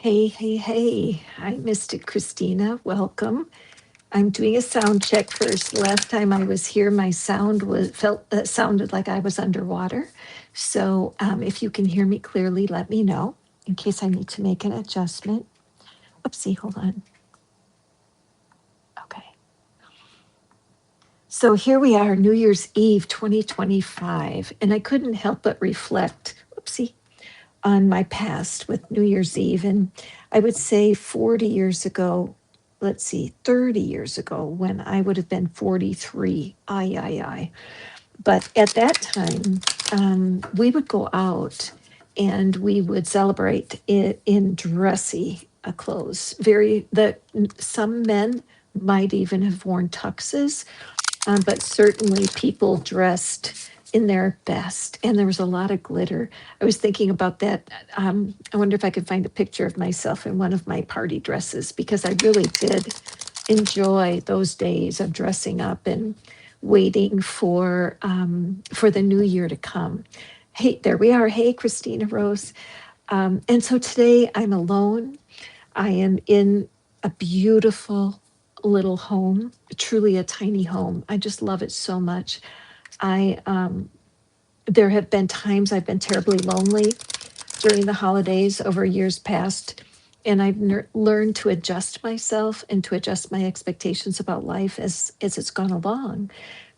Hey, hey, hey. Hi, Mystic Christina. Welcome. I'm doing a sound check first. Last time I was here, my sound sounded like I was underwater. So if you can hear me clearly, let me know in case I need to make an adjustment. Oopsie, hold on. Okay. So here we are, New Year's Eve 2025, and I couldn't help but reflect, oopsie, on my past with New Year's Eve. And I would say 40 years ago, let's see, 30 years ago, when I would have been 43. Aye, aye, aye. But at that time, we would go out and we would celebrate it in dressy clothes. Some men might even have worn tuxes, but certainly people dressed in their best, and there was a lot of glitter. I was thinking about that. I wonder if I could find a picture of myself in one of my party dresses, because I really did enjoy those days of dressing up and waiting for the new year to come. Hey, there we are. Hey, Christina Rose. And so today I'm alone. I am in a beautiful little home, truly a tiny home. I just love it so much. I There have been times I've been terribly lonely during the holidays over years past, and I've learned to adjust myself and to adjust my expectations about life as it's gone along,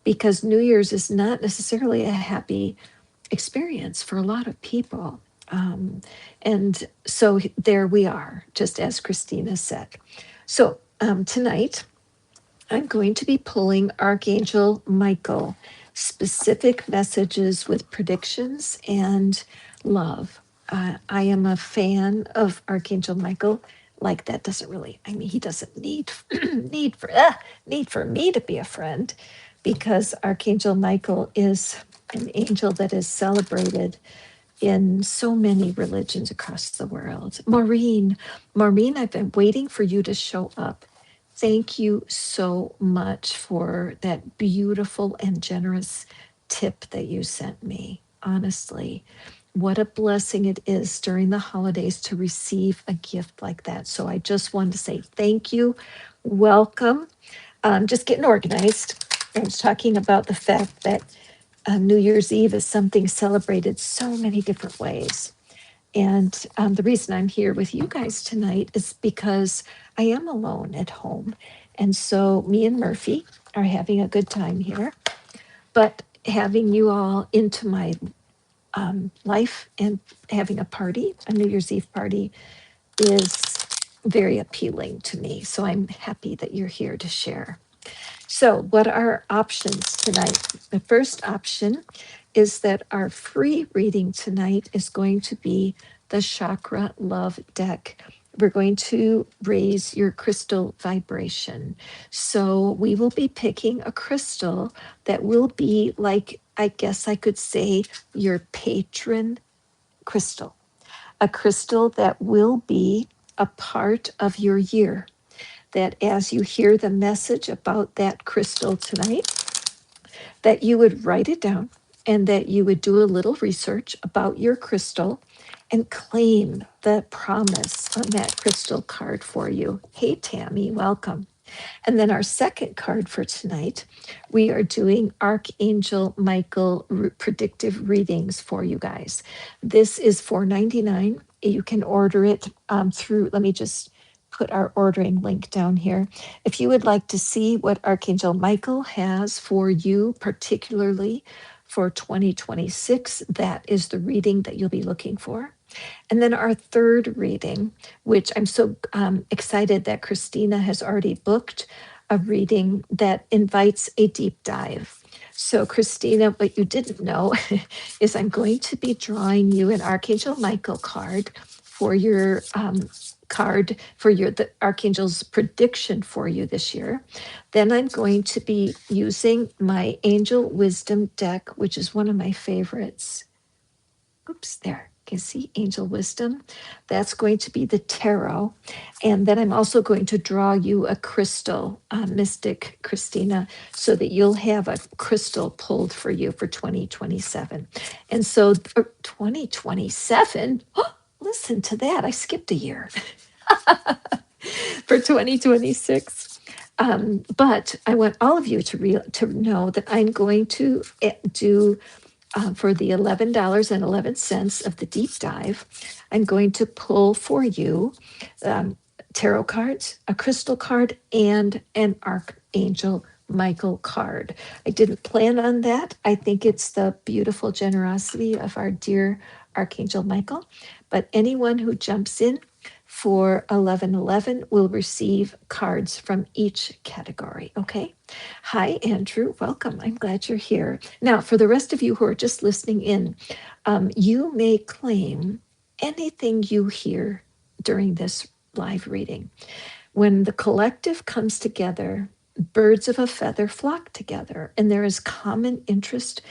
because New Year's is not necessarily a happy experience for a lot of people. Um, and so there we are, just as Christina said. So tonight, I'm going to be pulling Archangel Michael, specific messages with predictions and love. I am a fan of Archangel Michael. Like, that doesn't really, I mean, he doesn't need need for me to be a friend, because Archangel Michael is an angel that is celebrated in so many religions across the world. Maureen, I've been waiting for you to show up. Thank you so much for that beautiful and generous tip that you sent me. Honestly, what a blessing it is during the holidays to receive a gift like that. So I just wanted to say thank you. Welcome. Just getting organized. I was talking about the fact that New Year's Eve is something celebrated so many different ways. And the reason I'm here with you guys tonight is because I am alone at home. And so me and Murphy are having a good time here. But having you all into my life and having a party, a New Year's Eve party, is very appealing to me. So I'm happy that you're here to share. So, what are our options tonight? The first option is that our free reading tonight is going to be the Chakra Love deck. We're going to raise your crystal vibration. So, we will be picking a crystal that will be, like, I guess I could say, your patron crystal, a crystal that will be a part of your year. That as you hear the message about that crystal tonight, that you would write it down, and that you would do a little research about your crystal and claim the promise on that crystal card for you. Hey, Tammy, welcome. And then our second card for tonight, we are doing Archangel Michael predictive readings for you guys. This is $4.99. You can order it through, let me just put our ordering link down here. If you would like to see what Archangel Michael has for you, particularly for 2026, that is the reading that you'll be looking for. And then our third reading, which I'm so excited that Christina has already booked a reading that invites a deep dive. So, Christina, what you didn't know is I'm going to be drawing you an Archangel Michael card for your the Archangel's prediction for you this year. Then I'm going to be using my Angel Wisdom deck, which is one of my favorites. Oops, there. You can see Angel Wisdom. That's going to be the tarot. And then I'm also going to draw you a crystal, Mystic Christina, so that you'll have a crystal pulled for you for 2027. And so 2027, listen to that. I skipped a year for 2026. But I want all of you to know that I'm going to do for the $11.11 of the deep dive. I'm going to pull for you um, tarot cards, a crystal card, and an Archangel Michael card. I didn't plan on that. I think it's the beautiful generosity of our dear Archangel Michael. But anyone who jumps in for 1111 will receive cards from each category. Okay. Hi, Andrew. Welcome. I'm glad you're here. Now, for the rest of you who are just listening in, you may claim anything you hear during this live reading. When the collective comes together, birds of a feather flock together, and there is common interest,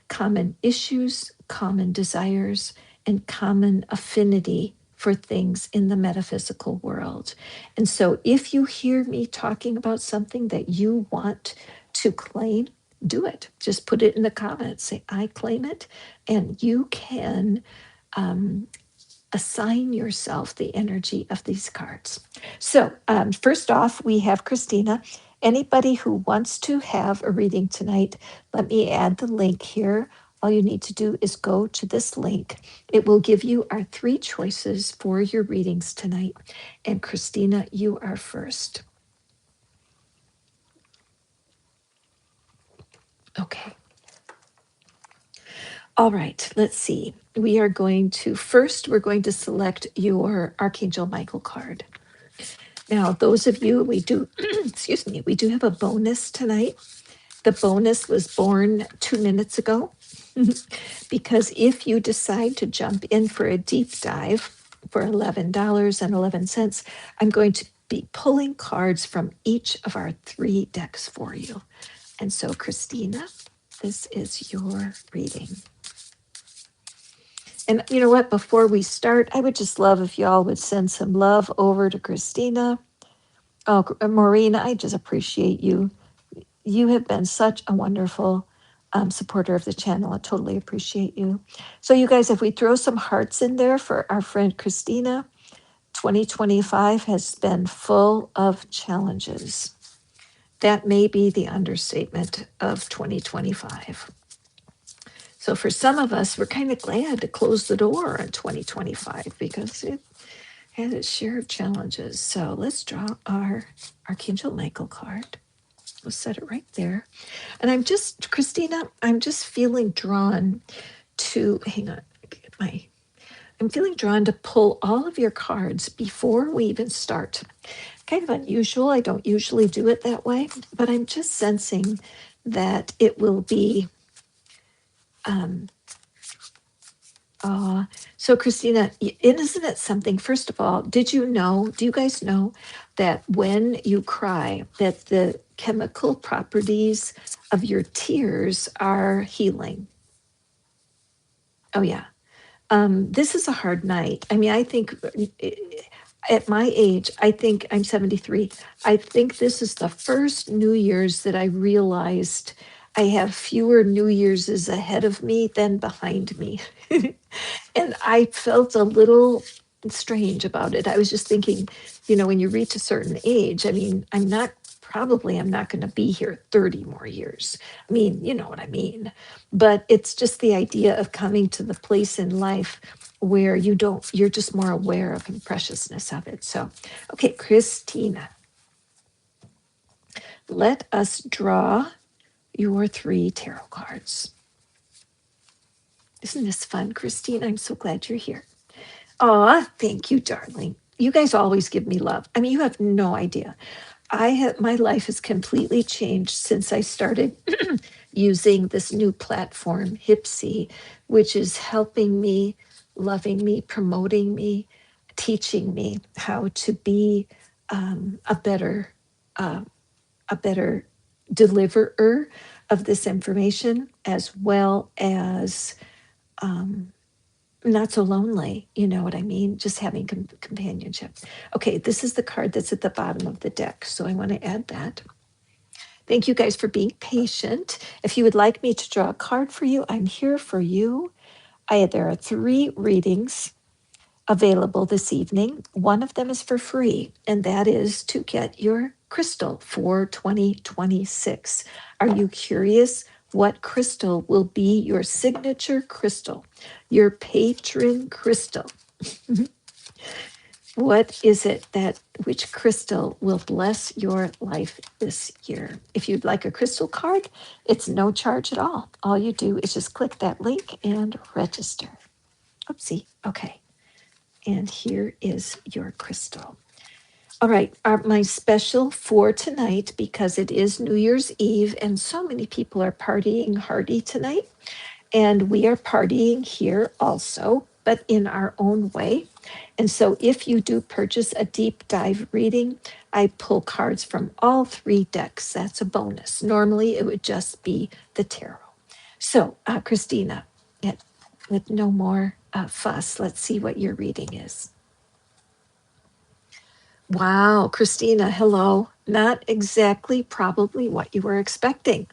common issues, common desires, and common affinity for things in the metaphysical world. And so if you hear me talking about something that you want to claim, do it. Just put it in the comments. Say, I claim it. And you can assign yourself the energy of these cards. So, first off, we have Christina. Anybody who wants to have a reading tonight, let me add the link here. All you need to do is go to this link. It will give you our 3 choices for your readings tonight. And Christina, you are first. Okay. All right, let's see. We're going to select your Archangel Michael card. Now, those of you, we do, excuse me, we do have a bonus tonight. The bonus was born 2 minutes ago because if you decide to jump in for a deep dive for $11.11, I'm going to be pulling cards from each of our 3 decks for you. And so, Christina, this is your reading. And you know what? Before we start, I would just love if y'all would send some love over to Christina. Oh, Maureen, I just appreciate you. You have been such a wonderful supporter of the channel. I totally appreciate you. So, you guys, if we throw some hearts in there for our friend Christina, 2025 has been full of challenges. That may be the understatement of 2025. So for some of us, we're kind of glad to close the door on 2025 because it had its share of challenges. So let's draw our Archangel Michael card. We'll set it right there. And Christina, I'm just feeling drawn to, hang on, I'm feeling drawn to pull all of your cards before we even start. Kind of unusual. I don't usually do it that way, but I'm just sensing that it will be so Christina, isn't it something, first of all, do you guys know that when you cry, that the chemical properties of your tears are healing? Oh yeah. This is a hard night. I mean, I think at my age, I think I'm 73. I think this is the first New Year's that I realized I have fewer New Year's ahead of me than behind me. And I felt a little strange about it. I was just thinking, when you reach a certain age, I mean, I'm not going to be here 30 more years. I mean, you know what I mean. But it's just the idea of coming to the place in life where you're just more aware of the preciousness of it. So, okay, Christina, let us draw your 3 tarot cards. Isn't this fun, Christine? I'm so glad you're here. Aw, thank you, darling. You guys always give me love. I mean, you have no idea. My life has completely changed since I started using this new platform, Hipsy, which is helping me, loving me, promoting me, teaching me how to be a better deliverer of this information, as well as not so lonely, you know what I mean? Just having companionship. Okay, this is the card that's at the bottom of the deck, so I want to add that. Thank you guys for being patient. If you would like me to draw a card for you, I'm here for you. There are 3 readings. available this evening. One of them is for free, and that is to get your crystal for 2026. Are you curious what crystal will be your signature crystal, your patron crystal? What is it which crystal will bless your life this year? If you'd like a crystal card, it's no charge at all. All you do is just click that link and register. Oopsie. Okay. And here is your crystal. All right. My special for tonight, because it is New Year's Eve and so many people are partying hardy tonight. And we are partying here also, but in our own way. And so if you do purchase a deep dive reading, I pull cards from all three decks. That's a bonus. Normally it would just be the tarot. So, Christina, with no more fuss, let's see what your reading is. Wow, Christina, hello. Not exactly probably what you were expecting.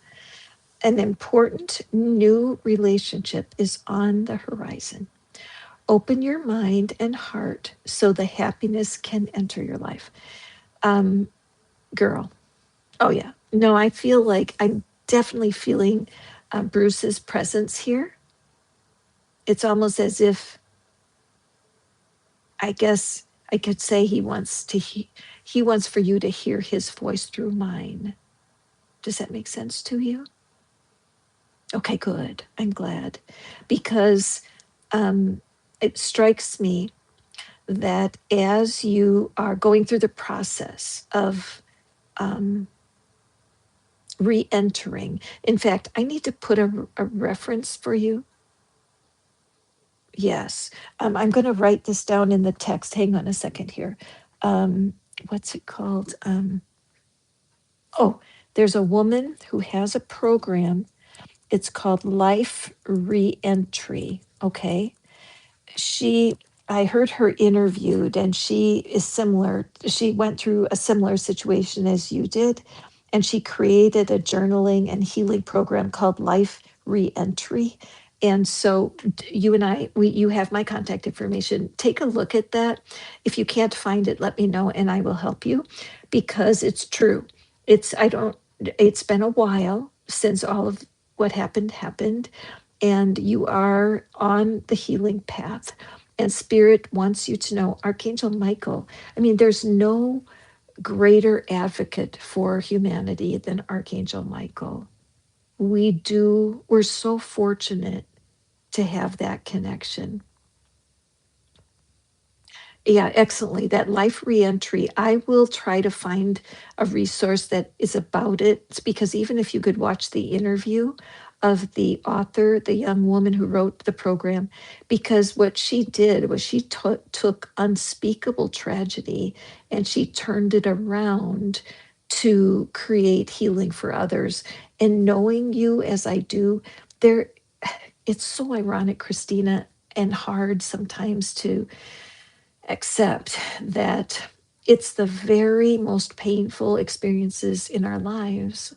An important new relationship is on the horizon. Open your mind and heart so the happiness can enter your life. Girl, oh yeah. No, I feel like I'm definitely feeling Bruce's presence here. It's almost as if, I guess I could say he wants for you to hear his voice through mine. Does that make sense to you? Okay, good. I'm glad, because it strikes me that as you are going through the process of re-entering, in fact, I need to put a reference for you. Yes, I'm going to write this down in the text. Hang on a second here. What's it called? Oh, there's a woman who has a program. It's called Life Reentry. Okay. I heard her interviewed, and she is similar. She went through a similar situation as you did, and she created a journaling and healing program called Life Reentry. And so you and you have my contact information. Take a look at that. If you can't find it, let me know and I will help you, because it's true. It's been a while since all of what happened, and you are on the healing path. And Spirit wants you to know Archangel Michael. I mean, there's no greater advocate for humanity than Archangel Michael. We're so fortunate to have that connection. Yeah, excellently. That life reentry, I will try to find a resource that is about it. It's because even if you could watch the interview of the author, the young woman who wrote the program, because what she did was she took unspeakable tragedy and she turned it around to create healing for others. And knowing you as I do, there, it's so ironic, Christina, and hard sometimes to accept that it's the very most painful experiences in our lives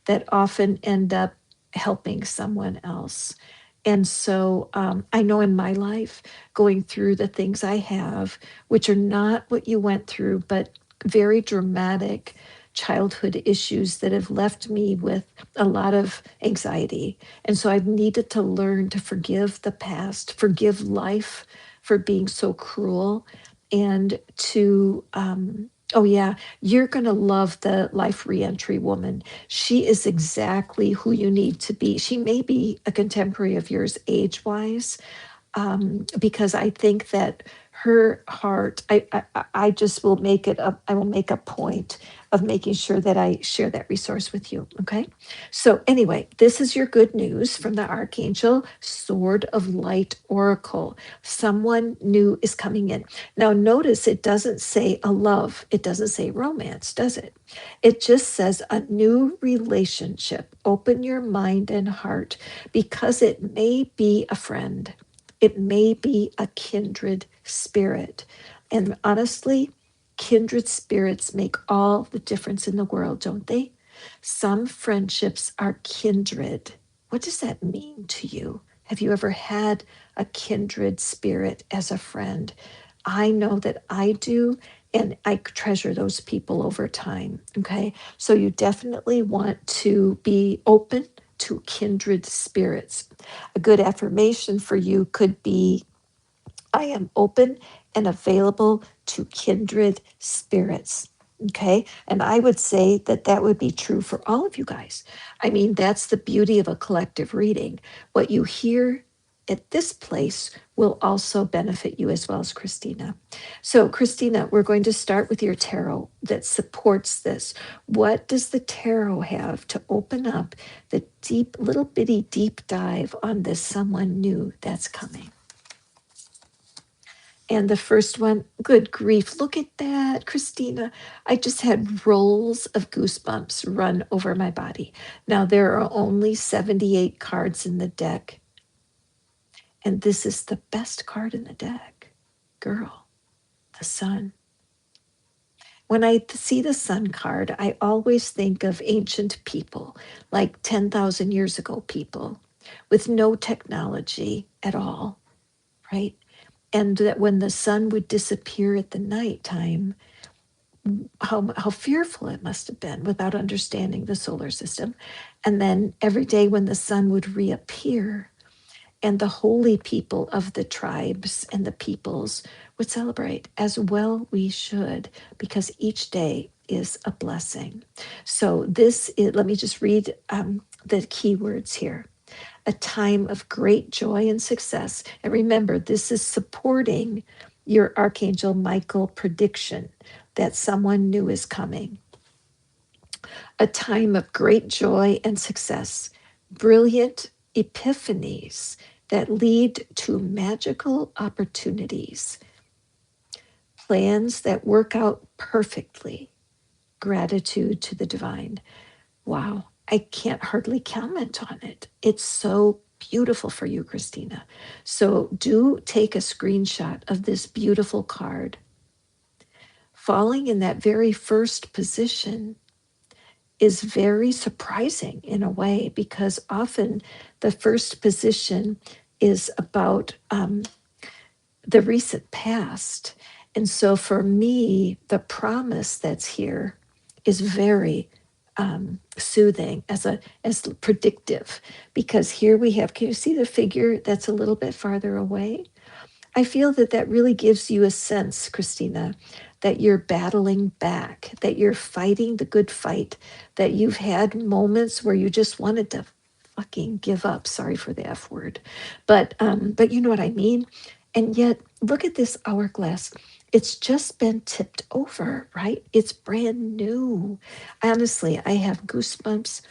that often end up helping someone else. And so I know in my life, going through the things I have, which are not what you went through, but very dramatic childhood issues that have left me with a lot of anxiety. And so I've needed to learn to forgive the past, forgive life for being so cruel, and to, oh yeah, you're going to love the life reentry woman. She is exactly who you need to be. She may be a contemporary of yours age-wise, because I think that her heart, I just will make it up. I will make a point of making sure that I share that resource with you. Okay. So anyway, this is your good news from the Archangel Sword of Light Oracle. Someone new is coming in. Now notice it doesn't say a love. It doesn't say romance, does it? It just says a new relationship. Open your mind and heart, because it may be a friend. It may be a kindred spirit. And honestly, kindred spirits make all the difference in the world, don't they? Some friendships are kindred. What does that mean to you? Have you ever had a kindred spirit as a friend. I know that I do, and I treasure those people over time. Okay. So you definitely want to be open to kindred spirits. A good affirmation for you could be, I am open and available to kindred spirits. Okay. And I would say that that would be true for all of you guys. I mean, that's the beauty of a collective reading. What you hear at this place will also benefit you as well as Christina. So, Christina, we're going to start with your tarot that supports this. What does the tarot have to open up the deep, little bitty deep dive on this someone new that's coming? And the first one, good grief, look at that, Christina. I just had rolls of goosebumps run over my body. Now, there are only 78 cards in the deck, and this is the best card in the deck. Girl, the sun. When I see the sun card, I always think of ancient people, like 10,000 years ago people, with no technology at all, right? And that when the sun would disappear at the nighttime, how fearful it must have been without understanding the solar system. And then every day when the sun would reappear, and the holy people of the tribes and the peoples would celebrate, as well we should, because each day is a blessing. So this is, let me just read the keywords here. A time of great joy and success. And remember, this is supporting your Archangel Michael prediction that someone new is coming. A time of great joy and success. Brilliant epiphanies that lead to magical opportunities. Plans that work out perfectly. Gratitude to the divine. Wow, I can't hardly comment on it. It's so beautiful for you, Christina. So do take a screenshot of this beautiful card. Falling in that very first position is very surprising in a way, because often the first position is about the recent past. And so for me, the promise that's here is very soothing, as predictive, because here we have, can you see the figure that's a little bit farther away? I feel that that really gives you a sense, Christina, that you're battling back, that you're fighting the good fight, that you've had moments where you just wanted to fucking give up. Sorry for the F word, but you know what I mean. And yet, look at this hourglass. It's just been tipped over, right? It's brand new. Honestly, I have goosebumps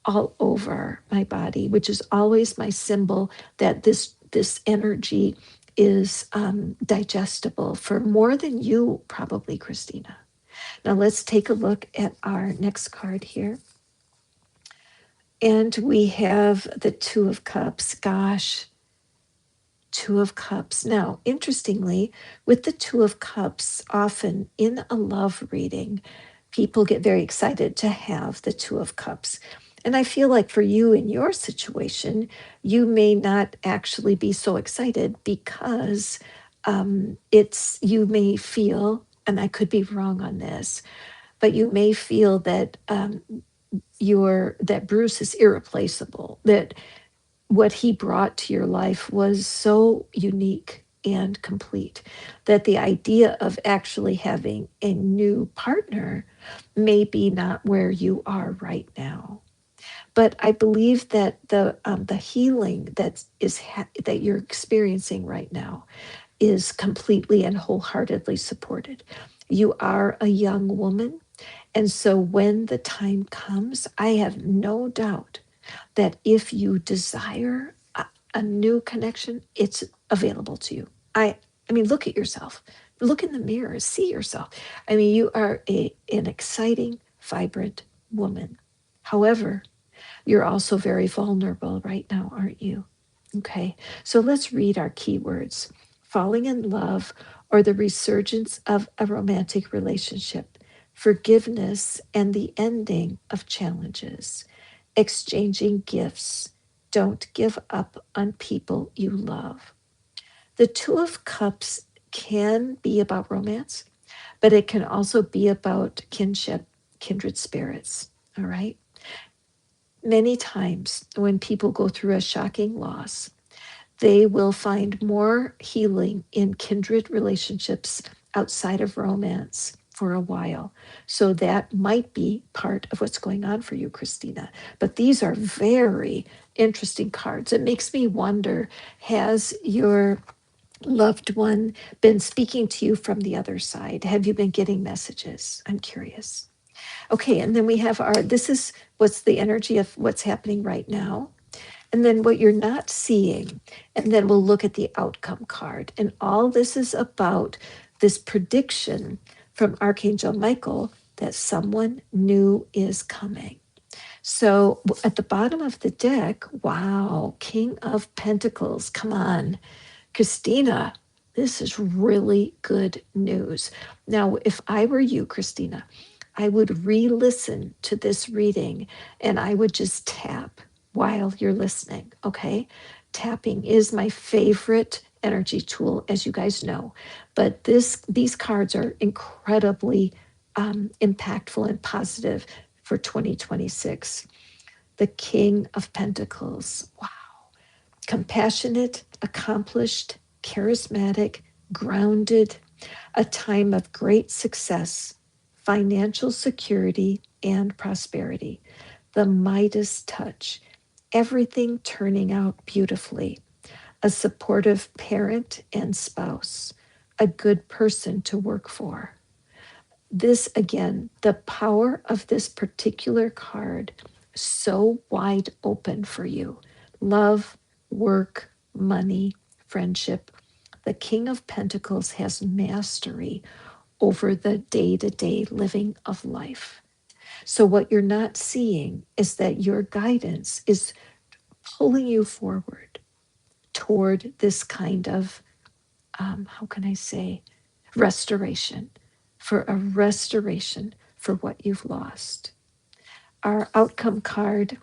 all over my body, which is always my symbol that this energy is digestible for more than you probably, Christina. Now let's take a look at our next card here. And we have the Two of Cups. Gosh, Two of Cups. Now, interestingly, with the Two of Cups, often in a love reading, people get very excited to have the Two of Cups. And I feel like for you in your situation, you may not actually be so excited because you may feel, and I could be wrong on this, but you may feel that that Bruce is irreplaceable, that what he brought to your life was so unique and complete that the idea of actually having a new partner may be not where you are right now. But I believe that the healing that you're experiencing right now is completely and wholeheartedly supported. You are a young woman, and so when the time comes, I have no doubt that if you desire a new connection, it's available to you. I mean, look at yourself. Look in the mirror, see yourself. I mean, you are an exciting, vibrant woman. However, you're also very vulnerable right now, aren't you? Okay, so let's read our keywords. Falling in love, or the resurgence of a romantic relationship, forgiveness and the ending of challenges, exchanging gifts. Don't give up on people you love. The Two of Cups can be about romance, but it can also be about kinship, kindred spirits. All right. Many times when people go through a shocking loss, they will find more healing in kindred relationships outside of romance for a while. So that might be part of what's going on for you, Christina. But these are very interesting cards. It makes me wonder, has your loved one been speaking to you from the other side? Have you been getting messages? I'm curious. Okay, and then we have this is what's the energy of what's happening right now. And then what you're not seeing. And then we'll look at the outcome card. And all this is about this prediction from Archangel Michael that someone new is coming. So at the bottom of the deck, wow, King of Pentacles, come on. Christina, this is really good news. Now, if I were you, Christina, I would re-listen to this reading and I would just tap while you're listening, okay? Tapping is my favorite energy tool, as you guys know, but these cards are incredibly impactful and positive for 2026. The King of Pentacles, wow. Compassionate, accomplished, charismatic, grounded, a time of great success, financial security, and prosperity. The Midas touch, everything turning out beautifully. A supportive parent and spouse, a good person to work for. This again, the power of this particular card, so wide open for you. Love, work, money, friendship. The King of Pentacles has mastery over the day-to-day living of life. So what you're not seeing is that your guidance is pulling you forward toward this kind of, how can I say, restoration, for a restoration for what you've lost. Our outcome card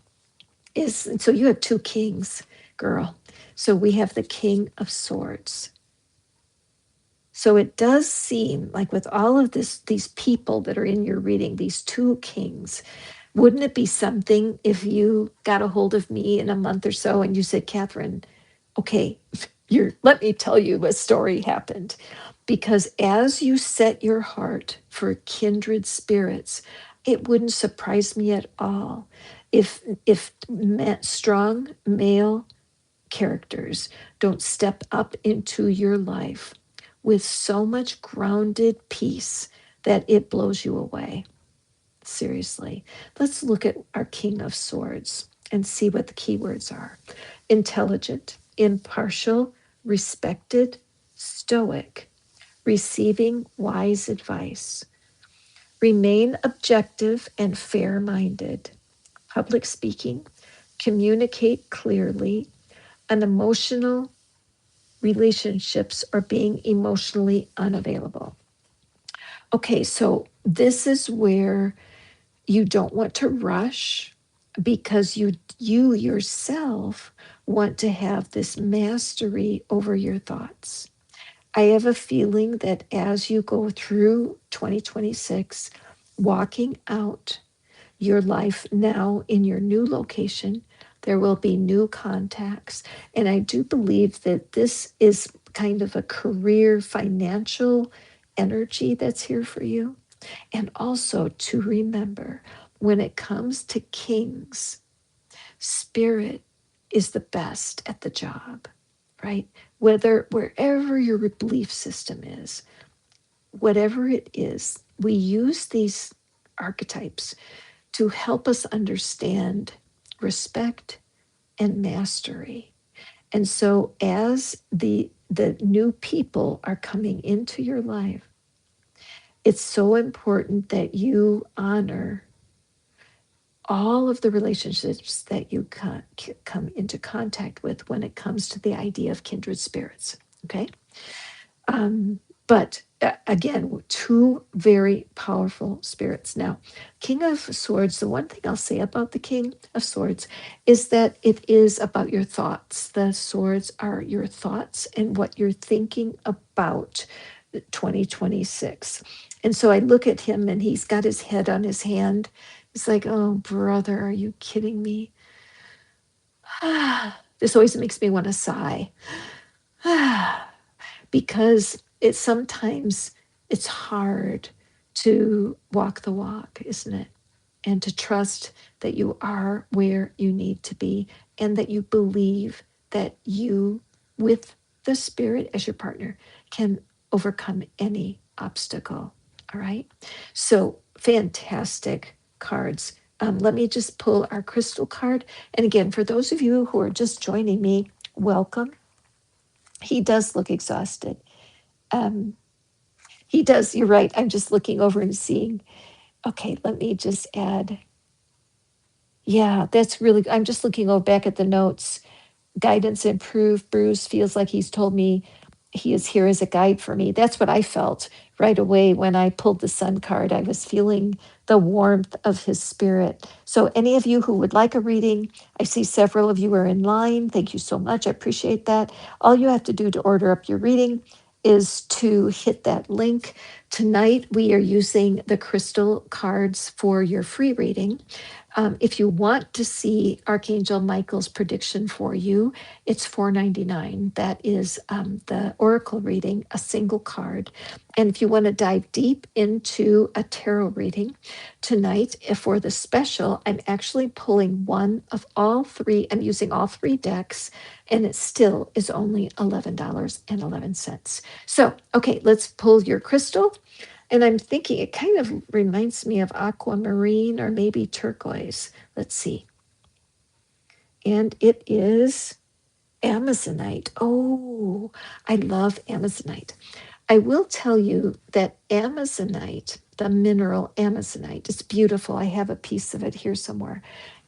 is, so you have two kings, girl. So we have the King of Swords. So it does seem like with all of these people that are in your reading, these two kings, wouldn't it be something if you got a hold of me in a month or so and you said, Catherine, okay, let me tell you what story happened. Because as you set your heart for kindred spirits, it wouldn't surprise me at all if strong male characters don't step up into your life with so much grounded peace that it blows you away. Seriously. Let's look at our King of Swords and see what the keywords are. Intelligent, impartial, respected, stoic, receiving wise advice. Remain objective and fair-minded. Public speaking, communicate clearly, unemotional relationships, or being emotionally unavailable. Okay, so this is where you don't want to rush because you yourself want to have this mastery over your thoughts. I have a feeling that as you go through 2026, walking out your life now in your new location, there will be new contacts. And I do believe that this is kind of a career financial energy that's here for you. And also to remember, when it comes to kings, spirit is the best at the job, right? Wherever your belief system is, whatever it is, we use these archetypes to help us understand respect and mastery. And so as the new people are coming into your life, it's so important that you honor all of the relationships that you come into contact with when it comes to the idea of kindred spirits, okay? But again, two very powerful spirits. Now, King of Swords, the one thing I'll say about the King of Swords is that it is about your thoughts. The swords are your thoughts and what you're thinking about 2026. And so I look at him and he's got his head on his hand. It's like, oh, brother, are you kidding me? This always makes me want to sigh. Because sometimes it's hard to walk the walk, isn't it? And to trust that you are where you need to be and that you believe that you, with the spirit as your partner, can overcome any obstacle. All right. So fantastic cards. Let me just pull our crystal card. And again, for those of you who are just joining me, welcome. He does look exhausted. Um, he does. You're right. I'm just looking over and seeing. Okay, let me just add. Yeah, that's really. I'm just looking over back at the notes. Guidance improved. Bruce feels like he's told me he is here as a guide for me. That's what I felt right away when I pulled the sun card. I was feeling the warmth of his spirit. So, any of you who would like a reading, I see several of you are in line. Thank you so much. I appreciate that. All you have to do to order up your reading is to hit that link. Tonight, we are using the crystal cards for your free reading. If you want to see Archangel Michael's prediction for you, it's $4.99. That is the oracle reading, a single card. And if you want to dive deep into a tarot reading tonight, for the special, I'm actually pulling one of all three. I'm using all three decks, and it still is only $11.11. So, okay, let's pull your crystal. And I'm thinking it kind of reminds me of aquamarine or maybe turquoise. Let's see. And it is Amazonite. Oh, I love Amazonite. I will tell you that Amazonite, the mineral Amazonite, is beautiful. I have a piece of it here somewhere.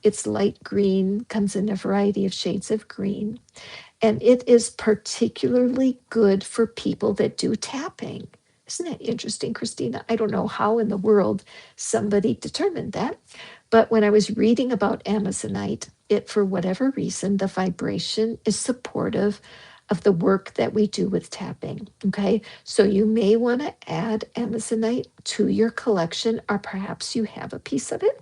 It's light green, comes in a variety of shades of green. And it is particularly good for people that do tapping. Isn't that interesting, Christina? I don't know how in the world somebody determined that. But when I was reading about Amazonite, it, for whatever reason, the vibration is supportive of the work that we do with tapping. Okay. So you may want to add Amazonite to your collection, or perhaps you have a piece of it.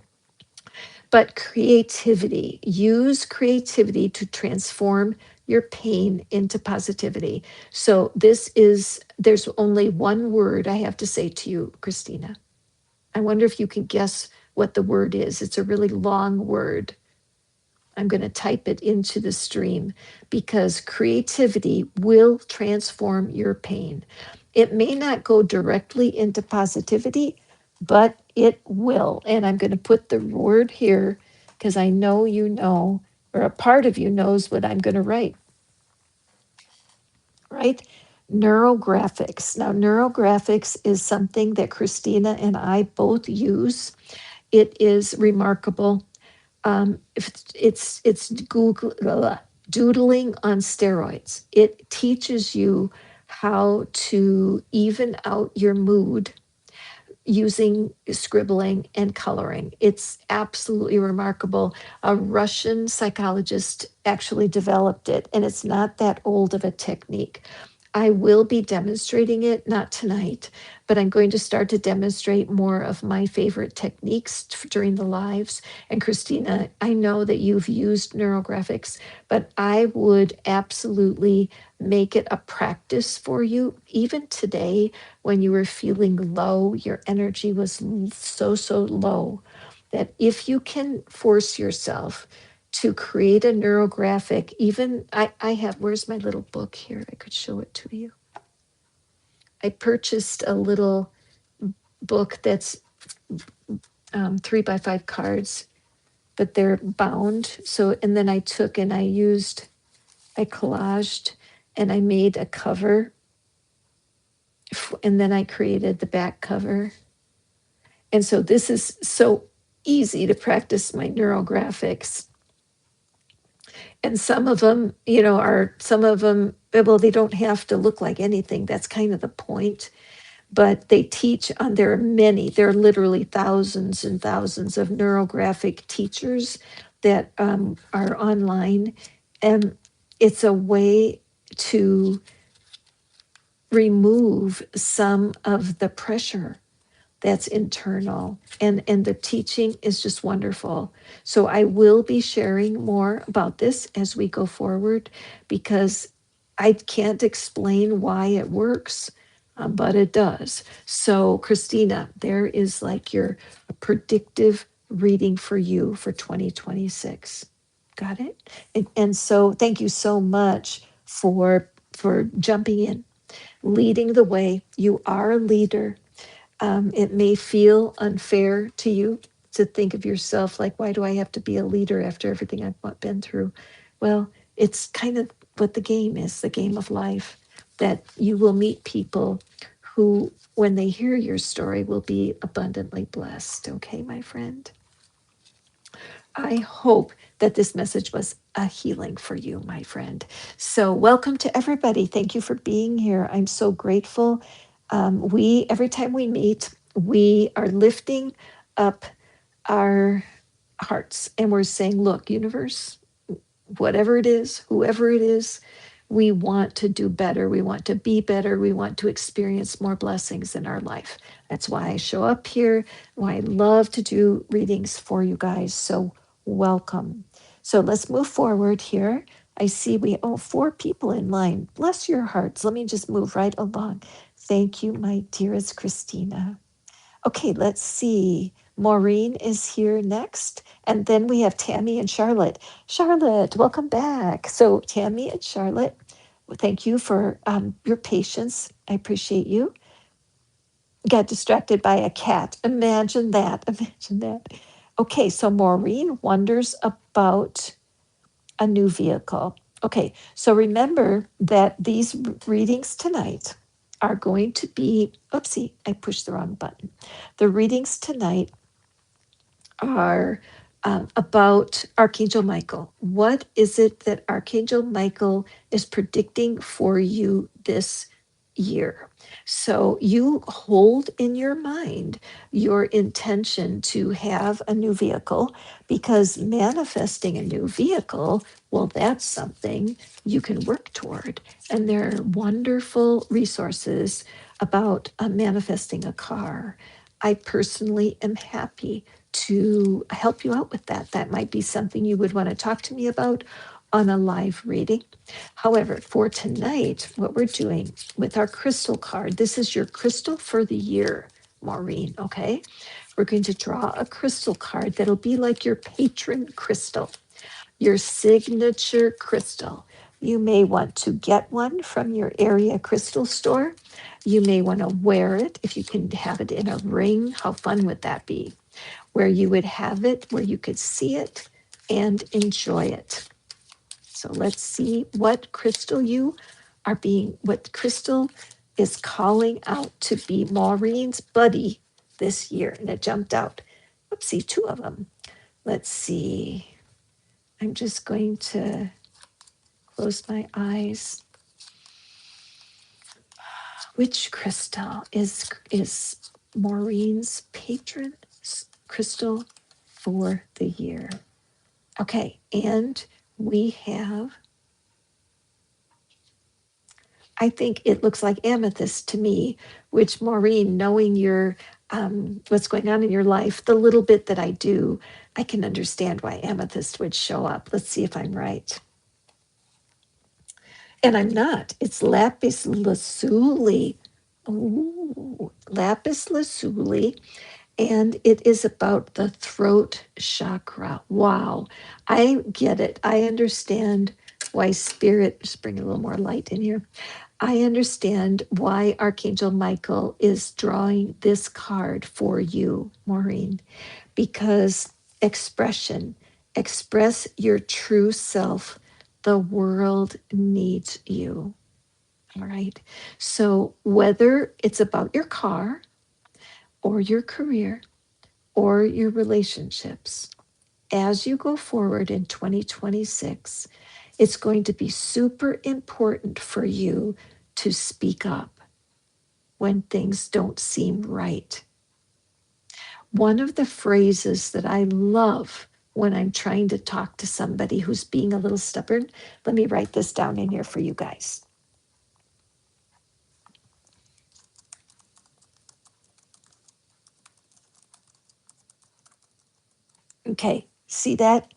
But creativity, use creativity to transform your pain into positivity. So there's only one word I have to say to you, Christina. I wonder if you can guess what the word is. It's a really long word. I'm going to type it into the stream because creativity will transform your pain. It may not go directly into positivity, but it will. And I'm going to put the word here because I know you know, or a part of you knows what I'm going to write, right? Neurographics. Now, neurographics is something that Christina and I both use. It is remarkable. It's Google doodling on steroids. It teaches you how to even out your mood using scribbling and coloring. It's absolutely remarkable. A Russian psychologist actually developed it, and it's not that old of a technique. I will be demonstrating it, not tonight, but I'm going to start to demonstrate more of my favorite techniques during the lives. And Christina, I know that you've used neurographics, but I would absolutely make it a practice for you. Even today, when you were feeling low, your energy was so low, that if you can force yourself to create a neurographic, even I have, where's my little book here? I could show it to you. I purchased a little book that's 3x5 cards, but they're bound. So, and then I took and I collaged and I made a cover, and then I created the back cover. And so this is so easy to practice my neurographics. And some of them, well, they don't have to look like anything. That's kind of the point. but they teach on, there are literally thousands and thousands of neurographic teachers that are online. And it's a way to remove some of the pressure that's internal, and the teaching is just wonderful. So I will be sharing more about this as we go forward, because I can't explain why it works, but it does. So Christina, there is like your predictive reading for you for 2026. Got it? And so thank you so much for jumping in, leading the way. You are a leader. It may feel unfair to you to think of yourself like, why do I have to be a leader after everything I've been through? Well, it's kind of what the game is, the game of life, that you will meet people who, when they hear your story, will be abundantly blessed. Okay, my friend? I hope that this message was a healing for you, my friend. So, welcome to everybody. Thank you for being here. I'm so grateful. Every time we meet, we are lifting up our hearts and we're saying, look, universe, whatever it is, whoever it is, we want to do better. We want to be better. We want to experience more blessings in our life. That's why I show up here, why I love to do readings for you guys. So, welcome. So, let's move forward here. I see four people in line. Bless your hearts. Let me just move right along. Thank you, my dearest Christina. Okay, let's see. Maureen is here next. And then we have Tammy and Charlotte. Charlotte, welcome back. So, Tammy and Charlotte, thank you for your patience. I appreciate you. Got distracted by a cat. Imagine that. Imagine that. Okay, so Maureen wonders about a new vehicle. Okay, so remember that these readings tonight are going to be, oopsie, I pushed the wrong button. The readings tonight are about Archangel Michael. What is it that Archangel Michael is predicting for you this year? So you hold in your mind your intention to have a new vehicle, because manifesting a new vehicle, well, that's something you can work toward. And there are wonderful resources about manifesting a car. I personally am happy to help you out with that. That might be something you would want to talk to me about on a live reading. However, for tonight, what we're doing with our crystal card, this is your crystal for the year, Maureen, okay? We're going to draw a crystal card that'll be like your patron crystal, your signature crystal. You may want to get one from your area crystal store. You may want to wear it. If you can have it in a ring, how fun would that be? Where you would have it, where you could see it and enjoy it. So let's see what crystal what crystal is calling out to be Maureen's buddy this year. And it jumped out. Oopsie, two of them. Let's see. I'm just going to close my eyes. Which crystal is Maureen's patron crystal for the year? Okay, and we have, I think it looks like amethyst to me, which Maureen, knowing your what's going on in your life, the little bit that I do, I can understand why amethyst would show up. Let's see if I'm right. And I'm not. It's lapis lazuli. Ooh, lapis lazuli. And it is about the throat chakra. Wow. I get it. I understand why spirit, just bring a little more light in here. I understand why Archangel Michael is drawing this card for you, Maureen, because express your true self. The world needs you. All right. So whether it's about your car or your career or your relationships, as you go forward in 2026, it's going to be super important for you to speak up. when things don't seem right. One of the phrases that I love when I'm trying to talk to somebody who's being a little stubborn, let me write this down in here for you guys. Okay, see that?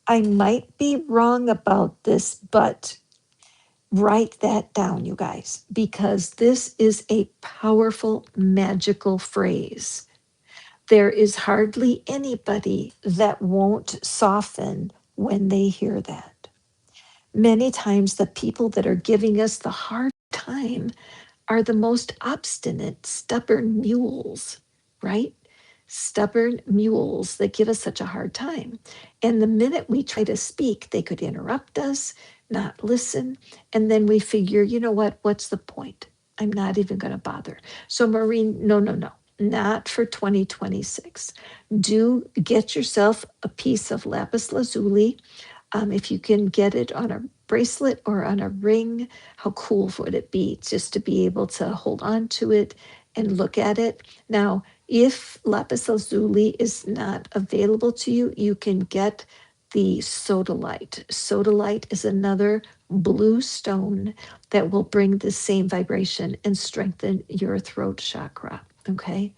I might be wrong about this, but write that down, you guys, because this is a powerful, magical phrase. There is hardly anybody that won't soften when they hear that. Many times, the people that are giving us the hard time are the most obstinate, stubborn mules, right? Stubborn mules that give us such a hard time. And the minute we try to speak, they could interrupt us, not listen. And then we figure, you know what? What's the point? I'm not even going to bother. So, Maureen, no, no, no, not for 2026. Do get yourself a piece of lapis lazuli. If you can get it on a bracelet or on a ring, how cool would it be just to be able to hold on to it and look at it? Now, if lapis lazuli is not available to you, you can get the sodalite. Sodalite is another blue stone that will bring the same vibration and strengthen your throat chakra. Okay.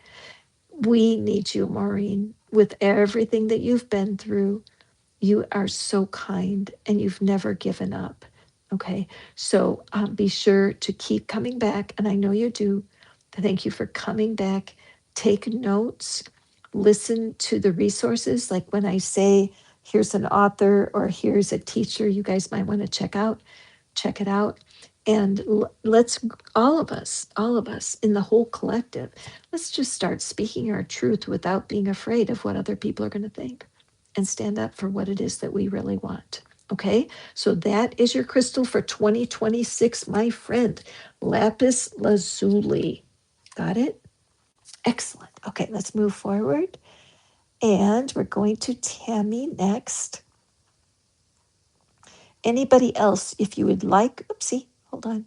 We need you, Maureen, with everything that you've been through. You are so kind and you've never given up. Okay. So be sure to keep coming back. And I know you do. Thank you for coming back. Take notes, listen to the resources. Like when I say, here's an author or here's a teacher you guys might want to check it out. And let's, all of us in the whole collective, let's just start speaking our truth without being afraid of what other people are going to think and stand up for what it is that we really want. Okay, so that is your crystal for 2026, my friend. Lapis lazuli. Got it? Excellent. Okay, let's move forward. And we're going to Tammy next. Anybody else, if you would like, oopsie, hold on.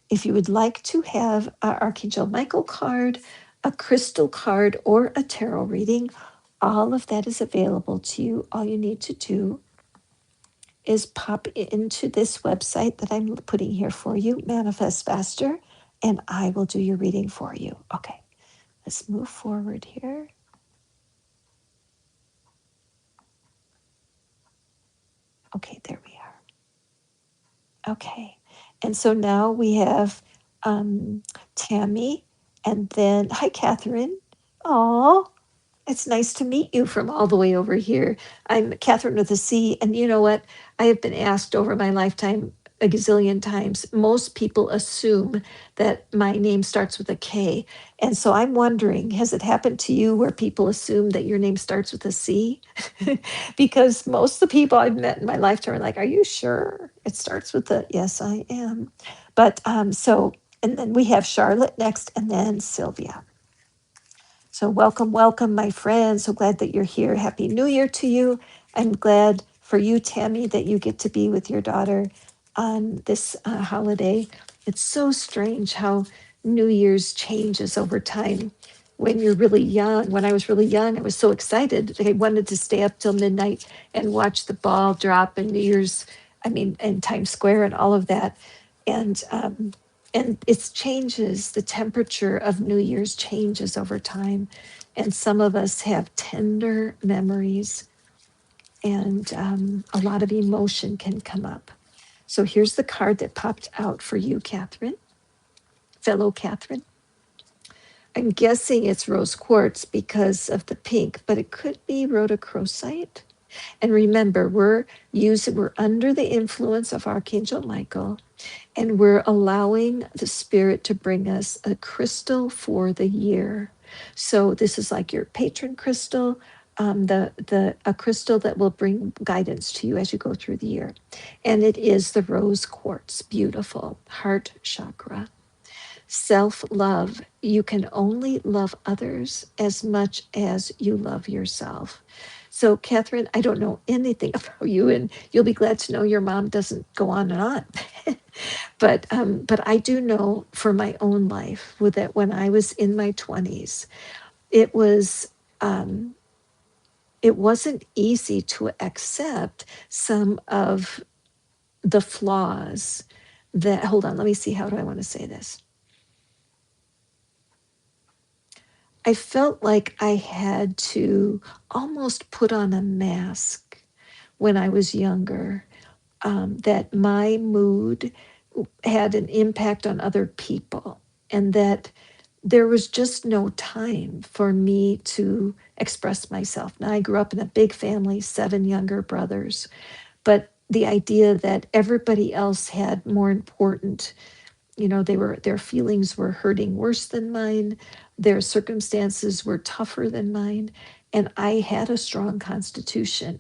If you would like to have an Archangel Michael card, a crystal card, or a tarot reading, all of that is available to you. All you need to do is pop into this website that I'm putting here for you, Manifest Faster, and I will do your reading for you. Okay, let's move forward here. Okay, there we are. Okay, and so now we have Tammy, and then, hi, Catherine. Oh, it's nice to meet you from all the way over here. I'm Catherine with a C, and you know what? I have been asked over my lifetime a gazillion times. Most people assume that my name starts with a K. And so I'm wondering, has it happened to you where people assume that your name starts with a C? Because most of the people I've met in my lifetime are like, are you sure it starts with a, yes, I am. But and then we have Charlotte next, and then Sylvia. So welcome, welcome, my friends. So glad that you're here. Happy New Year to you. I'm glad for you, Tammy, that you get to be with your daughter on this holiday. It's so strange how New Year's changes over time. When you're really young, when I was really young, I was so excited. I wanted to stay up till midnight and watch the ball drop in New Year's, I mean, in Times Square and all of that. And it changes, the temperature of New Year's changes over time. And some of us have tender memories, and a lot of emotion can come up. So here's the card that popped out for you, Catherine, fellow Catherine. I'm guessing it's rose quartz because of the pink, but it could be rhodochrosite. And remember, we're under the influence of Archangel Michael, and we're allowing the spirit to bring us a crystal for the year. So this is like your patron crystal, a crystal that will bring guidance to you as you go through the year. And it is the rose quartz, beautiful heart chakra. Self-love. You can only love others as much as you love yourself. So, Catherine, I don't know anything about you, and you'll be glad to know your mom doesn't go on and on. But I do know for my own life that when I was in my 20s, it was um, it wasn't easy to accept some of the flaws that, hold on, let me see, how do I want to say this? I felt like I had to almost put on a mask when I was younger, that my mood had an impact on other people, and that there was just no time for me to express myself. Now, I grew up in a big family, 7 younger brothers, but the idea that everybody else had more important, their feelings were hurting worse than mine, their circumstances were tougher than mine, and I had a strong constitution.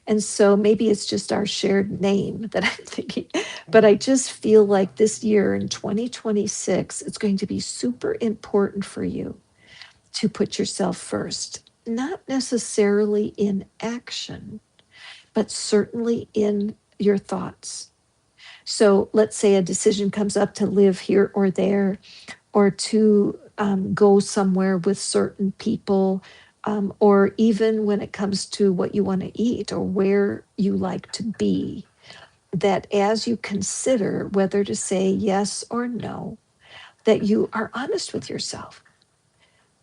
And so maybe it's just our shared name that I'm thinking, but I just feel like this year in 2026, it's going to be super important for you to put yourself first, not necessarily in action, but certainly in your thoughts. So let's say a decision comes up to live here or there, or to go somewhere with certain people, or even when it comes to what you want to eat or where you like to be, that as you consider whether to say yes or no, that you are honest with yourself.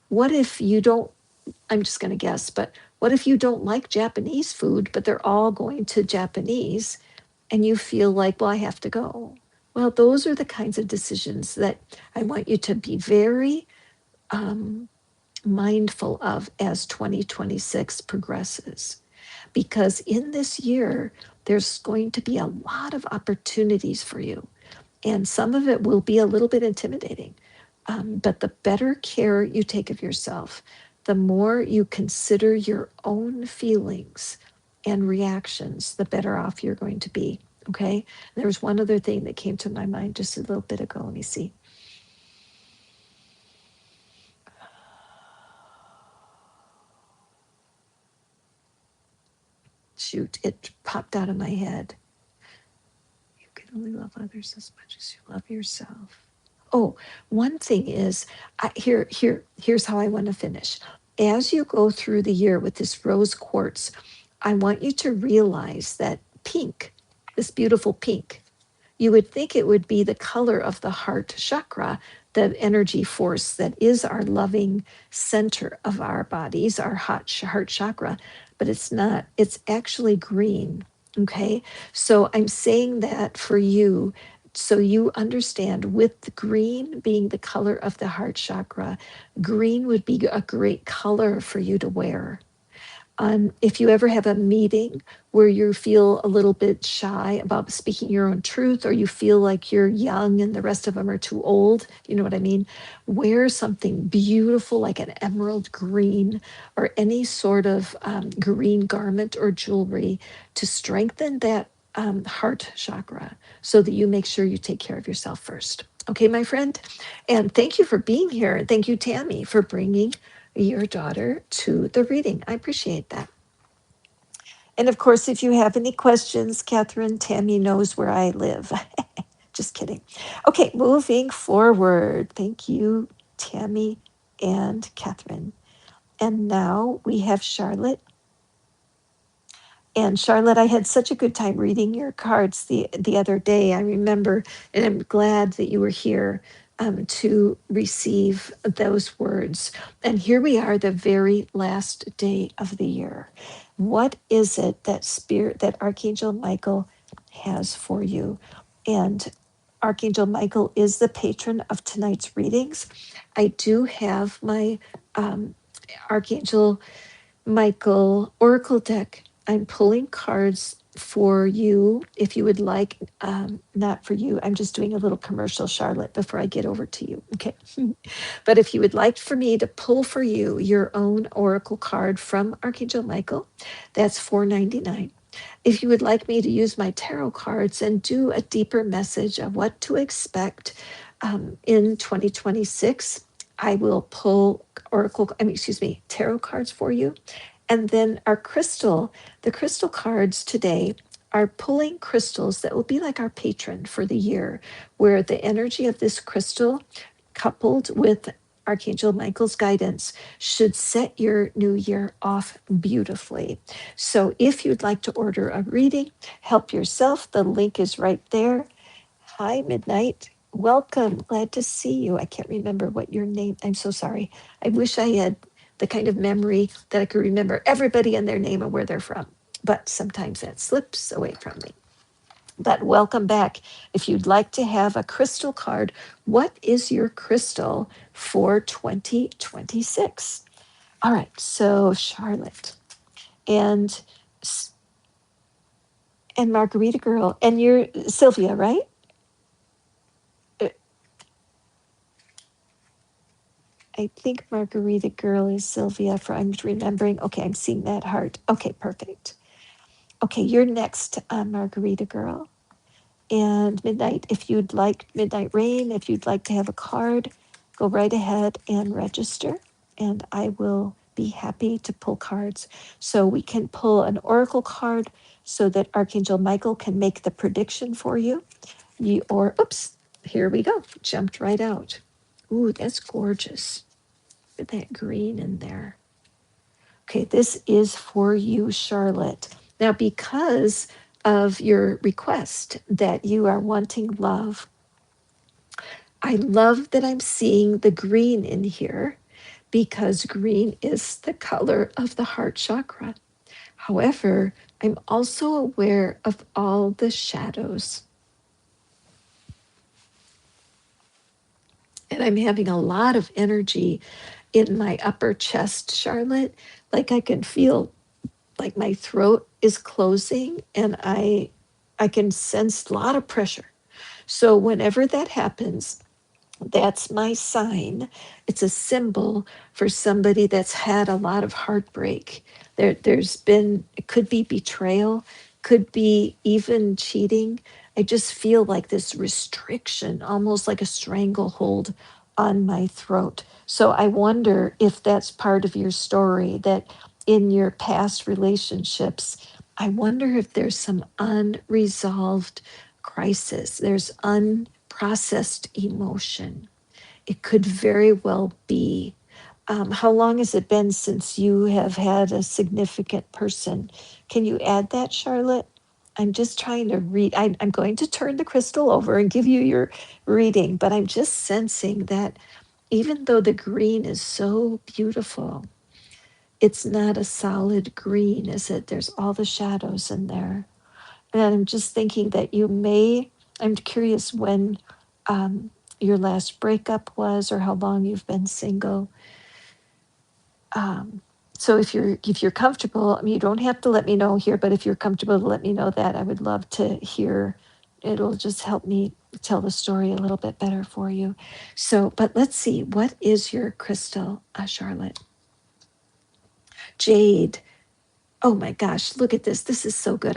What if you don't, I'm just going to guess, but what if you don't like Japanese food, but they're all going to Japanese and you feel like, well, I have to go? Well, those are the kinds of decisions that I want you to be very um, mindful of as 2026 progresses. Because in this year, there's going to be a lot of opportunities for you. And some of it will be a little bit intimidating. But the better care you take of yourself, the more you consider your own feelings and reactions, the better off you're going to be. Okay. There was one other thing that came to my mind just a little bit ago. Let me see. Shoot, it popped out of my head. You can only love others as much as you love yourself. Oh, one thing is, here's how I want to finish. As you go through the year with this rose quartz, I want you to realize that pink, this beautiful pink, you would think it would be the color of the heart chakra, the energy force that is our loving center of our bodies, our heart chakra, but it's not. It's actually green. Okay. So I'm saying that for you, so you understand, with the green being the color of the heart chakra, green would be a great color for you to wear. If you ever have a meeting where you feel a little bit shy about speaking your own truth, or you feel like you're young and the rest of them are too old, you know what I mean? Wear something beautiful like an emerald green or any sort of green garment or jewelry to strengthen that heart chakra, so that you make sure you take care of yourself first. Okay, my friend? And thank you for being here. And thank you, Tammy, for bringing your daughter to the reading. I appreciate that. And of course, if you have any questions, Catherine, Tammy knows where I live. Just kidding. Okay, moving forward. Thank you, Tammy and Catherine. And now we have Charlotte. And Charlotte, I had such a good time reading your cards the other day. I remember, and I'm glad that you were here to receive those words. And here we are, the very last day of the year. What is it that that Archangel Michael has for you? And Archangel Michael is the patron of tonight's readings. I do have my Archangel Michael Oracle deck. I'm pulling cards for you if you would like. Not for you. I'm just doing a little commercial, Charlotte, before I get over to you. Okay. But if you would like for me to pull for you your own Oracle card from Archangel Michael, that's $4.99. If you would like me to use my tarot cards and do a deeper message of what to expect in 2026, I will pull tarot cards for you. And then the crystal cards today are pulling crystals that will be like our patron for the year, where the energy of this crystal, coupled with Archangel Michael's guidance, should set your new year off beautifully. So if you'd like to order a reading, help yourself. The link is right there. Hi, Midnight. Welcome. Glad to see you. I can't remember what your name. I'm so sorry. I wish I had the kind of memory that I could remember everybody and their name and where they're from. But sometimes that slips away from me. But welcome back. If you'd like to have a crystal card, what is your crystal for 2026? All right, so Charlotte and Margarita Girl, and you're Sylvia, right? Uh, I think Margarita Girl is Sylvia. For I'm remembering. Okay, I'm seeing that heart. Okay, perfect. Okay, you're next, Margarita Girl. And Midnight, if you'd like, Midnight Rain, if you'd like to have a card, go right ahead and register, and I will be happy to pull cards. So we can pull an oracle card so that Archangel Michael can make the prediction for you. Or, oops, here we go, jumped right out. Ooh, that's gorgeous. Look at that green in there. Okay, this is for you, Charlotte. Now, because of your request that you are wanting love, I love that I'm seeing the green in here because green is the color of the heart chakra. However, I'm also aware of all the shadows. And I'm having a lot of energy in my upper chest, Charlotte. Like I can feel like my throat is closing and I can sense a lot of pressure. So whenever that happens, that's my sign. It's a symbol for somebody that's had a lot of heartbreak. There's been, it could be betrayal, could be even cheating. I just feel like this restriction, almost like a stranglehold on my throat. So I wonder if that's part of your story, that in your past relationships, I wonder if there's some unresolved crisis, there's unprocessed emotion. It could very well be. How long has it been since you have had a significant person? Can you add that, Charlotte? I'm just trying to read. I'm going to turn the crystal over and give you your reading, but I'm just sensing that even though the green is so beautiful, it's not a solid green, is it? There's all the shadows in there. And I'm just thinking that you may, I'm curious when your last breakup was or how long you've been single. Um, so if you're comfortable, I mean, you don't have to let me know here, but if you're comfortable to let me know that, I would love to hear. It'll just help me tell the story a little bit better for you. So, but let's see, what is your crystal, Charlotte? Jade. Oh my gosh, look at this. This is so good.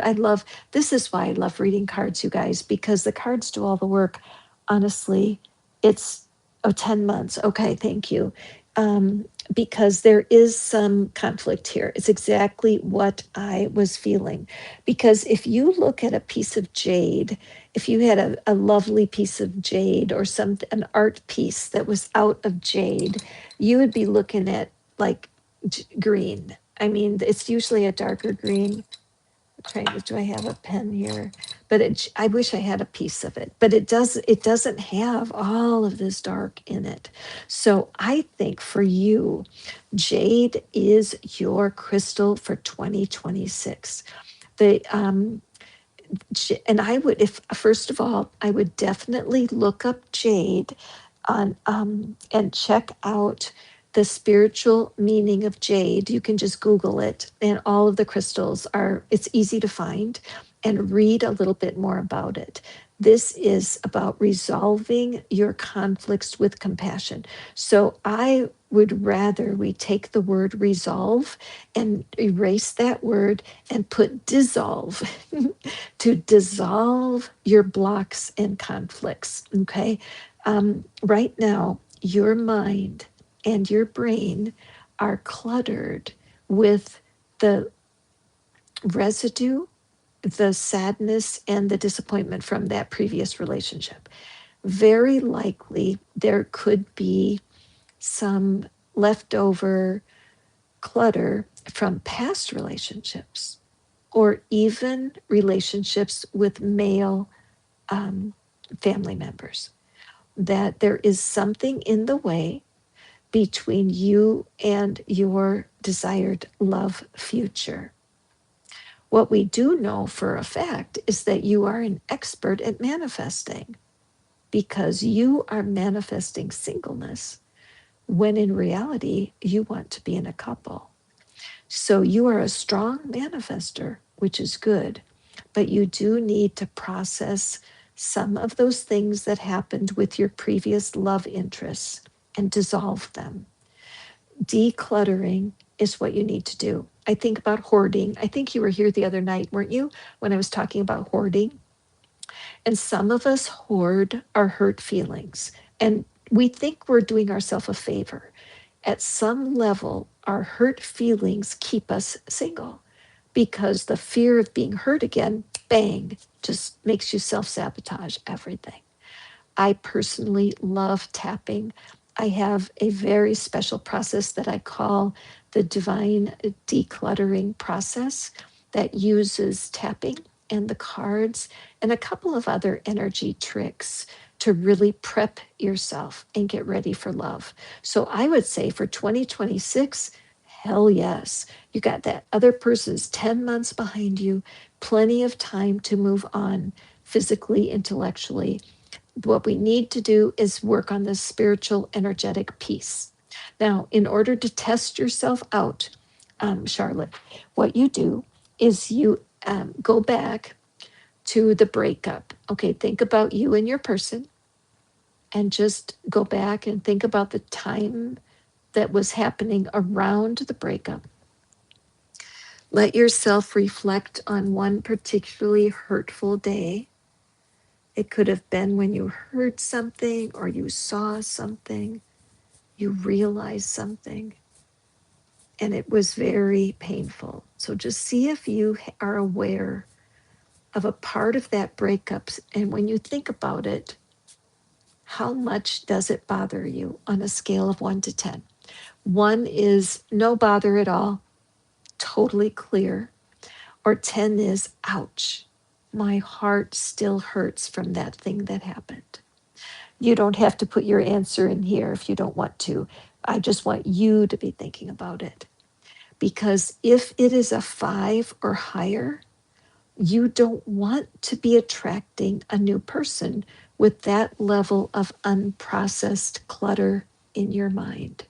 This is why I love reading cards, you guys, because the cards do all the work. Honestly, it's 10 months. Okay, thank you. Because there is some conflict here. It's exactly what I was feeling. Because if you look at a piece of jade, if you had a lovely piece of jade or an art piece that was out of jade, you would be looking at like green. I mean, it's usually a darker green. Do I have a pen here? But I wish I had a piece of it, but it doesn't have all of this dark in it. So I think for you, jade is your crystal for 2026. The and I would, if first of all, I would definitely look up jade on and check out the spiritual meaning of jade. You can just Google it, and all of the crystals are. It's easy to find, and read a little bit more about it. This is about resolving your conflicts with compassion. So I would rather we take the word resolve and erase that word and put dissolve to dissolve your blocks and conflicts. Okay. Right now, your mind and your brain are cluttered with the residue the sadness and the disappointment from that previous relationship. Very likely there could be some leftover clutter from past relationships or even relationships with male um, family members, that there is something in the way between you and your desired love future. What we do know for a fact is that you are an expert at manifesting, because you are manifesting singleness when in reality you want to be in a couple. So you are a strong manifester, which is good, but you do need to process some of those things that happened with your previous love interests and dissolve them. Decluttering is what you need to do. I think about hoarding. I think you were here the other night, weren't you, when I was talking about hoarding? And some of us hoard our hurt feelings, and we think we're doing ourselves a favor. At some level, our hurt feelings keep us single, because the fear of being hurt again, bang, just makes you self sabotage everything. I personally love tapping. I have a very special process that I call the divine decluttering process that uses tapping and the cards and a couple of other energy tricks to really prep yourself and get ready for love. So I would say for 2026, hell yes. You got that other person's 10 months behind you, plenty of time to move on physically, intellectually. What we need to do is work on this spiritual, energetic piece. Now, in order to test yourself out, Charlotte, what you do is you go back to the breakup. Okay, think about you and your person, and just go back and think about the time that was happening around the breakup. Let yourself reflect on one particularly hurtful day. It could have been when you heard something or you saw something, you realized something, and it was very painful. So just see if you are aware of a part of that breakup. And when you think about it, how much does it bother you on a scale of 1 to 10? 1 is no bother at all, totally clear. Or 10 is, ouch, my heart still hurts from that thing that happened. You don't have to put your answer in here if you don't want to. I just want you to be thinking about it. Because if it is a 5 or higher, you don't want to be attracting a new person with that level of unprocessed clutter in your mind.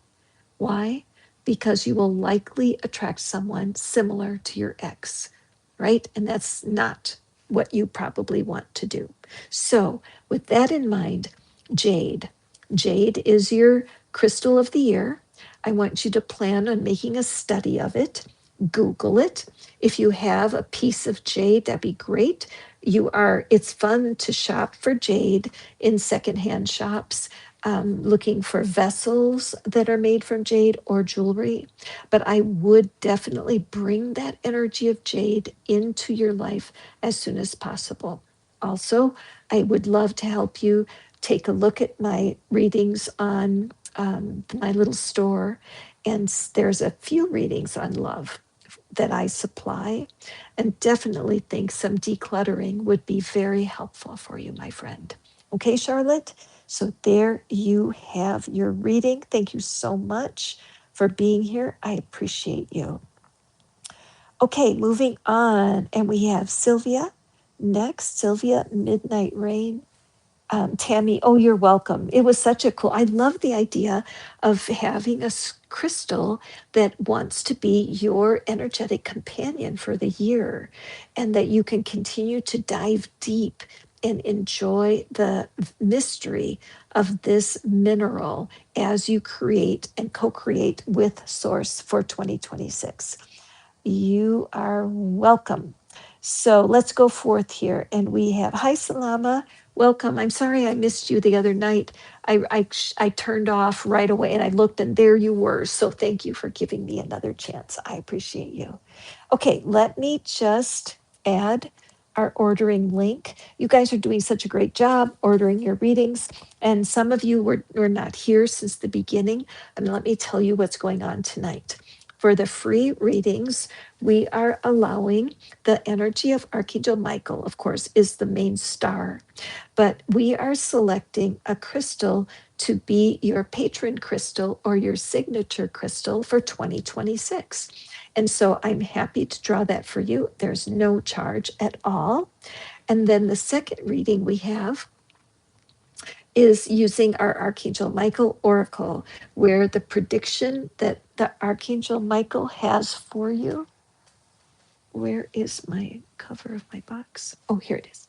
Why? Because you will likely attract someone similar to your ex, right? And that's not what you probably want to do. So, with that in mind, jade. Jade is your crystal of the year. I want you to plan on making a study of it. Google it. If you have a piece of jade, that'd be great. It's fun to shop for jade in secondhand shops, looking for vessels that are made from jade or jewelry. But I would definitely bring that energy of jade into your life as soon as possible. Also, I would love to help you take a look at my readings on my little store. And there's a few readings on love that I supply, and definitely think some decluttering would be very helpful for you, my friend. Okay, Charlotte? So there you have your reading. Thank you so much for being here. I appreciate you. Okay, moving on. And we have Sylvia next. Sylvia, Midnight Rain. Tammy, oh, you're welcome. It was such a cool, I love the idea of having a crystal that wants to be your energetic companion for the year, and that you can continue to dive deep and enjoy the mystery of this mineral as you create and co-create with Source for 2026. You are welcome. So let's go forth here. And we have, hi, Salama. Welcome. I'm sorry I missed you the other night. I turned off right away and I looked and there you were. So thank you for giving me another chance. I appreciate you. Okay, let me just add our ordering link. You guys are doing such a great job ordering your readings. And some of you were not here since the beginning. And let me tell you what's going on tonight. For the free readings, we are allowing the energy of Archangel Michael, of course, is the main star. But we are selecting a crystal to be your patron crystal or your signature crystal for 2026. And so I'm happy to draw that for you. There's no charge at all. And then the second reading we have is using our Archangel Michael Oracle, where the prediction that the Archangel Michael has for you. Where is my cover of my box? Oh, here it is.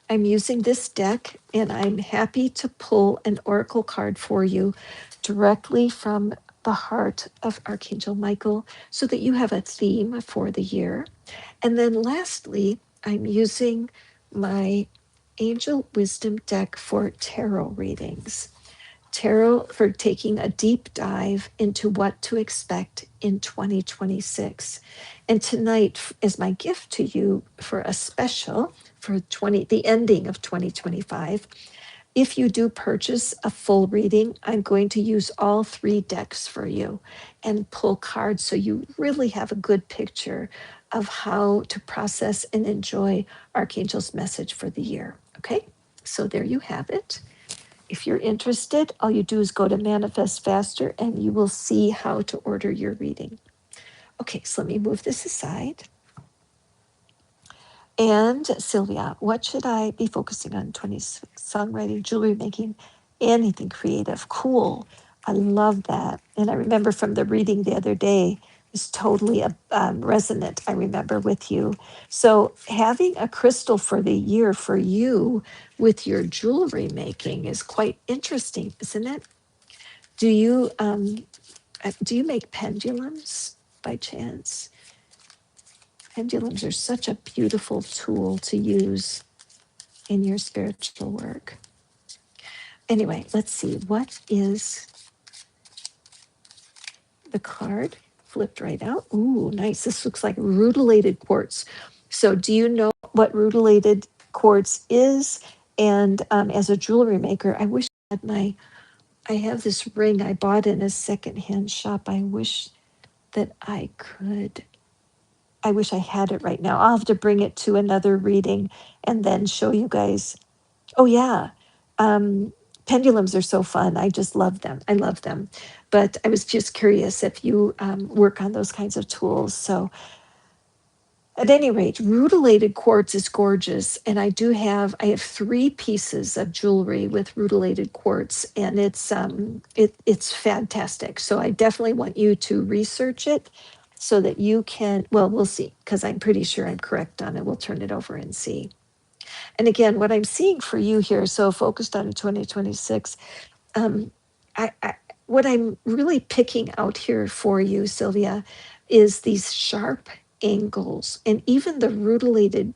I'm using this deck and I'm happy to pull an oracle card for you directly from the heart of Archangel Michael so that you have a theme for the year. And then lastly, I'm using my Angel Wisdom deck for tarot readings. Tarot for taking a deep dive into what to expect in 2026. And tonight is my gift to you for a special for the ending of 2025. If you do purchase a full reading, I'm going to use all 3 decks for you and pull cards so you really have a good picture of how to process and enjoy Archangel's message for the year. Okay, so there you have it. If you're interested, all you do is go to Manifest Faster and you will see how to order your reading. Okay, so let me move this aside. And Sylvia, what should I be focusing on? 26 songwriting, jewelry making, anything creative. Cool. I love that. And I remember from the reading the other day, it was totally resonant, I remember, with you. So having a crystal for the year for you with your jewelry making is quite interesting, isn't it? Do you make pendulums by chance? Pendulums are such a beautiful tool to use in your spiritual work. Anyway, let's see. What is the card? Flipped right out. Ooh, nice. This looks like rutilated quartz. So do you know what rutilated quartz is? And as a jewelry maker, I wish I have this ring I bought in a secondhand shop. I wish that I wish I had it right now. I'll have to bring it to another reading and then show you guys. Oh, yeah. Pendulums are so fun. I just love them. I love them. But I was just curious if you work on those kinds of tools. So, at any rate, rutilated quartz is gorgeous. And I have 3 pieces of jewelry with rutilated quartz, and it's fantastic. So I definitely want you to research it so that you can, well, we'll see, because I'm pretty sure I'm correct on it. We'll turn it over and see. And again, what I'm seeing for you here, so focused on 2026, um, what I'm really picking out here for you, Sylvia, is these sharp angles and even the rutilated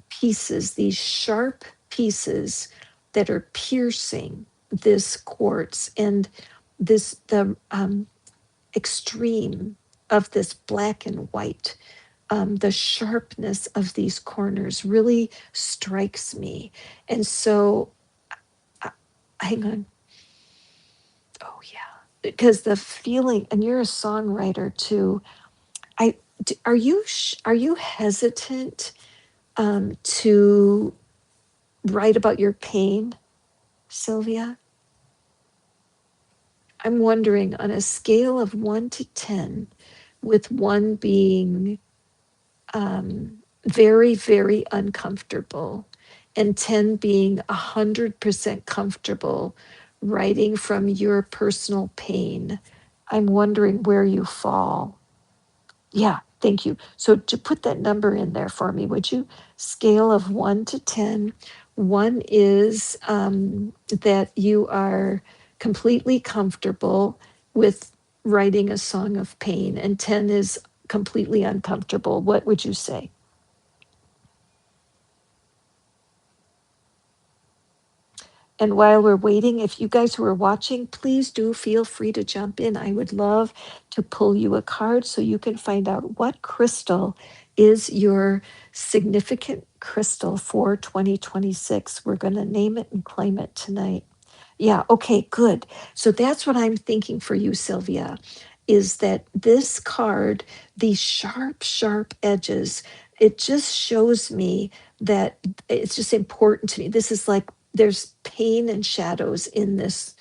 pieces, these sharp pieces that are piercing this quartz and the extreme of this black and white. The sharpness of these corners really strikes me. And so, hang on. Oh, yeah. Because the feeling, and you're a songwriter too. Are you hesitant to write about your pain, Sylvia? I'm wondering, on a scale of 1 to 10, with 1 being very, very uncomfortable, and 10 being 100% comfortable writing from your personal pain, I'm wondering where you fall. Yeah, thank you. So to put that number in there for me, would you? Scale of 1 to 10. 1 is that you are completely comfortable with writing a song of pain, and 10 is completely uncomfortable. What would you say? And while we're waiting, if you guys who are watching, please do feel free to jump in. I would love to pull you a card so you can find out what crystal is your significant crystal for 2026. We're going to name it and claim it tonight. Yeah, okay, good. So that's what I'm thinking for you, Sylvia, is that this card, these sharp, sharp edges, it just shows me that it's just important to me. This is like there's pain and shadows in this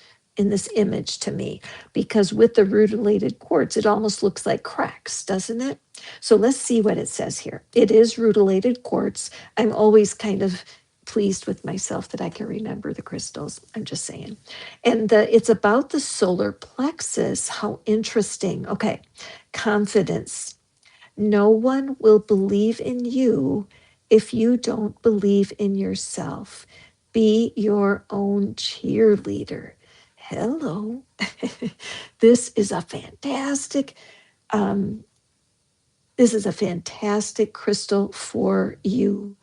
image to me, because with the rutilated quartz, it almost looks like cracks, doesn't it? So let's see what it says here. It is rutilated quartz. I'm always kind of pleased with myself that I can remember the crystals. I'm just saying. And it's about the solar plexus. How interesting. Okay. Confidence. No one will believe in you if you don't believe in yourself. Be your own cheerleader. Hello. This is a fantastic um, this is a fantastic crystal for you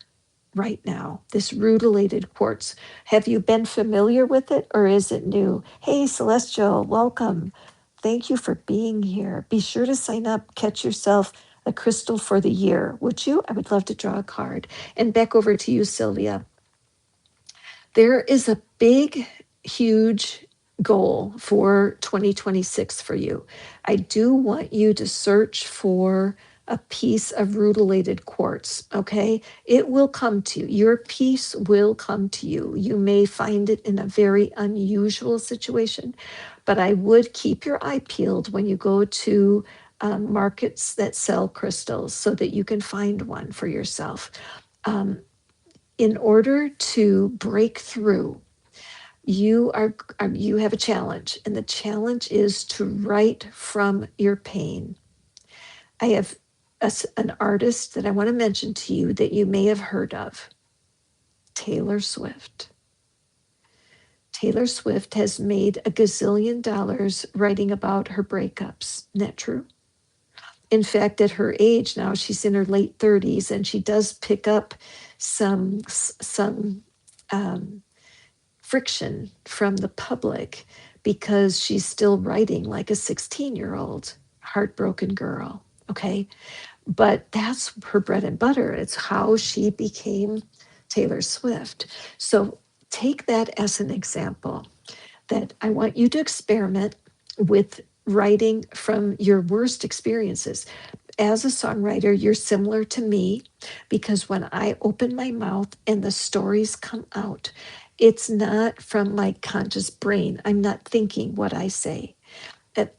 right now, this rutilated quartz. Have you been familiar with it or is it new? Hey, Celestial, welcome. Thank you for being here. Be sure to sign up, catch yourself a crystal for the year. Would you? I would love to draw a card. And back over to you, Sylvia. There is a big, huge goal for 2026 for you. I do want you to search for a piece of rutilated quartz, okay? It will come to you. Your piece will come to you. You may find it in a very unusual situation, but I would keep your eye peeled when you go to markets that sell crystals so that you can find one for yourself. Um, in order to break through, you have a challenge, and the challenge is to write from your pain. I have an artist that I want to mention to you that you may have heard of, Taylor Swift. Taylor Swift has made a gazillion dollars writing about her breakups. Isn't that true? In fact, at her age now, she's in her late 30s, and she does pick up some friction from the public because she's still writing like a 16-year-old heartbroken girl. Okay. But that's her bread and butter. It's how she became Taylor Swift. So take that as an example, that I want you to experiment with writing from your worst experiences. As a songwriter, you're similar to me because when I open my mouth and the stories come out, it's not from my conscious brain. I'm not thinking what I say. And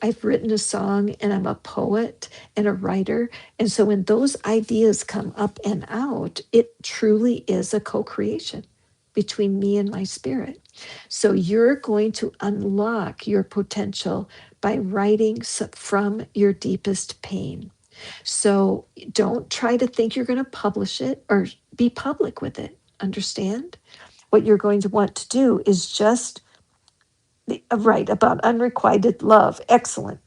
I've written a song and I'm a poet and a writer. And so when those ideas come up and out, it truly is a co creation between me and my spirit. So you're going to unlock your potential by writing from your deepest pain. So don't try to think you're going to publish it or be public with it. Understand? What you're going to want to do is just write about unrequited love. Excellent.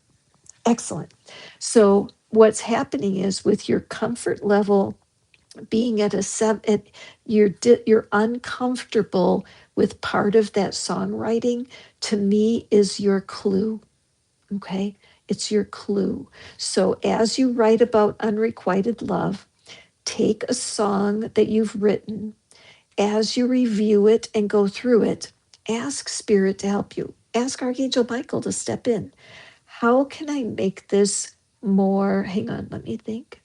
Excellent. So what's happening is with your comfort level being at a seven, you're uncomfortable with part of that songwriting. To me, is your clue. Okay, it's your clue. So as you write about unrequited love, take a song that you've written. As you review it and go through it, ask Spirit to help you. Ask Archangel Michael to step in. How can I make this more, hang on, let me think.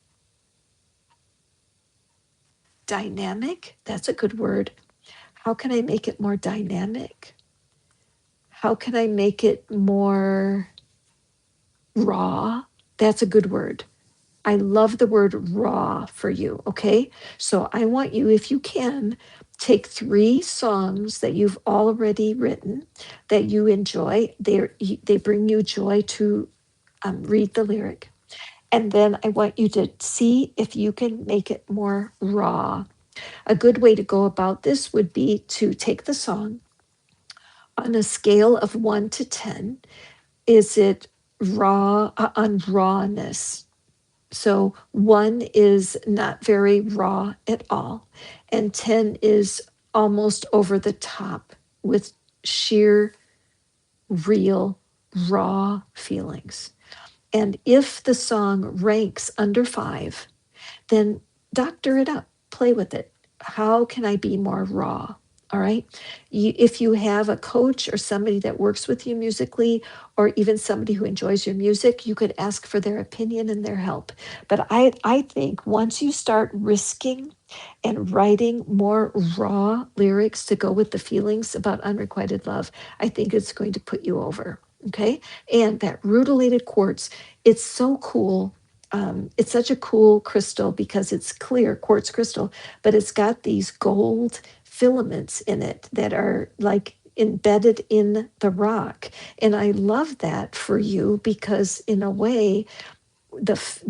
Dynamic? That's a good word. How can I make it more dynamic? How can I make it more raw? That's a good word. I love the word raw for you. Okay. So I want you, if you can, take 3 songs that you've already written that you enjoy. They bring you joy to read the lyric. And then I want you to see if you can make it more raw. A good way to go about this would be to take the song on a scale of 1 to 10. Is it raw on rawness? So 1 is not very raw at all, and 10 is almost over the top with sheer, real, raw feelings. And if the song ranks under 5, then doctor it up, play with it. How can I be more raw? All right. If you have a coach or somebody that works with you musically, or even somebody who enjoys your music, you could ask for their opinion and their help. But I think once you start risking and writing more raw lyrics to go with the feelings about unrequited love, I think it's going to put you over. Okay. And that rutilated quartz, it's so cool. It's such a cool crystal because it's clear quartz crystal, but it's got these gold filaments in it that are like embedded in the rock. And I love that for you because, in a way,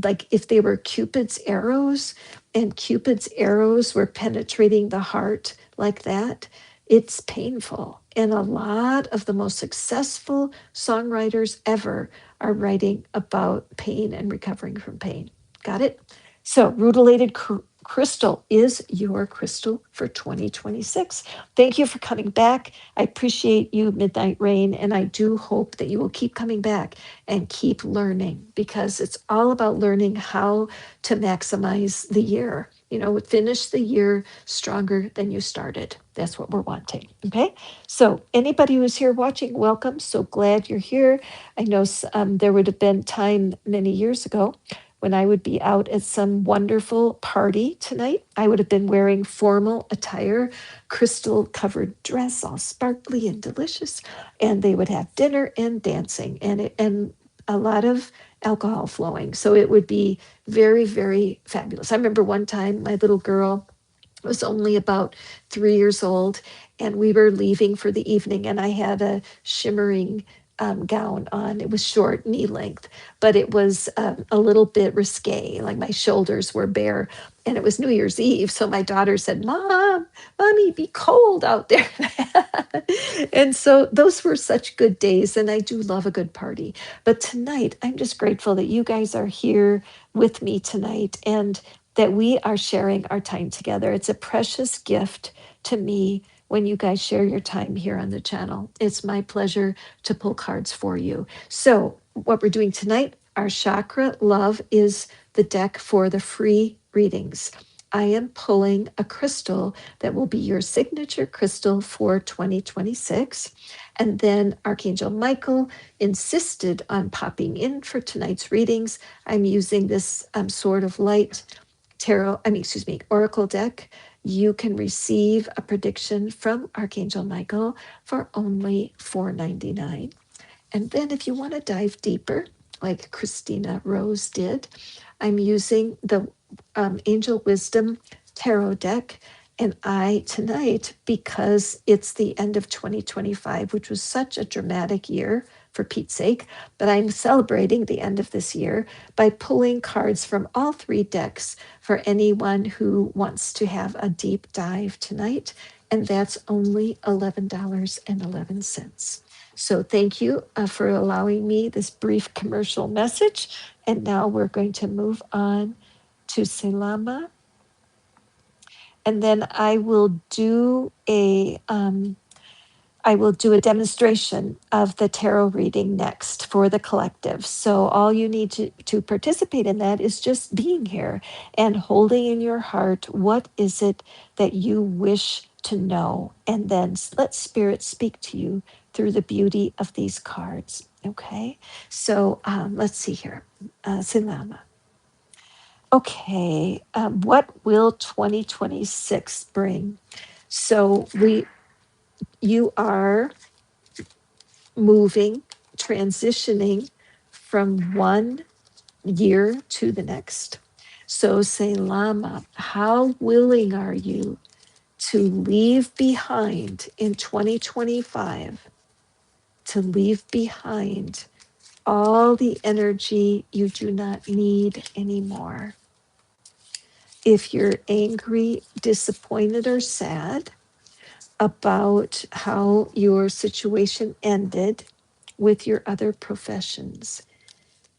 like if they were Cupid's arrows and Cupid's arrows were penetrating the heart like that, it's painful. And a lot of the most successful songwriters ever are writing about pain and recovering from pain. Got it? So, rutilated crystal is your crystal for 2026. Thank you for coming back. I appreciate you, Midnight Rain, and I do hope that you will keep coming back and keep learning, because it's all about learning how to maximize the year. Finish the year stronger than you started. That's what we're wanting. Okay. So, anybody who's here watching, welcome. So glad you're here. I know there would have been time many years ago when I would be out at some wonderful party tonight. I would have been wearing formal attire, crystal covered dress, all sparkly and delicious. And they would have dinner and dancing and a lot of alcohol flowing. So it would be very, very fabulous. I remember one time my little girl was only about 3 years old, and we were leaving for the evening, and I had a shimmering gown on. It was short, knee length, but it was a little bit risque. Like my shoulders were bare, and it was New Year's Eve. So my daughter said, Mommy, be cold out there. And so those were such good days, and I do love a good party. But tonight, I'm just grateful that you guys are here with me tonight, and that we are sharing our time together. It's a precious gift to me when you guys share your time here on the channel. It's my pleasure to pull cards for you. So, what we're doing tonight, our chakra love is the deck for the free readings. I am pulling a crystal that will be your signature crystal for 2026. And then Archangel Michael insisted on popping in for tonight's readings. I'm using this sort of light oracle deck. You can receive a prediction from Archangel Michael for only $4.99. And then if you want to dive deeper, like Christina Rose did, I'm using the Angel Wisdom Tarot deck. And tonight, because it's the end of 2025, which was such a dramatic year, for Pete's sake, but I'm celebrating the end of this year by pulling cards from all 3 decks for anyone who wants to have a deep dive tonight. And that's only $11.11. So thank you for allowing me this brief commercial message. And now we're going to move on to Selama. And then I will do a demonstration of the tarot reading next for the collective. So all you need to participate in that is just being here and holding in your heart, what is it that you wish to know? And then let Spirit speak to you through the beauty of these cards. Okay, so let's see here. Silama. Okay, what will 2026 bring? So you are moving, transitioning from one year to the next. So say, Lama, how willing are you to leave behind in 2025, to leave behind all the energy you do not need anymore? If you're angry, disappointed, or sad about how your situation ended with your other professions,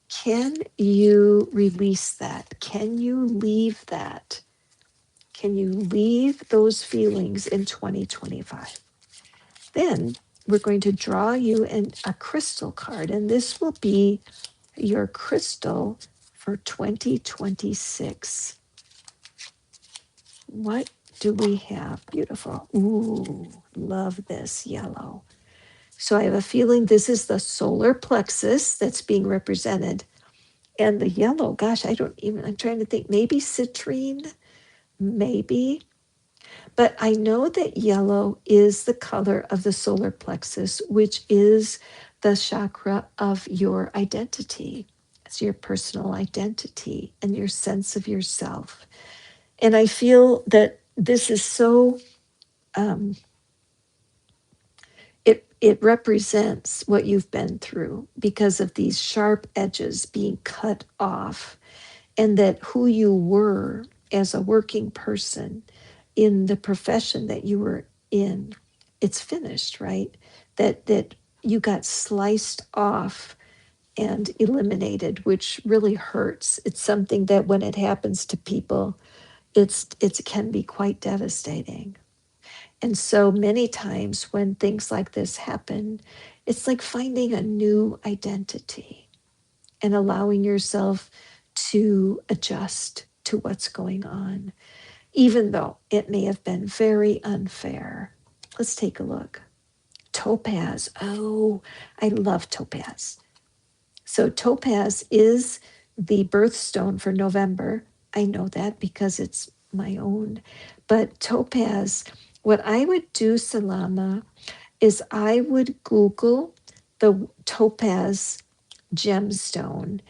can you release that? Can you leave that? Can you leave those feelings in 2025? Then we're going to draw you a crystal card, and this will be your crystal for 2026. What do we have? Beautiful. Ooh, love this yellow. So I have a feeling this is the solar plexus that's being represented. And the yellow, gosh, I'm trying to think, maybe citrine, maybe. But I know that yellow is the color of the solar plexus, which is the chakra of your identity. It's your personal identity and your sense of yourself. And I feel that this is so, it represents what you've been through because of these sharp edges being cut off, and that who you were as a working person in the profession that you were in, it's finished, right? That you got sliced off and eliminated, which really hurts. It's something that when it happens to people, it can be quite devastating. And so many times when things like this happen, it's like finding a new identity and allowing yourself to adjust to what's going on, even though it may have been very unfair. Let's take a look. Topaz. Oh, I love topaz. So topaz is the birthstone for November. I know that because it's my own. But topaz, what I would do, Salama, is I would Google the topaz gemstone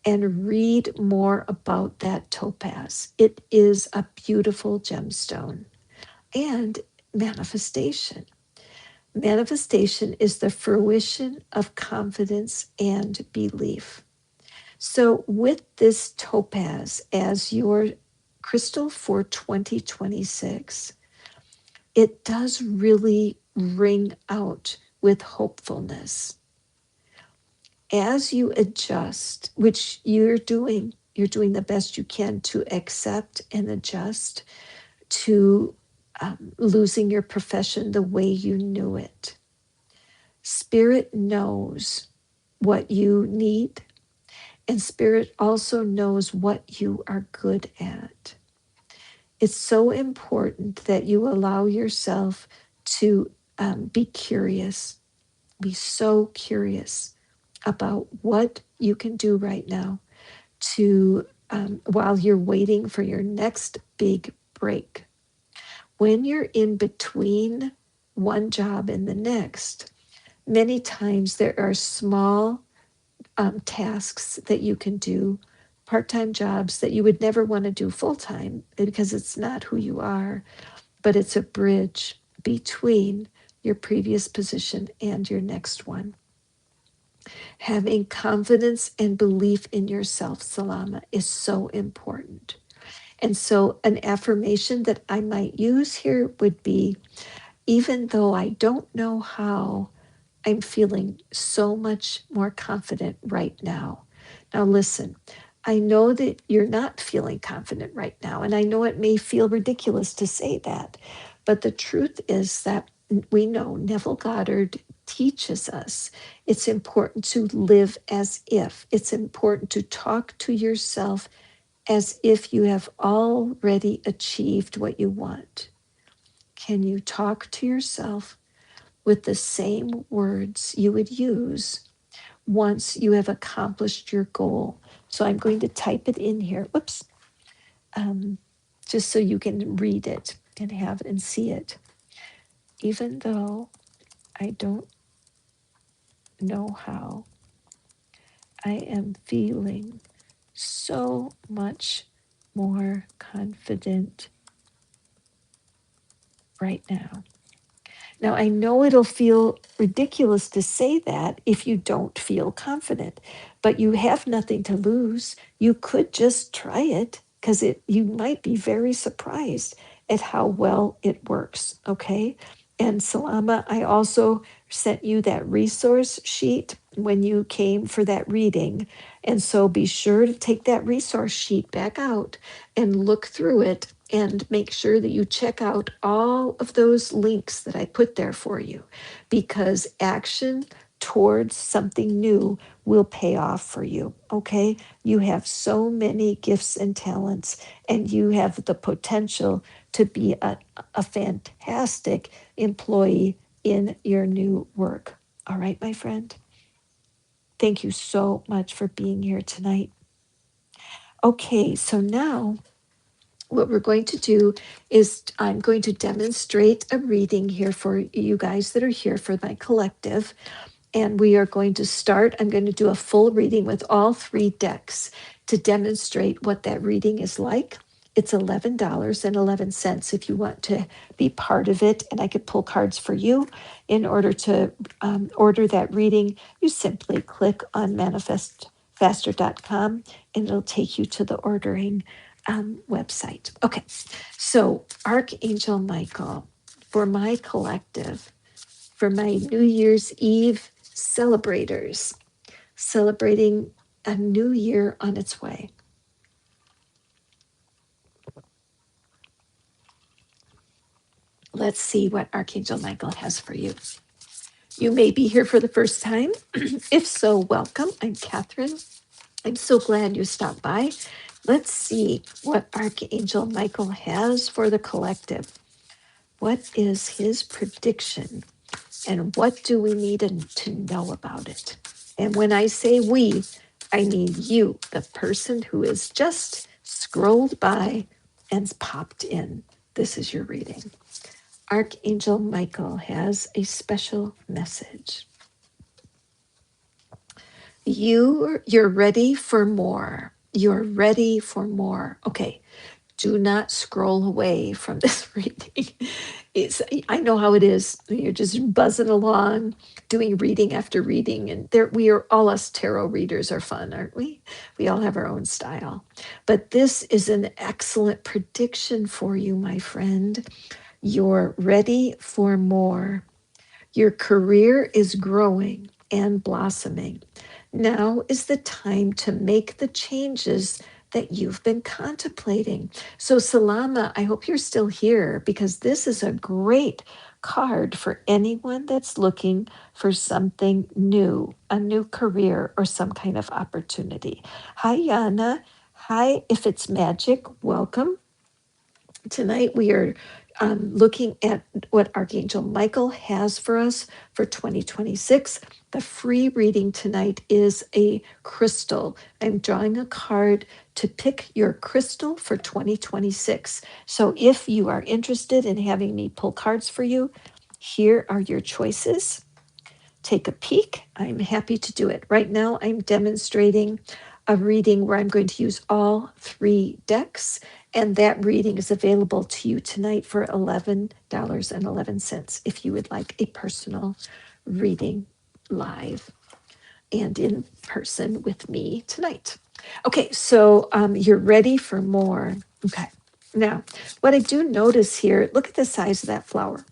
and read more about that topaz. It is a beautiful gemstone. And manifestation. Manifestation is the fruition of confidence and belief. So, with this topaz as your crystal for 2026, it does really ring out with hopefulness. As you adjust, which you're doing the best you can to accept and adjust to losing your profession the way you knew it. Spirit knows what you need, and Spirit also knows what you are good at. It's so important that you allow yourself to be curious, be so curious about what you can do right now to while you're waiting for your next big break. When you're in between one job and the next, many times there are small tasks that you can do, part-time jobs that you would never want to do full-time because it's not who you are, but it's a bridge between your previous position and your next one. Having confidence and belief in yourself, Salama, is so important. And so an affirmation that I might use here would be, even though I don't know how, I'm feeling so much more confident right now. Now, listen, I know that you're not feeling confident right now, and I know it may feel ridiculous to say that, but the truth is that we know Neville Goddard teaches us it's important to live as if. It's important to talk to yourself as if you have already achieved what you want. Can you talk to yourself with the same words you would use once you have accomplished your goal? So I'm going to type it in here. Whoops. Just so you can read it and have it and see it. Even though I don't know how, I am feeling so much more confident right now. Now, I know it'll feel ridiculous to say that if you don't feel confident, but you have nothing to lose. You could just try it because you might be very surprised at how well it works, okay? And Salama, I also sent you that resource sheet when you came for that reading. And so be sure to take that resource sheet back out and look through it and make sure that you check out all of those links that I put there for you, because action towards something new will pay off for you. Okay. You have so many gifts and talents, and you have the potential to be a fantastic employee in your new work. All right, my friend. Thank you so much for being here tonight. Okay, so now what we're going to do is I'm going to demonstrate a reading here for you guys that are here for my collective. And we are going to start. I'm going to do a full reading with all 3 decks to demonstrate what that reading is like. It's $11.11 if you want to be part of it, and I could pull cards for you. In order to order that reading, you simply click on manifestfaster.com and it'll take you to the ordering website. Okay, so Archangel Michael, for my collective, for my New Year's Eve celebrators, celebrating a new year on its way. Let's see what Archangel Michael has for you. You may be here for the first time. If so, welcome. I'm Catherine. I'm so glad you stopped by. Let's see what Archangel Michael has for the collective. What is his prediction, and what do we need to know about it? And when I say we, I mean you, the person who has just scrolled by and popped in. This is your reading. Archangel Michael has a special message. You're ready for more. You're ready for more. Okay, do not scroll away from this reading. I know how it is. You're just buzzing along, doing reading after reading, and we are all us tarot readers are fun, aren't we? We all have our own style. But this is an excellent prediction for you, my friend. You're ready for more. Your career is growing and blossoming. Now is the time to make the changes that you've been contemplating. So, Salama, I hope you're still here, because this is a great card for anyone that's looking for something new, a new career or some kind of opportunity. Hi, Yana. Hi, if it's magic, welcome. Tonight we are looking at what Archangel Michael has for us for 2026. The free reading tonight is a crystal. I'm drawing a card to pick your crystal for 2026. So if you are interested in having me pull cards for you, here are your choices. Take a peek. I'm happy to do it. Right now, I'm demonstrating a reading where I'm going to use all 3 decks, and that reading is available to you tonight for $11.11 if you would like a personal reading live and in person with me tonight. Okay, so you're ready for more. Okay, now what I do notice here, look at the size of that flower.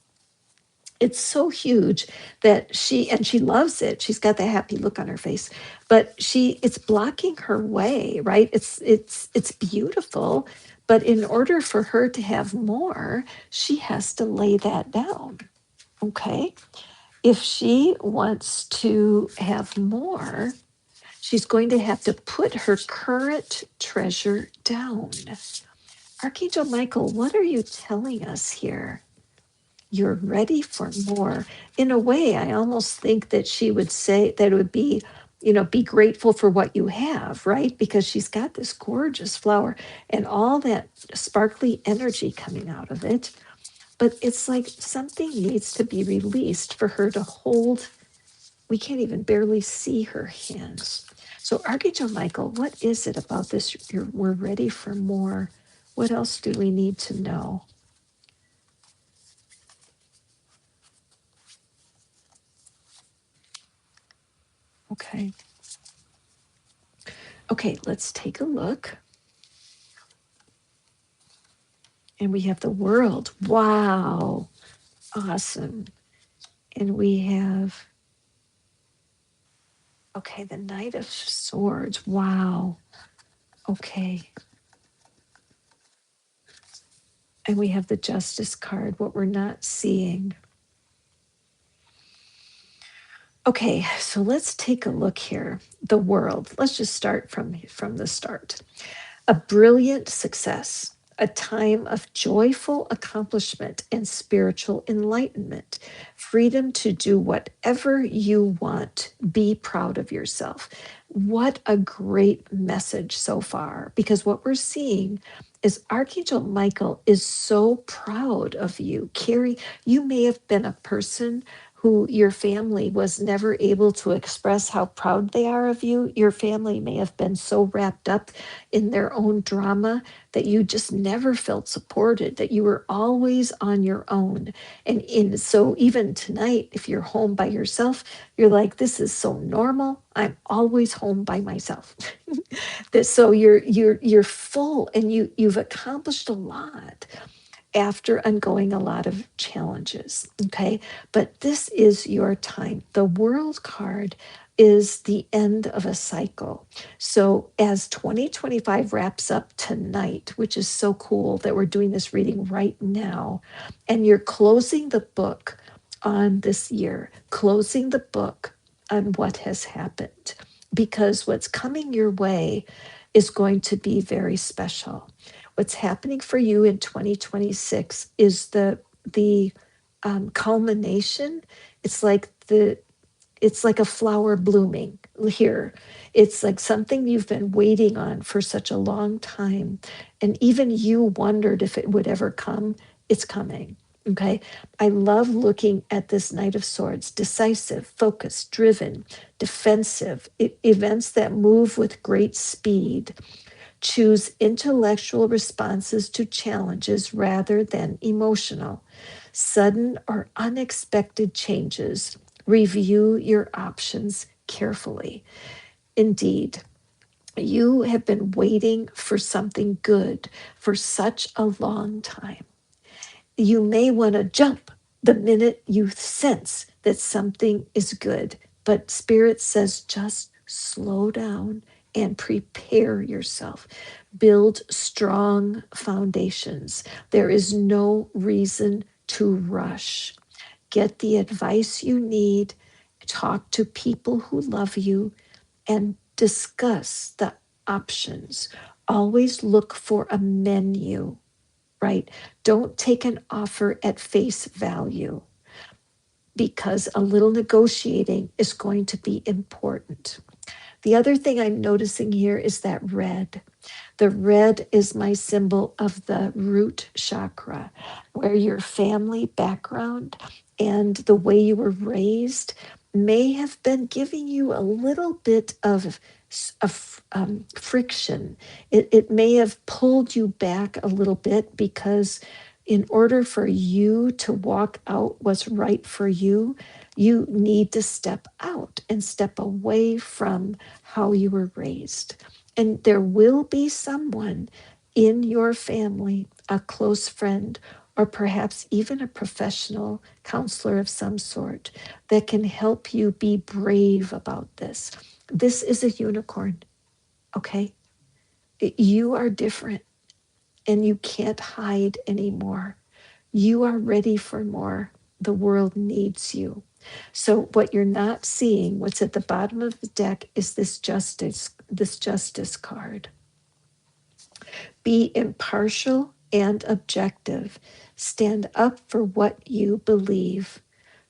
It's so huge that she loves it. She's got that happy look on her face, but it's blocking her way, right? It's beautiful, but in order for her to have more, she has to lay that down. Okay? If she wants to have more, she's going to have to put her current treasure down. Archangel Michael, what are you telling us here? You're ready for more. In a way, I almost think that she would say that it would be, be grateful for what you have, right? Because she's got this gorgeous flower and all that sparkly energy coming out of it. But it's like something needs to be released for her to hold. We can't even barely see her hands. So, Archangel Michael, what is it about this? We're ready for more. What else do we need to know? Okay. Okay, let's take a look. And we have the world. Wow. Awesome. And we have Okay, the Knight of Swords. Wow. Okay. And we have the Justice card, what we're not seeing. Okay, so let's take a look here. The world. Let's just start from the start. A brilliant success, a time of joyful accomplishment and spiritual enlightenment, freedom to do whatever you want, be proud of yourself. What a great message so far, because what we're seeing is Archangel Michael is so proud of you. Carrie, you may have been a person who your family was never able to express how proud they are of you. Your family may have been so wrapped up in their own drama that you just never felt supported, that you were always on your own. And so even tonight, if you're home by yourself, you're like, this is so normal. I'm always home by myself. So you're full and you've accomplished a lot after undergoing a lot of challenges. Okay. But this is your time. The World card is the end of a cycle. So as 2025 wraps up tonight, which is so cool that we're doing this reading right now, and you're closing the book on this year, closing the book on what has happened, because what's coming your way is going to be very special. What's happening for you in 2026 is the culmination. It's like it's like a flower blooming here. It's like something you've been waiting on for such a long time, and even you wondered if it would ever come. It's coming. Okay. I love looking at this Knight of Swords: decisive, focused, driven, defensive, events that move with great speed. Choose intellectual responses to challenges rather than emotional. Sudden or unexpected changes. Review your options carefully. Indeed, you have been waiting for something good for such a long time. You may want to jump the minute you sense that something is good, but Spirit says just slow down and prepare yourself. Build strong foundations. There is no reason to rush. Get the advice you need, talk to people who love you, and discuss the options. Always look for a menu, right? Don't take an offer at face value, because a little negotiating is going to be important. The other thing I'm noticing here is that red. The red is my symbol of the root chakra, where your family background and the way you were raised may have been giving you a little bit of friction. It may have pulled you back a little bit, because in order for you to walk out what's right for you, you need to step out and step away from how you were raised. And there will be someone in your family, a close friend, or perhaps even a professional counselor of some sort, that can help you be brave about this. This is a unicorn, okay? You are different and you can't hide anymore. You are ready for more. The world needs you. So what you're not seeing, what's at the bottom of the deck, is this justice card. Be impartial and objective. Stand up for what you believe.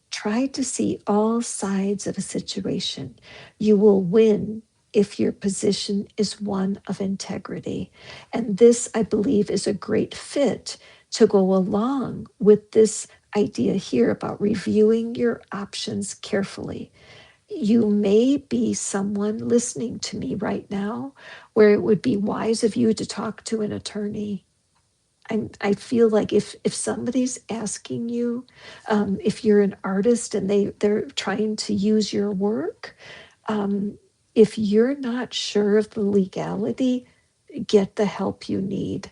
Try to see all sides of a situation. You will win if your position is one of integrity. And this, I believe, is a great fit to go along with this idea here about reviewing your options carefully. You may be someone listening to me right now where it would be wise of you to talk to an attorney. I feel like if somebody's asking you, if you're an artist and they're trying to use your work, if you're not sure of the legality, get the help you need.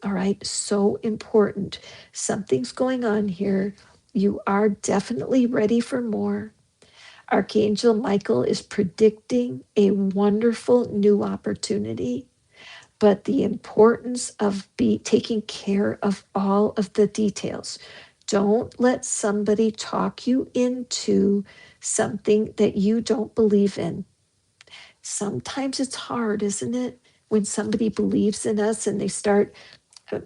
All right, so important. Something's going on here. You are definitely ready for more. Archangel Michael is predicting a wonderful new opportunity, but the importance of taking care of all of the details. Don't let somebody talk you into something that you don't believe in. Sometimes it's hard, isn't it? When somebody believes in us and they start uh,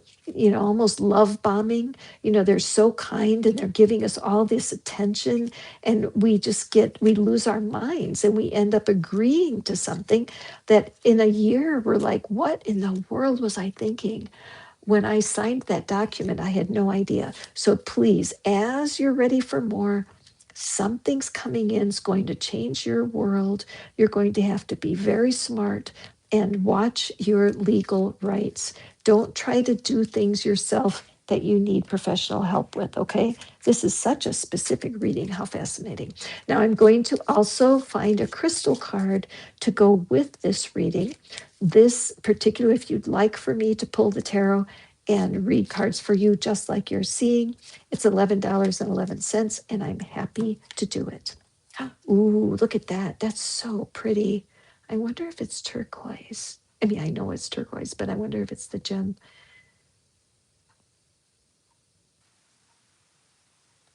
almost love bombing. They're so kind and they're giving us all this attention, and we lose our minds and we end up agreeing to something that in a year we're like, what in the world was I thinking? When I signed that document, I had no idea. So please, as you're ready for more, something's coming in, is going to change your world. You're going to have to be very smart and watch your legal rights. Don't try to do things yourself that you need professional help with, okay? This is such a specific reading. How fascinating. Now, I'm going to also find a crystal card to go with this reading. This particular, if you'd like for me to pull the tarot and read cards for you, just like you're seeing, it's $11.11, and I'm happy to do it. Ooh, look at that. That's so pretty. I wonder if it's turquoise. I mean, I know it's turquoise, but I wonder if it's the gem.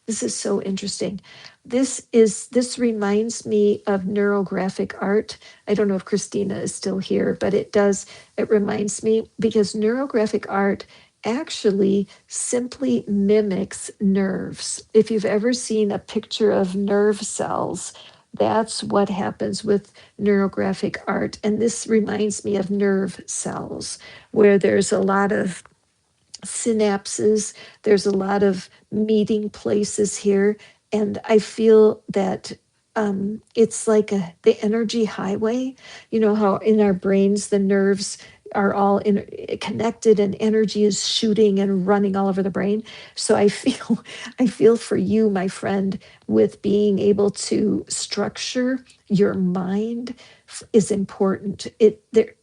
This is so interesting. This reminds me of neurographic art. I don't know if Christina is still here, but it reminds me because neurographic art actually simply mimics nerves. If you've ever seen a picture of nerve cells, that's what happens with neurographic art. And this reminds me of nerve cells, where there's a lot of synapses. There's a lot of meeting places here. And I feel that it's like the energy highway. You know how in our brains, the nerves are all connected and energy is shooting and running all over the brain. So I feel for you, my friend, with being able to structure your mind is important.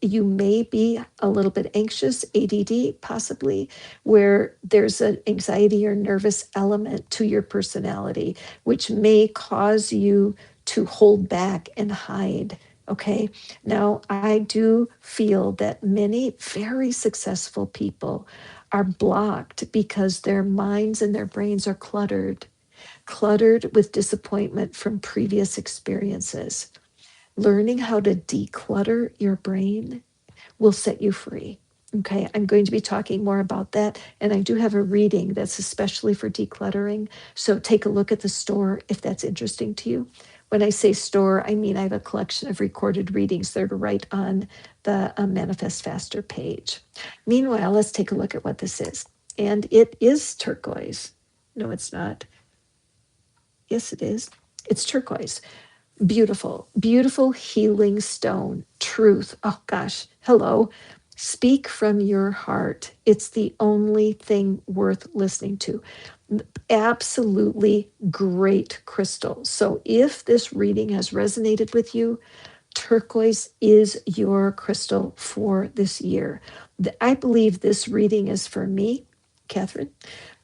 You may be a little bit anxious, ADD possibly, where there's an anxiety or nervous element to your personality, which may cause you to hold back and hide. Okay. Now, I do feel that many very successful people are blocked because their minds and their brains are cluttered with disappointment from previous experiences. Learning how to declutter your brain will set you free. Okay, I'm going to be talking more about that. And I do have a reading that's especially for decluttering. So take a look at the store if that's interesting to you. When I say store, I mean I have a collection of recorded readings that are right on the Manifest Faster page. Meanwhile, let's take a look at what this is. And it is turquoise. No, it's not. Yes, it is. It's turquoise. Beautiful, beautiful healing stone. Truth. Oh gosh, hello. Speak from your heart. It's the only thing worth listening to. Absolutely great crystal. So if this reading has resonated with you, turquoise is your crystal for this year. I believe this reading is for me, Catherine.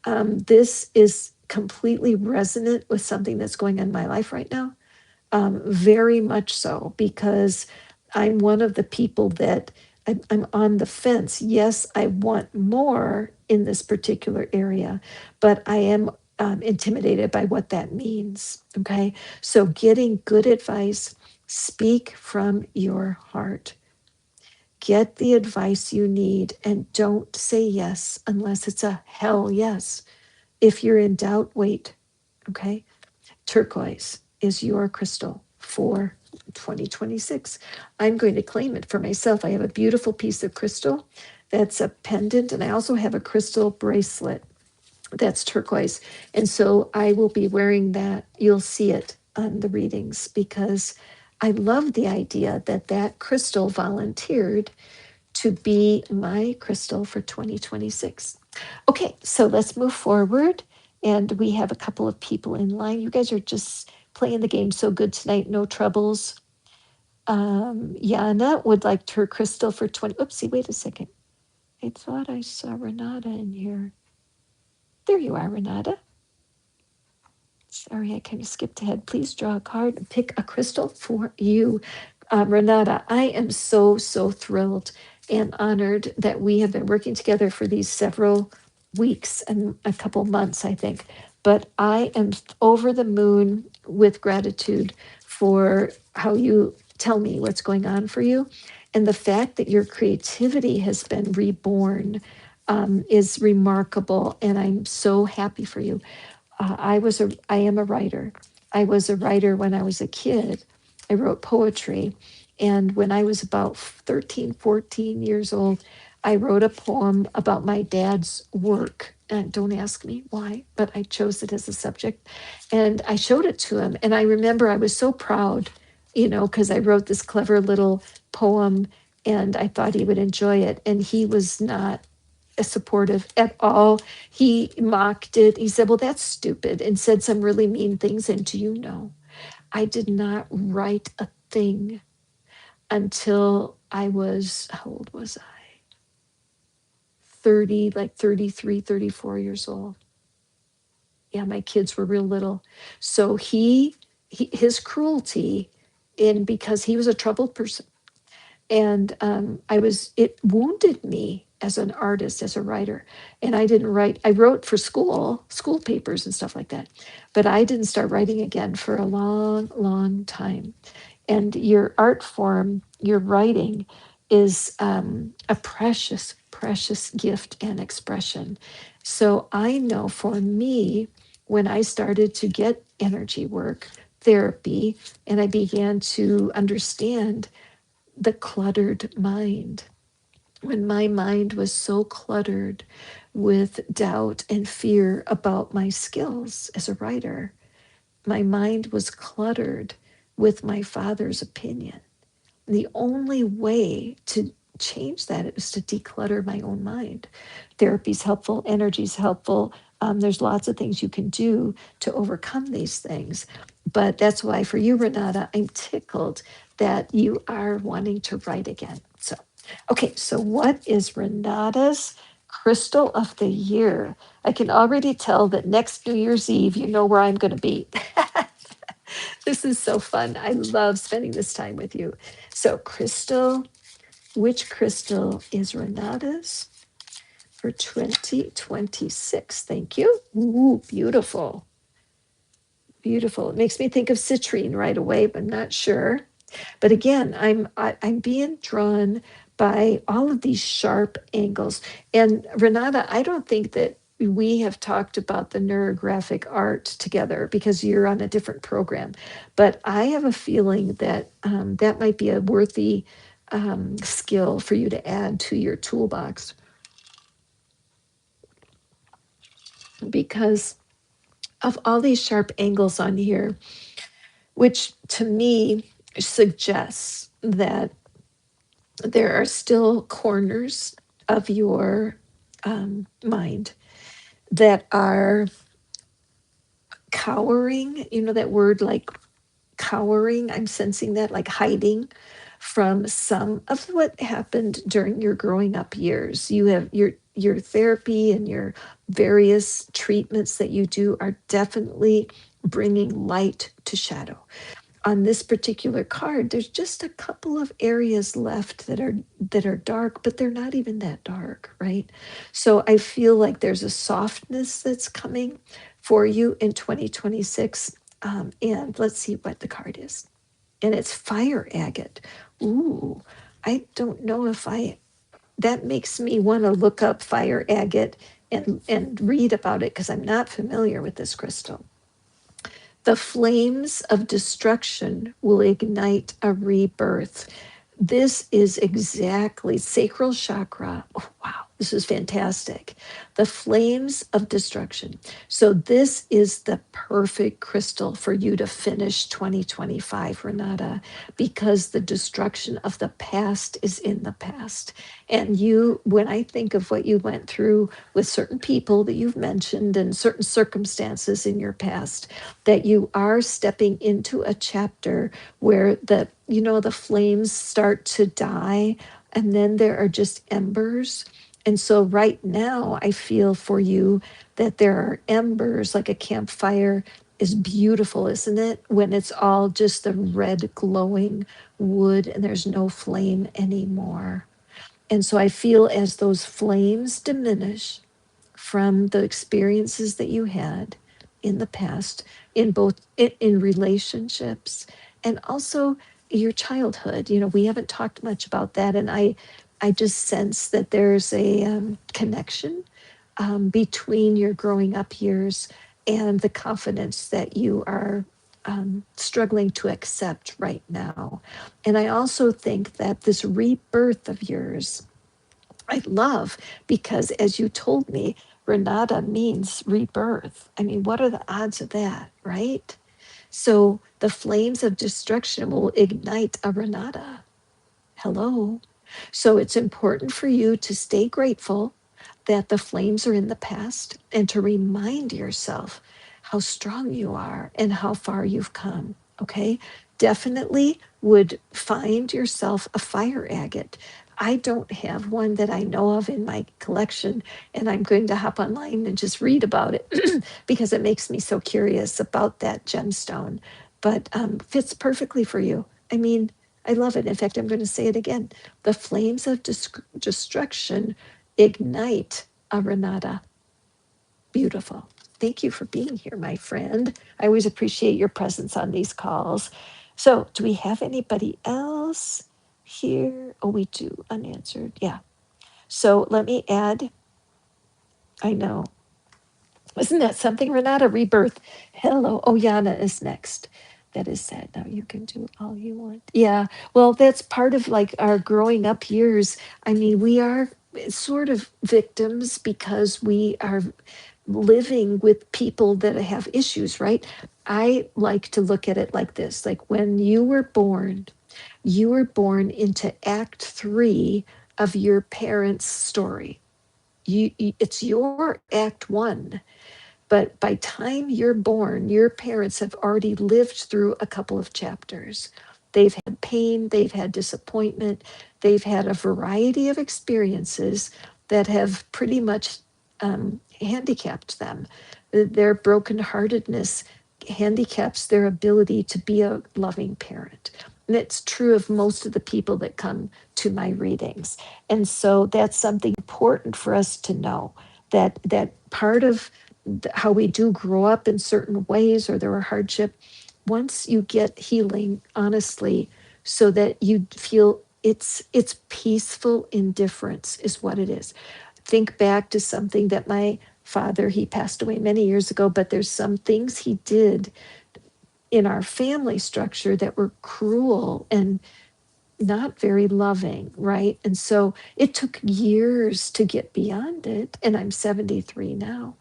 This is completely resonant with something that's going on in my life right now. Very much so, because I'm one of the people that I'm on the fence. Yes, I want more in this particular area, but I am intimidated by what that means. Okay. So, getting good advice, speak from your heart. Get the advice you need and don't say yes unless it's a hell yes. If you're in doubt, wait. Okay. Turquoise is your crystal for 2026. I'm going to claim it for myself. I have a beautiful piece of crystal that's a pendant, and I also have a crystal bracelet that's turquoise. And so I will be wearing that. You'll see it on the readings because I love the idea that that crystal volunteered to be my crystal for 2026. Okay, so let's move forward. And we have a couple of people in line. You guys are just playing the game so good tonight, no troubles. Yana would like her crystal for 20. Oopsie, wait a second. I thought I saw Renata in here. There you are, Renata. Sorry, I kind of skipped ahead. Please draw a card and pick a crystal for you. Renata, I am so, so thrilled and honored that we have been working together for these several weeks and a couple months, I think. But I am over the moon with gratitude for how you tell me what's going on for you. And the fact that your creativity has been reborn is remarkable. And I'm so happy for you. I am a writer. I was a writer when I was a kid. I wrote poetry. And when I was about 13, 14 years old, I wrote a poem about my dad's work. And don't ask me why, but I chose it as a subject. And I showed it to him. And I remember I was so proud, because I wrote this clever little poem and I thought he would enjoy it. And he was not supportive at all. He mocked it. He said, "Well, that's stupid," and said some really mean things. And do you know, I did not write a thing until I was, how old was I? 30, like 33, 34 years old. Yeah, my kids were real little. So his cruelty, and because he was a troubled person, and it wounded me as an artist, as a writer. And I didn't write, I wrote for school papers and stuff like that, but I didn't start writing again for a long, long time. And your art form, your writing, is a precious, precious gift and expression. So I know for me, when I started to get energy work, therapy, and I began to understand the cluttered mind. When my mind was so cluttered with doubt and fear about my skills as a writer, my mind was cluttered with my father's opinion. The only way to change that is to declutter my own mind. Therapy's helpful, energy's helpful. There's lots of things you can do to overcome these things. But that's why for you, Renata, I'm tickled that you are wanting to write again. So, okay, so what is Renata's crystal of the year? I can already tell that next New Year's Eve, you know where I'm going to be. This is so fun. I love spending this time with you. So, crystal, which crystal is Renata's for 2026? Thank you. Ooh, beautiful. Beautiful. It makes me think of citrine right away, but I'm not sure. But again, I'm being drawn by all of these sharp angles. And Renata, I don't think that we have talked about the neurographic art together because you're on a different program. But I have a feeling that that might be a worthy skill for you to add to your toolbox, because of all these sharp angles on here, which to me suggests that there are still corners of your mind that are cowering. You know that word, like cowering? I'm sensing that, like hiding from some of what happened during your growing up years. You have your therapy and your various treatments that you do are definitely bringing light to shadow. On this particular card, there's just a couple of areas left that are dark, but they're not even that dark, right? So I feel like there's a softness that's coming for you in 2026. And let's see what the card is. And it's fire agate. Ooh, I don't know if that makes me want to look up fire agate and read about it because I'm not familiar with this crystal. The flames of destruction will ignite a rebirth. This is exactly sacral chakra. Oh, wow, this is fantastic. The flames of destruction. So, this is the perfect crystal for you to finish 2025, Renata, because the destruction of the past is in the past. And when I think of what you went through with certain people that you've mentioned and certain circumstances in your past, that you are stepping into a chapter where the flames start to die and then there are just embers. And so right now I feel for you that there are embers like a campfire is beautiful, isn't it? When it's all just the red glowing wood and there's no flame anymore. And so I feel as those flames diminish from the experiences that you had in the past, in both in relationships and also your childhood. We haven't talked much about that, and I just sense that there's a connection between your growing up years and the confidence that you are struggling to accept right now. And I also think that this rebirth of yours, I love, because as you told me, Renata means rebirth. I mean, what are the odds of that, right? So the flames of destruction will ignite a Renata. Hello. So it's important for you to stay grateful that the flames are in the past and to remind yourself how strong you are and how far you've come. Okay. Definitely would find yourself a fire agate. I don't have one that I know of in my collection, and I'm going to hop online and just read about it because it makes me so curious about that gemstone. But fits perfectly for you. I mean, I love it. In fact, I'm going to say it again. The flames of destruction ignite a Renata. Beautiful. Thank you for being here, my friend. I always appreciate your presence on these calls. So, do we have anybody else here? Oh, we do. Unanswered. Yeah. So, let me add. I know. Wasn't that something, Renata? Rebirth. Hello. Oh, Yana is next. That is sad. Now you can do all you want. Yeah. Well, that's part of like our growing up years. I mean, we are sort of victims because we are living with people that have issues, right? I like to look at it like this, like when you were born into act 3 of your parents' story. It's your act 1, but by time you're born, your parents have already lived through a couple of chapters. They've had pain, they've had disappointment, they've had a variety of experiences that have pretty much handicapped them. Their brokenheartedness handicaps their ability to be a loving parent. And it's true of most of the people that come to my readings. And so that's something important for us to know, that part of how we do grow up in certain ways or there are hardship, once you get healing honestly, so that you feel it's peaceful indifference is what it is. Think back to something that my father, he passed away many years ago, but there's some things he did in our family structure that were cruel and not very loving, right? And so it took years to get beyond it, and I'm 73 now,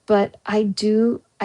but I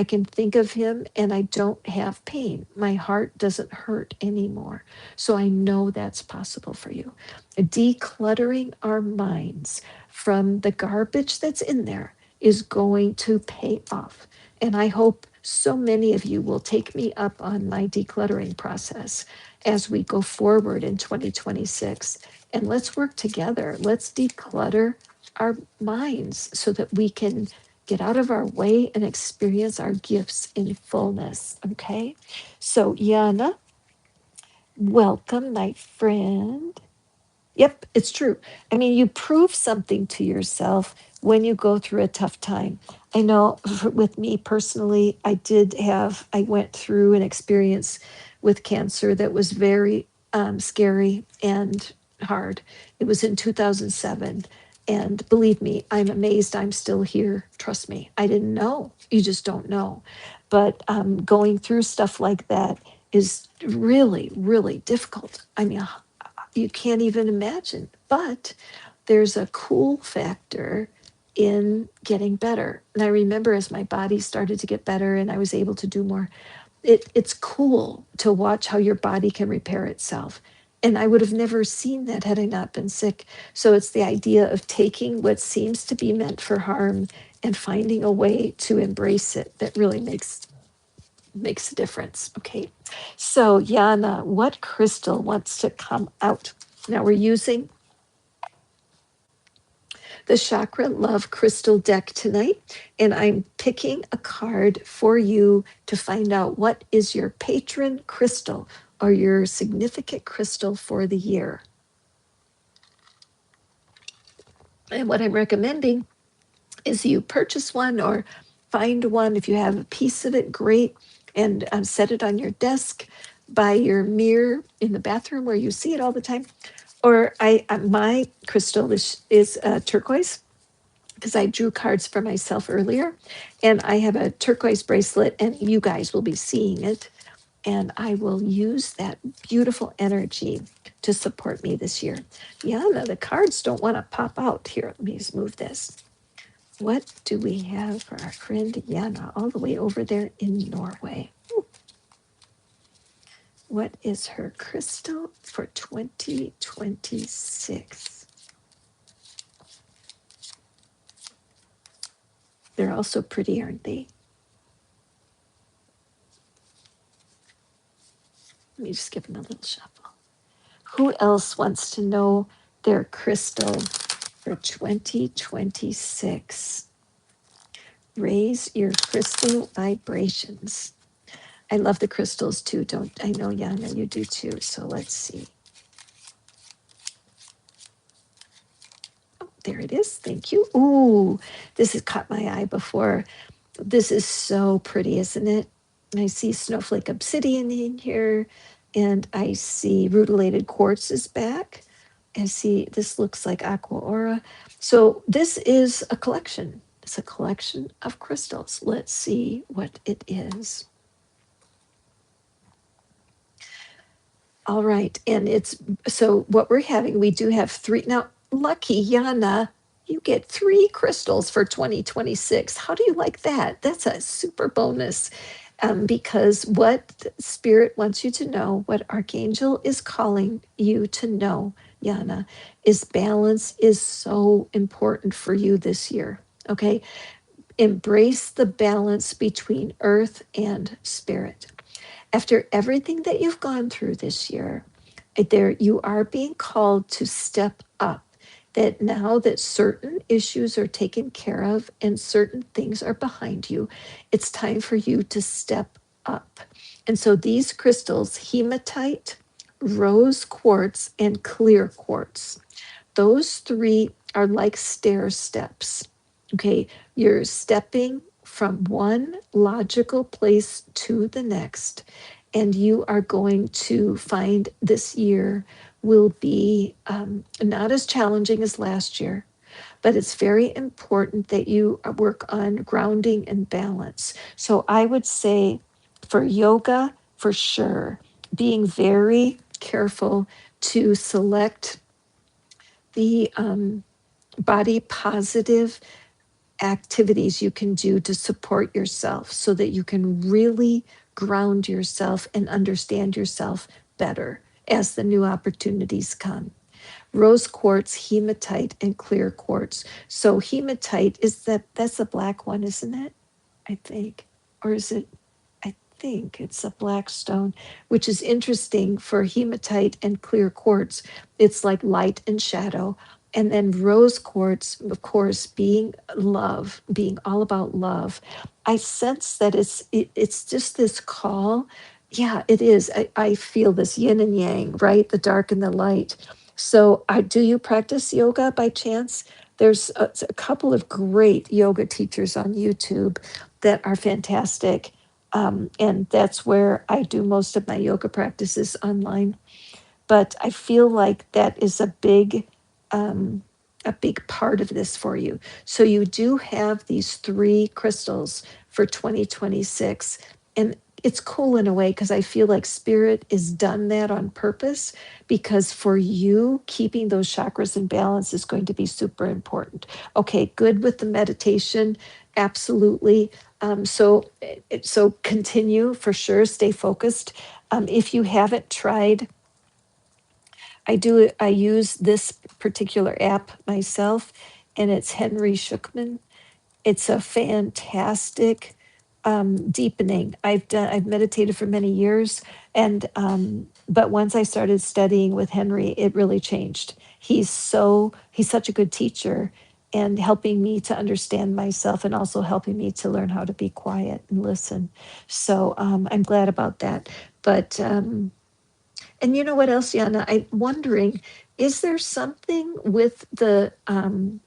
can think of him and I don't have pain. My heart doesn't hurt anymore. So I know that's possible for you. Decluttering our minds from the garbage that's in there is going to pay off. And I hope so many of you will take me up on my decluttering process as we go forward in 2026. And let's work together. Let's declutter our minds so that we can get out of our way and experience our gifts in fullness. Okay. So, Yana, welcome, my friend. Yep, it's true. I mean, you prove something to yourself when you go through a tough time. I know with me personally, I went through an experience with cancer that was very scary and hard. It was in 2007. And believe me, I'm amazed I'm still here. Trust me, I didn't know. You just don't know. But going through stuff like that is really, really difficult. I mean, you can't even imagine. But there's a cool factor in getting better. And I remember as my body started to get better and I was able to do more, it's cool to watch how your body can repair itself. And I would have never seen that had I not been sick. So it's the idea of taking what seems to be meant for harm and finding a way to embrace it that really makes a difference. Okay. So, Yana, what crystal wants to come out? Now we're using the Chakra Love Crystal deck tonight, and I'm picking a card for you to find out what is your patron crystal or your significant crystal for the year. And what I'm recommending is you purchase one or find one. If you have a piece of it, great, and set it on your desk by your mirror in the bathroom where you see it all the time. Or my crystal is turquoise, because I drew cards for myself earlier, and I have a turquoise bracelet, and you guys will be seeing it. And I will use that beautiful energy to support me this year. Yana, the cards don't want to pop out here. Let me just move this. What do we have for our friend Yana, all the way over there in Norway? Ooh. What is her crystal for 2026? They're also pretty, aren't they? Let me just give them a little shuffle. Who else wants to know their crystal for 2026? Raise your crystal vibrations. I love the crystals too, don't I? Know, Yana, you do too. So let's see. Oh, there it is. Thank you. Ooh, this has caught my eye before. This is so pretty, isn't it? I see snowflake obsidian in here, and I see rutilated quartz is back. I see this looks like aqua aura. So this is a collection. It's a collection of crystals. Let's see what it is. All right, and it's so what we're having. We do have three now. Lucky Yana, you get 3 crystals for 2026. How do you like that? That's a super bonus. Because what Spirit wants you to know, what Archangel is calling you to know, Yana, is balance is so important for you this year. Okay, embrace the balance between earth and spirit. After everything that you've gone through this year, there you are being called to step up. That now that certain issues are taken care of and certain things are behind you, it's time for you to step up. And so these crystals, hematite, rose quartz, and clear quartz, those 3 are like stair steps. Okay, you're stepping from one logical place to the next, and you are going to find this year will be not as challenging as last year, but it's very important that you work on grounding and balance. So I would say for yoga, for sure, being very careful to select the body positive activities you can do to support yourself so that you can really ground yourself and understand yourself better as the new opportunities come. Rose quartz, hematite, and clear quartz. So hematite is that's a black one, isn't it? I think. Or is it? I think it's a black stone, which is interesting for hematite and clear quartz. It's like light and shadow. And then rose quartz, of course, being love, being all about love. I sense that it's just this call. Yeah, it is. I feel this yin and yang, right? The dark and the light. So, do you practice yoga by chance? There's a couple of great yoga teachers on YouTube that are fantastic. And that's where I do most of my yoga practices online. But I feel like that is a big part of this for you. So you do have these 3 crystals for 2026, and it's cool in a way because I feel like Spirit is done that on purpose, because for you, keeping those chakras in balance is going to be super important. Okay, good with the meditation, absolutely. So continue for sure, stay focused. If you haven't tried, I use this particular app myself, and it's Henry Schuckman. It's a fantastic deepening. I've meditated for many years, and but once I started studying with Henry, it really changed. He's such a good teacher, and helping me to understand myself and also helping me to learn how to be quiet and listen. So I'm glad about that. But and you know what else, Yana? I'm wondering, is there something with the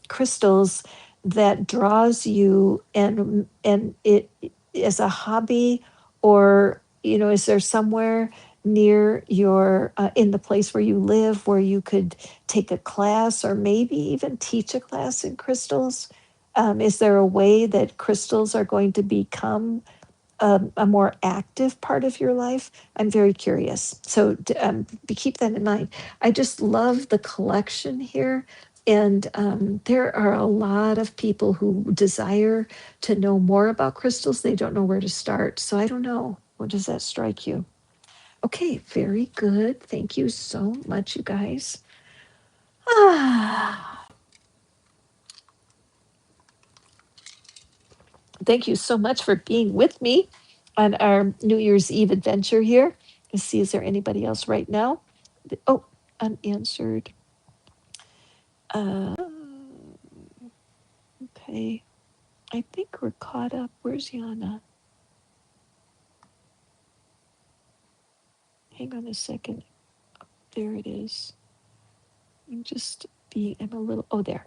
crystals that draws you, and it as a hobby, or is there somewhere near your in the place where you live where you could take a class or maybe even teach a class in crystals? Is there a way that crystals are going to become a more active part of your life? I'm very curious. So keep that in mind. I just love the collection here. And there are a lot of people who desire to know more about crystals. They don't know where to start. So I don't know. What does that strike you? Okay, very good. Thank you so much, you guys. Ah, thank you so much for being with me on our New Year's Eve adventure here. Let's see, is there anybody else right now? Oh, unanswered. Uh, okay. I think we're caught up. Where's Yana? Hang on a second. There it is. I'm a little, oh, there.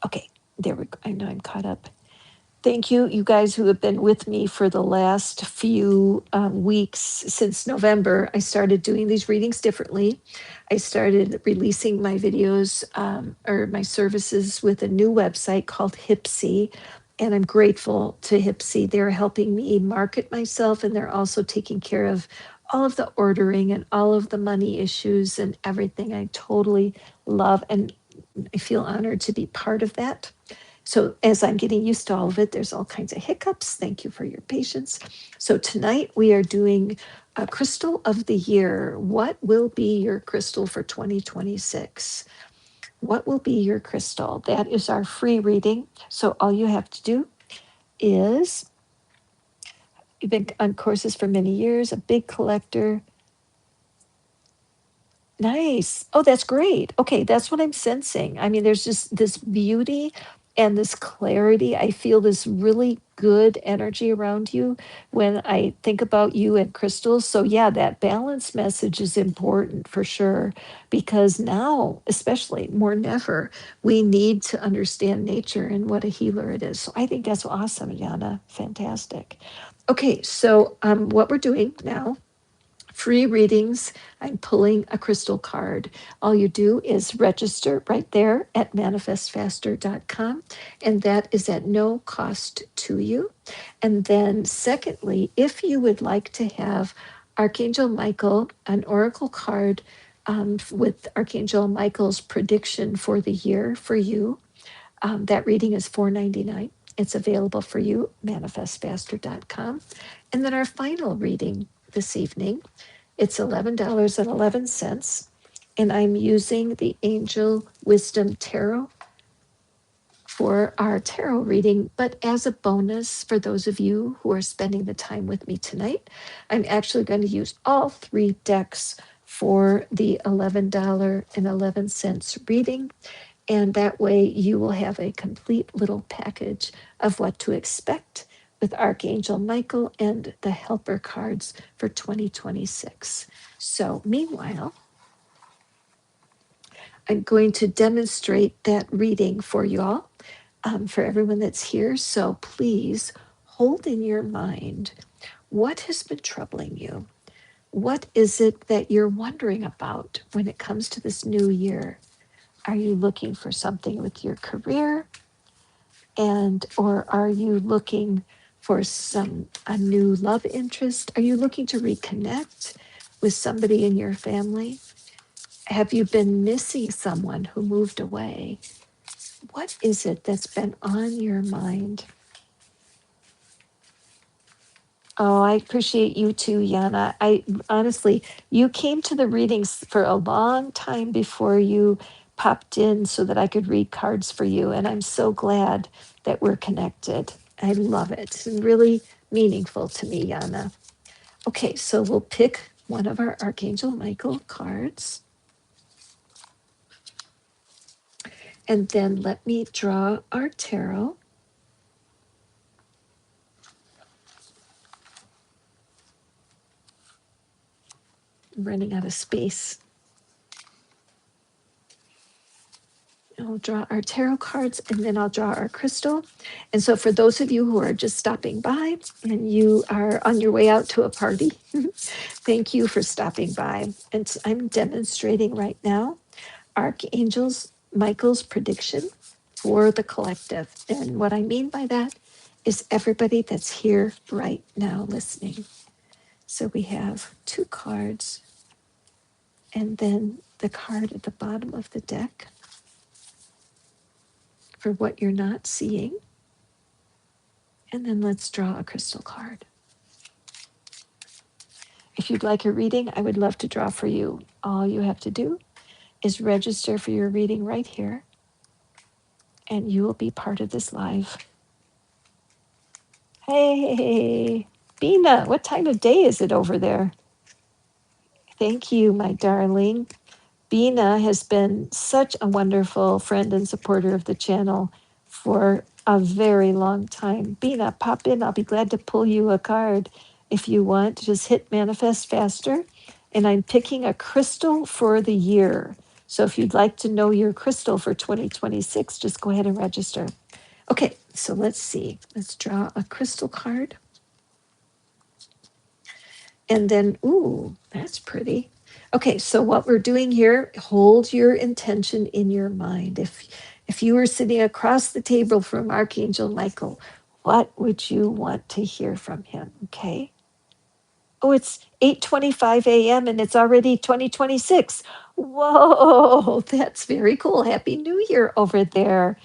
Okay, there we go. I know I'm caught up. Thank you, you guys who have been with me for the last few weeks since November. I started doing these readings differently. I started releasing my videos or my services with a new website called Hipsy. And I'm grateful to Hipsy. They're helping me market myself, and they're also taking care of all of the ordering and all of the money issues and everything. I totally love, and I feel honored to be part of that. So as I'm getting used to all of it, there's all kinds of hiccups. Thank you for your patience. So tonight we are doing a crystal of the year. What will be your crystal for 2026? What will be your crystal? That is our free reading. So all you have to do is, you've been on courses for many years, a big collector. Nice. Oh, that's great. Okay, that's what I'm sensing. I mean, there's just this beauty and this clarity. I feel this really good energy around you when I think about you and crystals. So, yeah, that balance message is important for sure, because now, especially more than ever, we need to understand nature and what a healer it is. So, I think that's awesome, Yana. Fantastic. Okay, so what we're doing now, free readings. I'm pulling a crystal card. All you do is register right there at manifestfaster.com, and that is at no cost to you. And then, secondly, if you would like to have Archangel Michael, an oracle card with Archangel Michael's prediction for the year for you, that reading is $4.99. It's available for you, manifestfaster.com. And then our final reading this evening, it's $11.11. And I'm using the Angel Wisdom Tarot for our tarot reading. But as a bonus, for those of you who are spending the time with me tonight, I'm actually going to use all three decks for the $11.11 reading. And that way you will have a complete little package of what to expect with Archangel Michael and the helper cards for 2026. So, meanwhile, I'm going to demonstrate that reading for y'all, for everyone that's here. So, please hold in your mind what has been troubling you. What is it that you're wondering about when it comes to this new year? Are you looking for something with your career? And or are you looking for a new love interest? Are you looking to reconnect with somebody in your family? Have you been missing someone who moved away? What is it that's been on your mind? Oh, I appreciate you too, Yana. I honestly, you came to the readings for a long time before you popped in so that I could read cards for you. And I'm so glad that we're connected. I love it. It's really meaningful to me, Yana. Okay, so we'll pick one of our Archangel Michael cards. And then let me draw our tarot. I'm running out of space. I'll draw our tarot cards and then I'll draw our crystal. And so, for those of you who are just stopping by and you are on your way out to a party, thank you for stopping by. And I'm demonstrating right now Archangels Michael's prediction for the collective. And what I mean by that is everybody that's here right now listening. So we have two cards and then the card at the bottom of the deck for what you're not seeing. And then let's draw a crystal card. If you'd like a reading, I would love to draw for you. All you have to do is register for your reading right here, and you will be part of this live. Hey, Bina, what time of day is it over there? Thank you, my darling. Bina has been such a wonderful friend and supporter of the channel for a very long time. Bina, pop in. I'll be glad to pull you a card if you want. Just hit manifest faster. And I'm picking a crystal for the year. So if you'd like to know your crystal for 2026, just go ahead and register. Okay, so let's see. Let's draw a crystal card. And then, ooh, that's pretty. Okay, so what we're doing here, hold your intention in your mind. If you were sitting across the table from Archangel Michael, what would you want to hear from him? Okay. Oh, it's 8:25 a.m. and it's already 2026. Whoa, that's very cool. Happy New Year over there.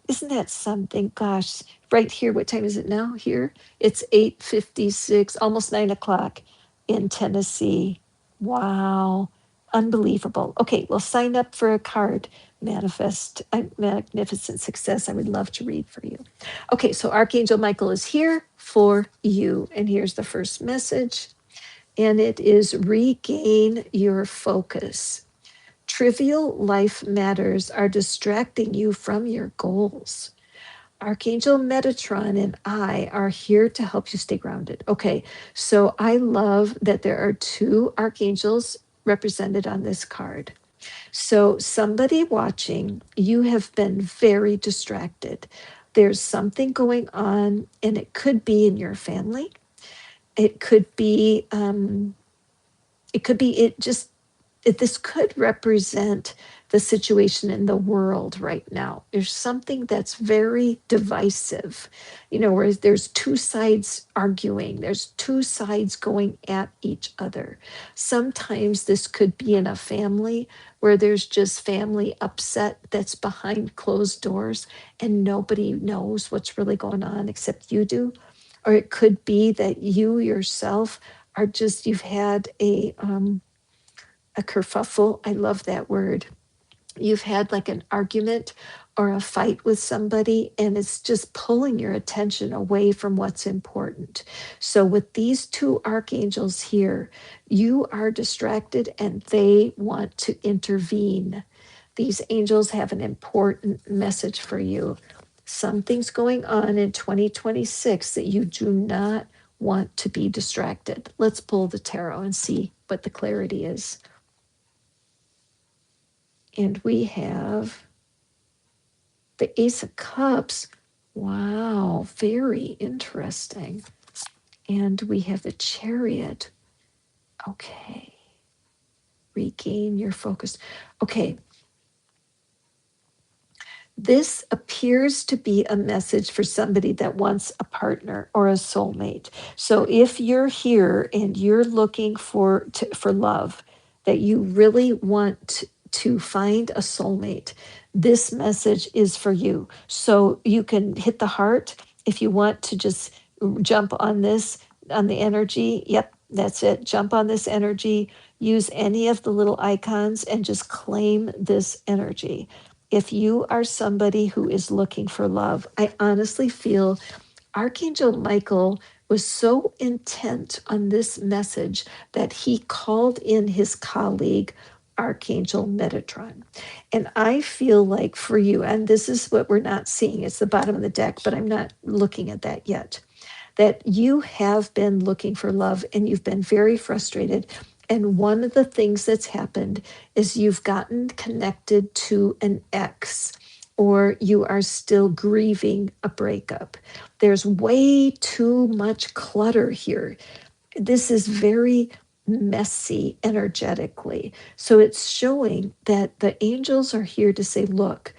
Isn't that something? Gosh, right here. What time is it now? Here, it's 8:56, almost 9 o'clock in Tennessee. Wow, unbelievable. Okay, well, sign up for a card. Manifest magnificent success. I would love to read for you. Okay, so Archangel Michael is here for you, and here's the first message, and it is regain your focus. Trivial life matters are distracting you from your goals. Archangel Metatron and I are here to help you stay grounded. Okay, so I love that there are two archangels represented on this card. So, somebody watching, you have been very distracted. There's something going on, and it could be in your family. It could be, this could represent the situation in the world right now. There's something that's very divisive, where there's two sides arguing, there's two sides going at each other. Sometimes this could be in a family where there's just family upset that's behind closed doors and nobody knows what's really going on except you do. Or it could be that you yourself are just, you've had a kerfuffle. I love that word. You've had like an argument or a fight with somebody, and it's just pulling your attention away from what's important. So, with these two archangels here, you are distracted and they want to intervene. These angels have an important message for you. Something's going on in 2026 that you do not want to be distracted. Let's pull the tarot and see what the clarity is. And we have the Ace of Cups. Wow, very interesting. And we have the Chariot. Okay. Regain your focus. Okay. This appears to be a message for somebody that wants a partner or a soulmate. So if you're here and you're looking for love, that you really want to find a soulmate, this message is for you. So you can hit the heart if you want to just jump on this, on the energy. Yep, that's it. Jump on this energy. Use any of the little icons and just claim this energy. If you are somebody who is looking for love, I honestly feel Archangel Michael was so intent on this message that he called in his colleague Archangel Metatron. And I feel like for you, and this is what we're not seeing, it's the bottom of the deck, but I'm not looking at that yet, that you have been looking for love and you've been very frustrated. And one of the things that's happened is you've gotten connected to an ex, or you are still grieving a breakup. There's way too much clutter here. This is very messy energetically. So it's showing that the angels are here to say, look,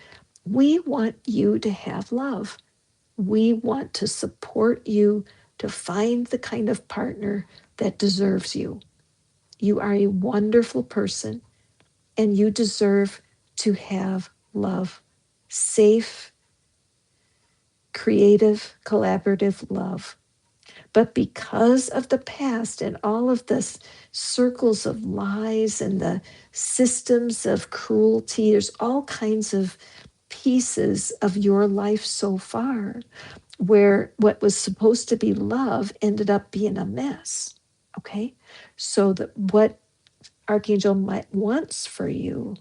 we want you to have love. We want to support you to find the kind of partner that deserves you. You are a wonderful person and you deserve to have love. Safe, creative, collaborative love. But because of the past and all of this circles of lies and the systems of cruelty, there's all kinds of pieces of your life so far where what was supposed to be love ended up being a mess. Okay? So that what Archangel might wants for you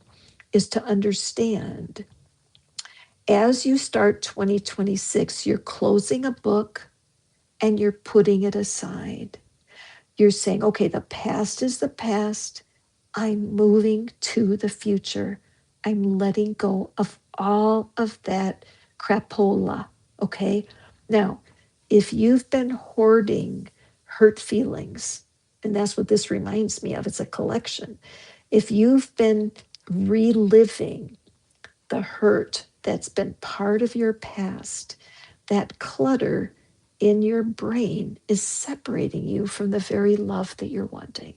is to understand as you start 2026, you're closing a book and you're putting it aside. You're saying, okay, the past is the past. I'm moving to the future. I'm letting go of all of that crapola. Okay. Now, if you've been hoarding hurt feelings, and that's what this reminds me of, it's a collection. If you've been reliving the hurt that's been part of your past, that clutter in your brain is separating you from the very love that you're wanting.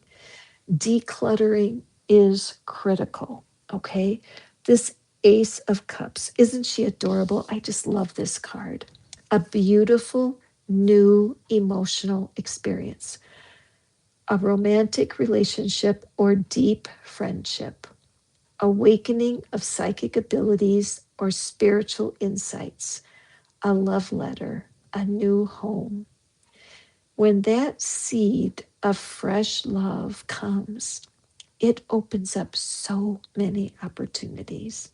Decluttering is critical, okay? This Ace of Cups, isn't she adorable? I just love this card. A beautiful, new emotional experience, a romantic relationship or deep friendship, awakening of psychic abilities or spiritual insights, a love letter, a new home. When that seed of fresh love comes, it opens up so many opportunities.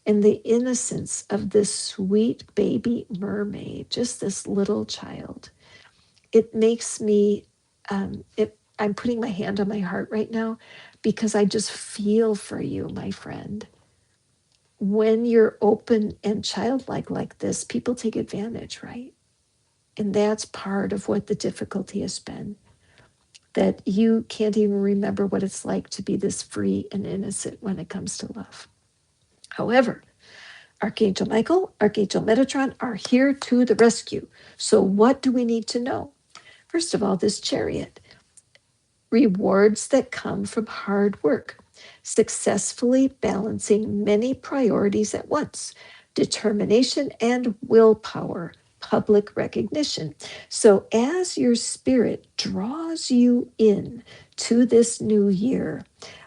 And the innocence of this sweet baby mermaid, just this little child, it makes me, I'm putting my hand on my heart right now because I just feel for you, my friend. When you're open and childlike like this, people take advantage, right? And that's part of what the difficulty has been, that you can't even remember what it's like to be this free and innocent when it comes to love. However, Archangel Michael, Archangel Metatron are here to the rescue. So what do we need to know? First of all, this Chariot, rewards that come from hard work, successfully balancing many priorities at once, determination and willpower, public recognition. So as your spirit draws you in to this new year,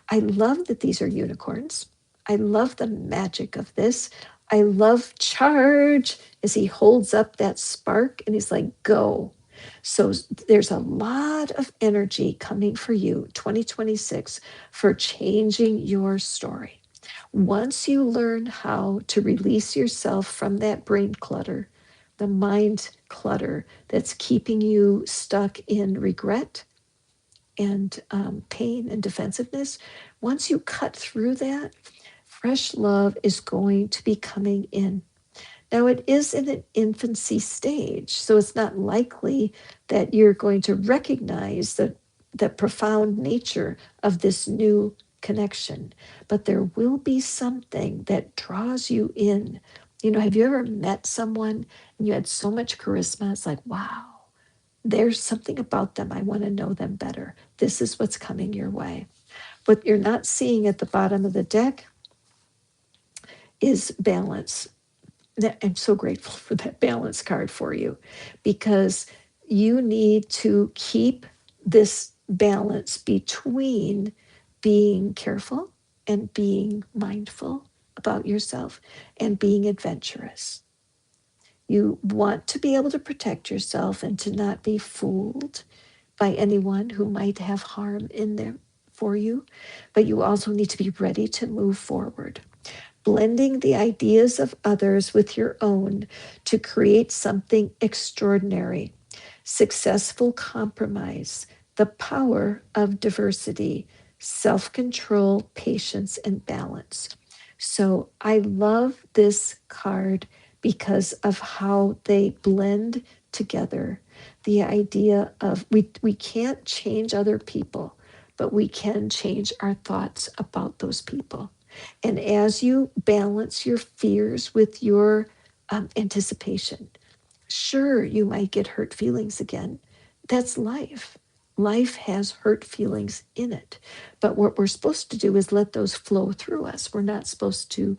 I love that these are unicorns. I love the magic of this. I love charge as he holds up that spark and he's like, go. So there's a lot of energy coming for you, 2026, for changing your story. Once you learn how to release yourself from that brain clutter, the mind clutter that's keeping you stuck in regret and pain and defensiveness, once you cut through that, fresh love is going to be coming in. Now, it is in an infancy stage, so it's not likely that you're going to recognize the profound nature of this new connection, but there will be something that draws you in. You know, have you ever met someone and you had so much charisma? It's like, wow, there's something about them. I want to know them better. This is what's coming your way. What you're not seeing at the bottom of the deck is balance. I'm so grateful for that balance card for you because you need to keep this balance between being careful and being mindful about yourself and being adventurous. You want to be able to protect yourself and to not be fooled by anyone who might have harm in them for you, but you also need to be ready to move forward, blending the ideas of others with your own to create something extraordinary. Successful compromise, the power of diversity, self control, patience, and balance. So I love this card because of how they blend together. The idea of we can't change other people, but we can change our thoughts about those people. And as you balance your fears with your anticipation, sure, you might get hurt feelings again. That's life. Life has hurt feelings in it. But what we're supposed to do is let those flow through us. We're not supposed to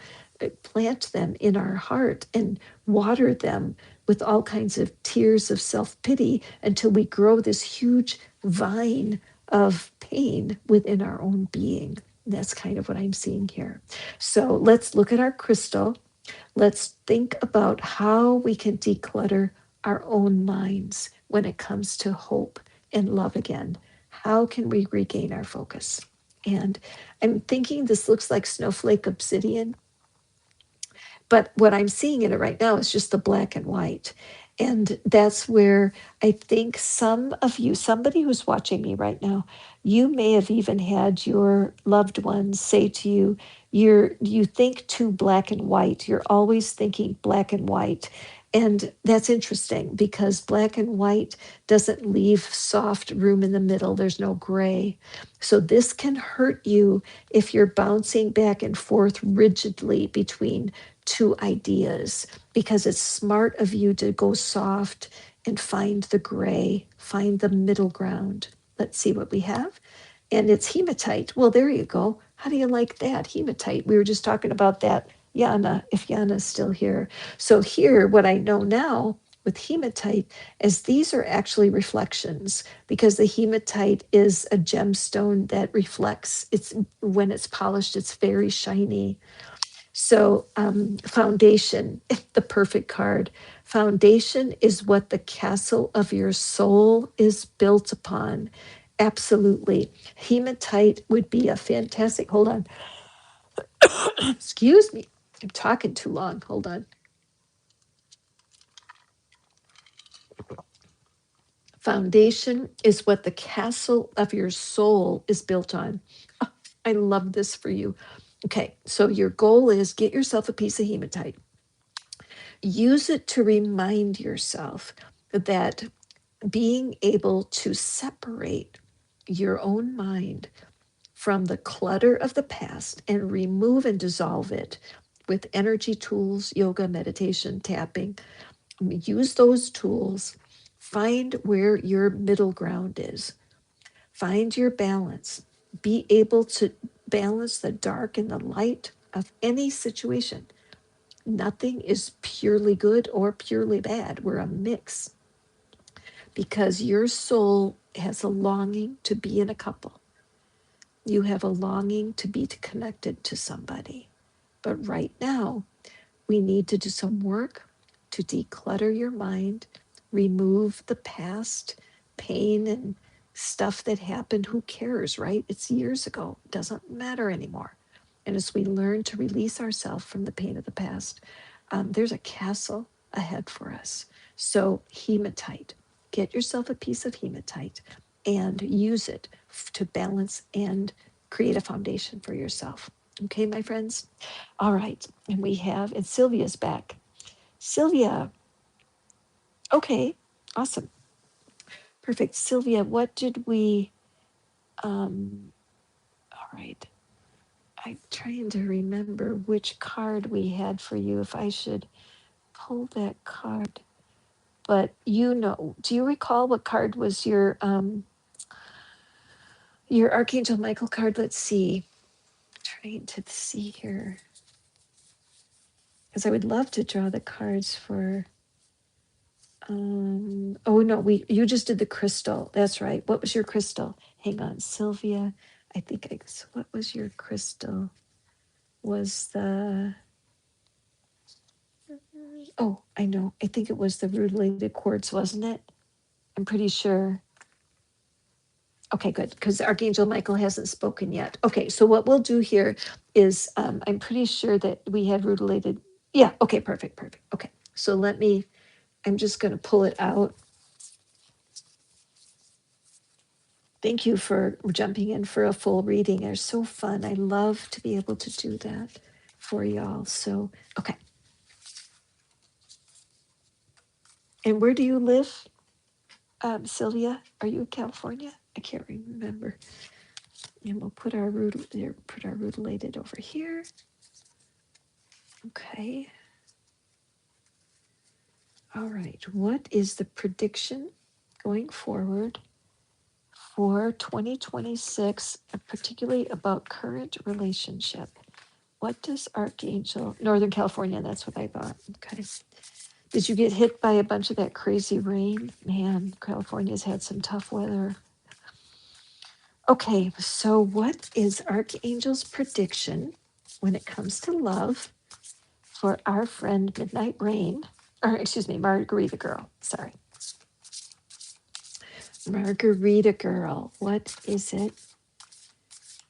plant them in our heart and water them with all kinds of tears of self pity until we grow this huge vine of pain within our own being. That's kind of what I'm seeing here. So let's look at our crystal. Let's think about how we can declutter our own minds when it comes to hope and love again. How can we regain our focus? And I'm thinking this looks like snowflake obsidian, but what I'm seeing in it right now is just the black and white. And that's where I think some of you, somebody who's watching me right now, you may have even had your loved ones say to you, you think too black and white. You're always thinking black and white. And that's interesting because black and white doesn't leave soft room in the middle. There's no gray. So this can hurt you if you're bouncing back and forth rigidly between two ideas, because it's smart of you to go soft and find the gray, find the middle ground. Let's see what we have. And it's hematite. Well, there you go. How do you like that? Hematite. We were just talking about that, Yana, if Yana's still here. So, here, what I know now with hematite is these are actually reflections, because the hematite is a gemstone that reflects. It's when it's polished, it's very shiny. So, foundation, the perfect card. Foundation is what the castle of your soul is built upon. Absolutely. Hematite would be a fantastic. Hold on. Excuse me. I'm talking too long. Hold on. Foundation is what the castle of your soul is built on. Oh, I love this for you. Okay, so your goal is get yourself a piece of hematite. Use it to remind yourself that being able to separate your own mind from the clutter of the past and remove and dissolve it with energy tools, yoga, meditation, tapping. Use those tools. Find where your middle ground is. Find your balance. Be able to balance the dark and the light of any situation. Nothing is purely good or purely bad. We're a mix, because your soul has a longing to be in a couple. You have a longing to be connected to somebody. But right now, we need to do some work to declutter your mind, remove the past pain and stuff that happened. Who cares, right? It's years ago. It doesn't matter anymore. And as we learn to release ourselves from the pain of the past, there's a castle ahead for us. So, hematite, get yourself a piece of hematite and use it to balance and create a foundation for yourself. Okay, my friends? All right. And we have, and Sylvia's back. Sylvia, okay, awesome. Perfect. Sylvia, what did we, all right. I'm trying to remember which card we had for you, if I should pull that card. But do you recall what card was your Archangel Michael card? Let's see. Trying to see here. Because I would love to draw the cards for oh no, you just did the crystal. That's right. What was your crystal? Hang on, Sylvia. What was your crystal? Was the Oh, I know. I think it was the rutilated quartz, wasn't it? I'm pretty sure. Okay, good, because Archangel Michael hasn't spoken yet. Okay, so what we'll do here is, I'm pretty sure that we had rutilated. Yeah, okay, perfect, perfect. Okay, so I'm just going to pull it out. Thank you for jumping in for a full reading. They're so fun. I love to be able to do that for y'all. So, okay. And where do you live, Sylvia? Are you in California? I can't remember. And we'll put our rutilated over here. Okay. All right. What is the prediction going forward for 2026, particularly about current relationship? What does Archangel, Northern California, that's what I thought. Okay. Did you get hit by a bunch of that crazy rain? Man, California's had some tough weather. Okay, so what is Archangel's prediction when it comes to love for our friend Midnight Rain? Or excuse me, Margarita Girl. Sorry. Margarita Girl. What is it?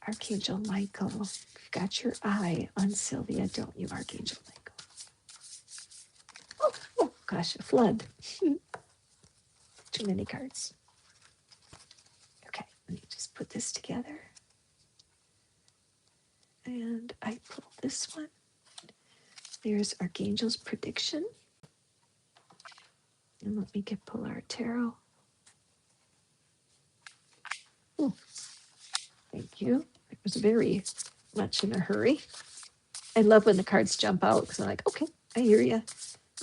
Archangel Michael. You've got your eye on Sylvia, don't you, Archangel Michael? Oh gosh, a flood. Too many cards. Okay, let me just put this together. And I pull this one. There's Archangel's prediction. And let me pull our tarot. Oh, thank you. I was very much in a hurry. I love when the cards jump out because I'm like, okay, I hear you.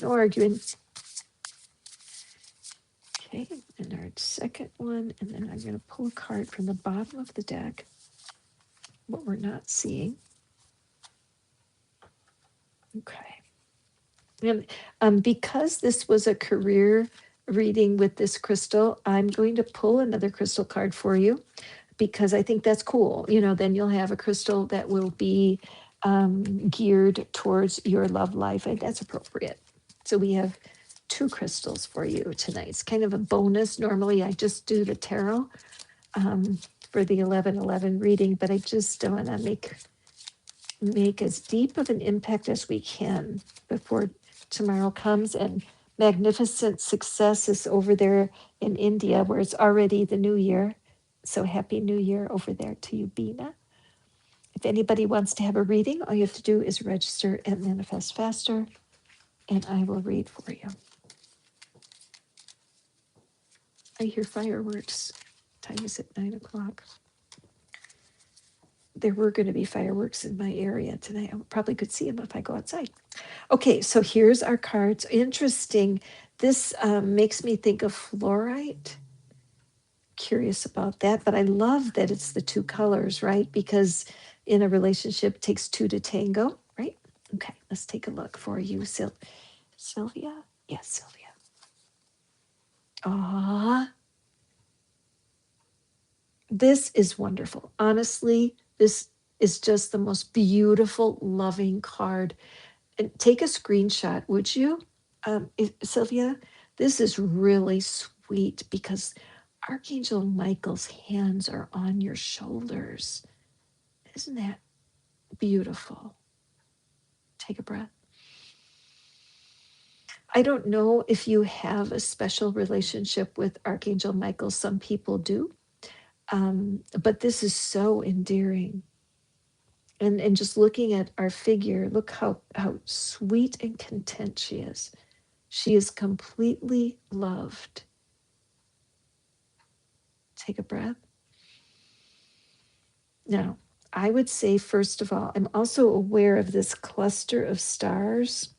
No arguing. Okay, and our second one, and then I'm going to pull a card from the bottom of the deck. What we're not seeing. Okay. And because this was a career reading with this crystal, I'm going to pull another crystal card for you because I think that's cool. You know, then you'll have a crystal that will be geared towards your love life. And that's appropriate. So we have two crystals for you tonight. It's kind of a bonus. Normally I just do the tarot for the 11/11 reading, but I just want to make as deep of an impact as we can before tomorrow comes. And magnificent success is over there in India, where it's already the new year. So happy new year over there to you, Bina. If anybody wants to have a reading, all you have to do is register at Manifest Faster, and I will read for you. I hear fireworks. Time is at 9:00. There were going to be fireworks in my area tonight. I probably could see them if I go outside. Okay, so here's our cards. Interesting. This makes me think of fluorite. Curious about that, but I love that it's the two colors, right? Because in a relationship, it takes two to tango, right? Okay, let's take a look for you, Sylvia. Yes, Sylvia. Ah, this is wonderful. Honestly, this is just the most beautiful, loving card. And take a screenshot, would you, Sylvia? This is really sweet because Archangel Michael's hands are on your shoulders. Isn't that beautiful? Take a breath. I don't know if you have a special relationship with Archangel Michael. Some people do. But this is so endearing. And just looking at our figure, look how sweet and content she is. She is completely loved. Take a breath. Now, I would say, first of all, I'm also aware of this cluster of stars.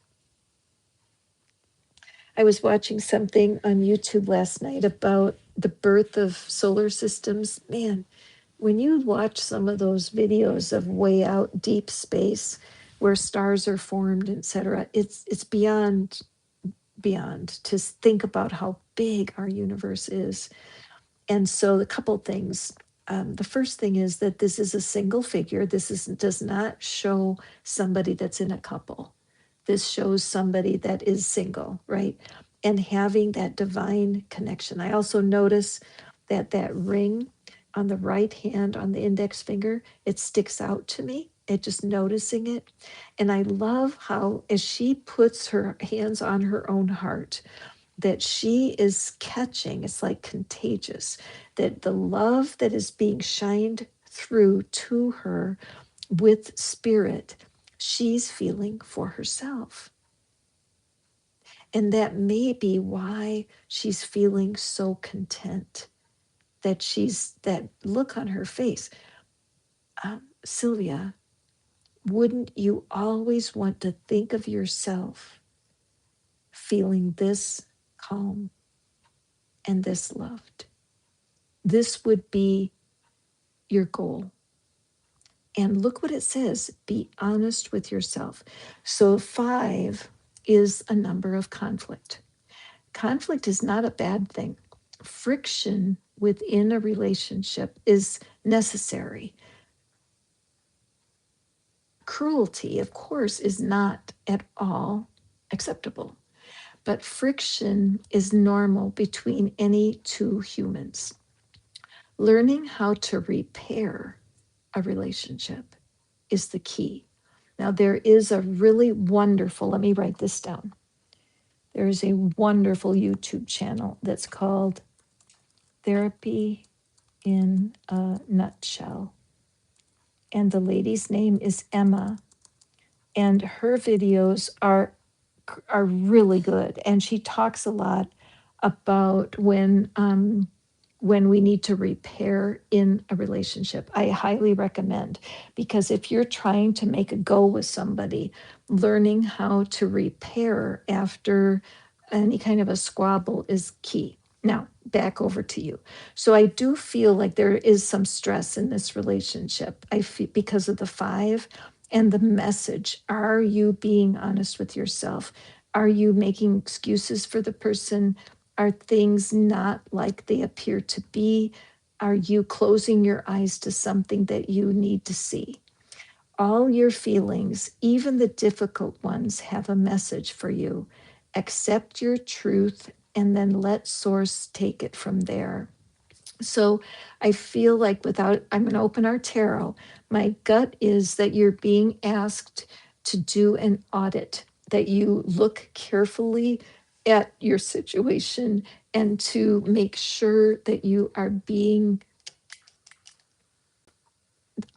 I was watching something on YouTube last night about the birth of solar systems. Man, when you watch some of those videos of way out deep space where stars are formed, etc., it's beyond to think about how big our universe is. And so a couple things. The first thing is that this is a single figure. Does not show somebody that's in a couple. This shows somebody that is single, right? And having that divine connection. I also notice that ring on the right hand, on the index finger, it sticks out to me. It just noticing it. And I love how, as she puts her hands on her own heart, that she is catching, it's like contagious, that the love that is being shined through to her with spirit, she's feeling for herself. And that may be why she's feeling so content, that she's, that look on her face. Sylvia, wouldn't you always want to think of yourself feeling this calm and this loved? This would be your goal. And look what it says, be honest with yourself. So 5 is a number of conflict. Conflict is not a bad thing. Friction within a relationship is necessary. Cruelty, of course, is not at all acceptable, but friction is normal between any two humans. Learning how to repair a relationship is the key. Now, there is a really wonderful, let me write this down. There is a wonderful YouTube channel that's called Therapy in a Nutshell. And the lady's name is Emma. And her videos are really good. And she talks a lot about when we need to repair in a relationship. I highly recommend, because if you're trying to make a go with somebody, learning how to repair after any kind of a squabble is key. Now, back over to you. So I do feel like there is some stress in this relationship. I feel because of the 5 and the message. Are you being honest with yourself? Are you making excuses for the person? Are things not like they appear to be? Are you closing your eyes to something that you need to see? All your feelings, even the difficult ones, have a message for you. Accept your truth and then let source take it from there. So I feel like I'm going to open our tarot. My gut is that you're being asked to do an audit, that you look carefully at your situation and to make sure that you are being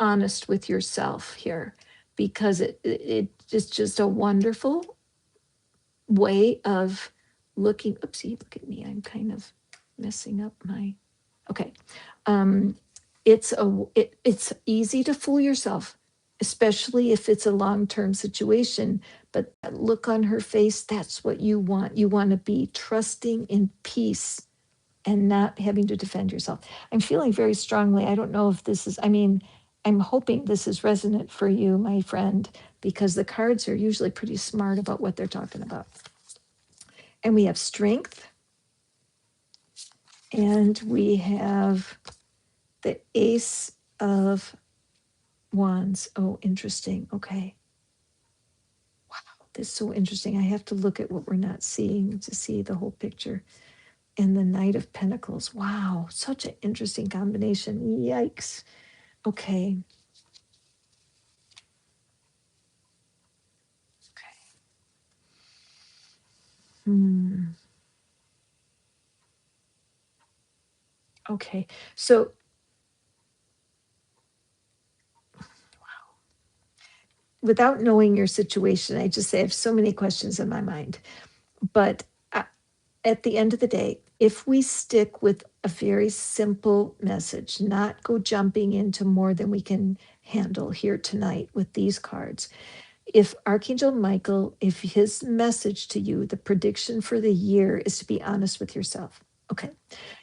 honest with yourself here, because it's just a wonderful way of looking. Oopsie, look at me. I'm kind of messing up my, okay. It's easy to fool yourself, especially if it's a long-term situation. But that look on her face, that's what you want. You want to be trusting in peace and not having to defend yourself. I'm feeling very strongly. I don't know if this is, I mean, I'm hoping this is resonant for you, my friend, because the cards are usually pretty smart about what they're talking about. And we have strength, and we have the Ace of Wands. Oh, interesting. Okay. Wow, this is so interesting. I have to look at what we're not seeing to see the whole picture. And the Knight of Pentacles. Wow, such an interesting combination. Yikes. Okay. Hmm. Okay. So, without knowing your situation, I just say I have so many questions in my mind. But at the end of the day, if we stick with a very simple message, not go jumping into more than we can handle here tonight with these cards, if Archangel Michael, if his message to you, the prediction for the year is to be honest with yourself, okay,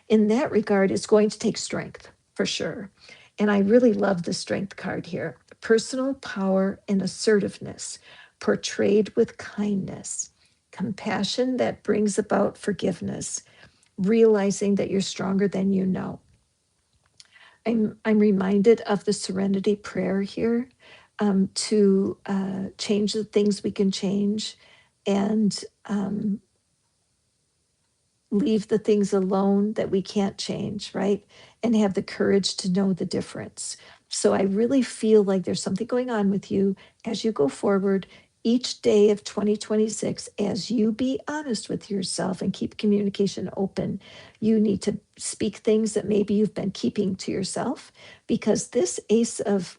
in that regard, it's going to take strength for sure. And I really love the strength card here. Personal power and assertiveness portrayed with kindness, compassion that brings about forgiveness, realizing that you're stronger than you know. I'm reminded of the serenity prayer here, to change the things we can change, and leave the things alone that we can't change, right? And have the courage to know the difference. So I really feel like there's something going on with you as you go forward each day of 2026. As you be honest with yourself and keep communication open, you need to speak things that maybe you've been keeping to yourself, because this Ace of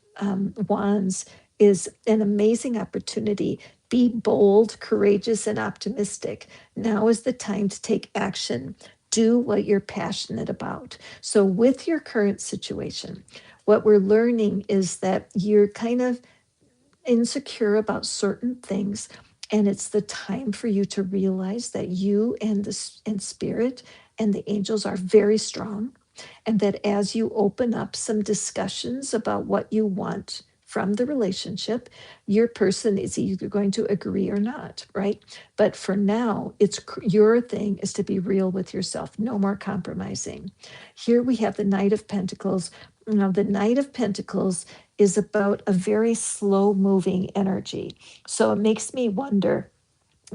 Wands is an amazing opportunity. Be bold, courageous, and optimistic. Now is the time to take action. Do what you're passionate about. So, with your current situation, what we're learning is that you're kind of insecure about certain things, and it's the time for you to realize that you and and spirit and the angels are very strong, and that as you open up some discussions about what you want from the relationship, your person is either going to agree or not, right? But for now, your thing is to be real with yourself. No more compromising. Here we have the Knight of Pentacles. Now, the Knight of Pentacles is about a very slow moving energy. So it makes me wonder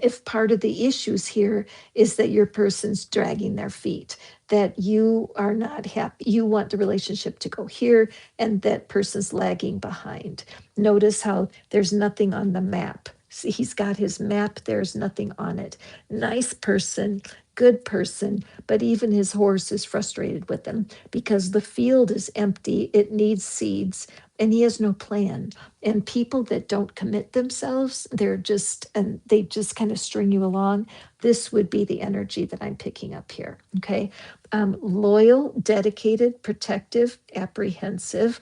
if part of the issues here is that your person's dragging their feet, that you are not happy, you want the relationship to go here, and that person's lagging behind. Notice how there's nothing on the map. See, he's got his map, there's nothing on it. Nice person, good person, but even his horse is frustrated with him because the field is empty, it needs seeds, and he has no plan. And people that don't commit themselves, they just kind of string you along. This would be the energy that I'm picking up here. Okay. Loyal, dedicated, protective, apprehensive.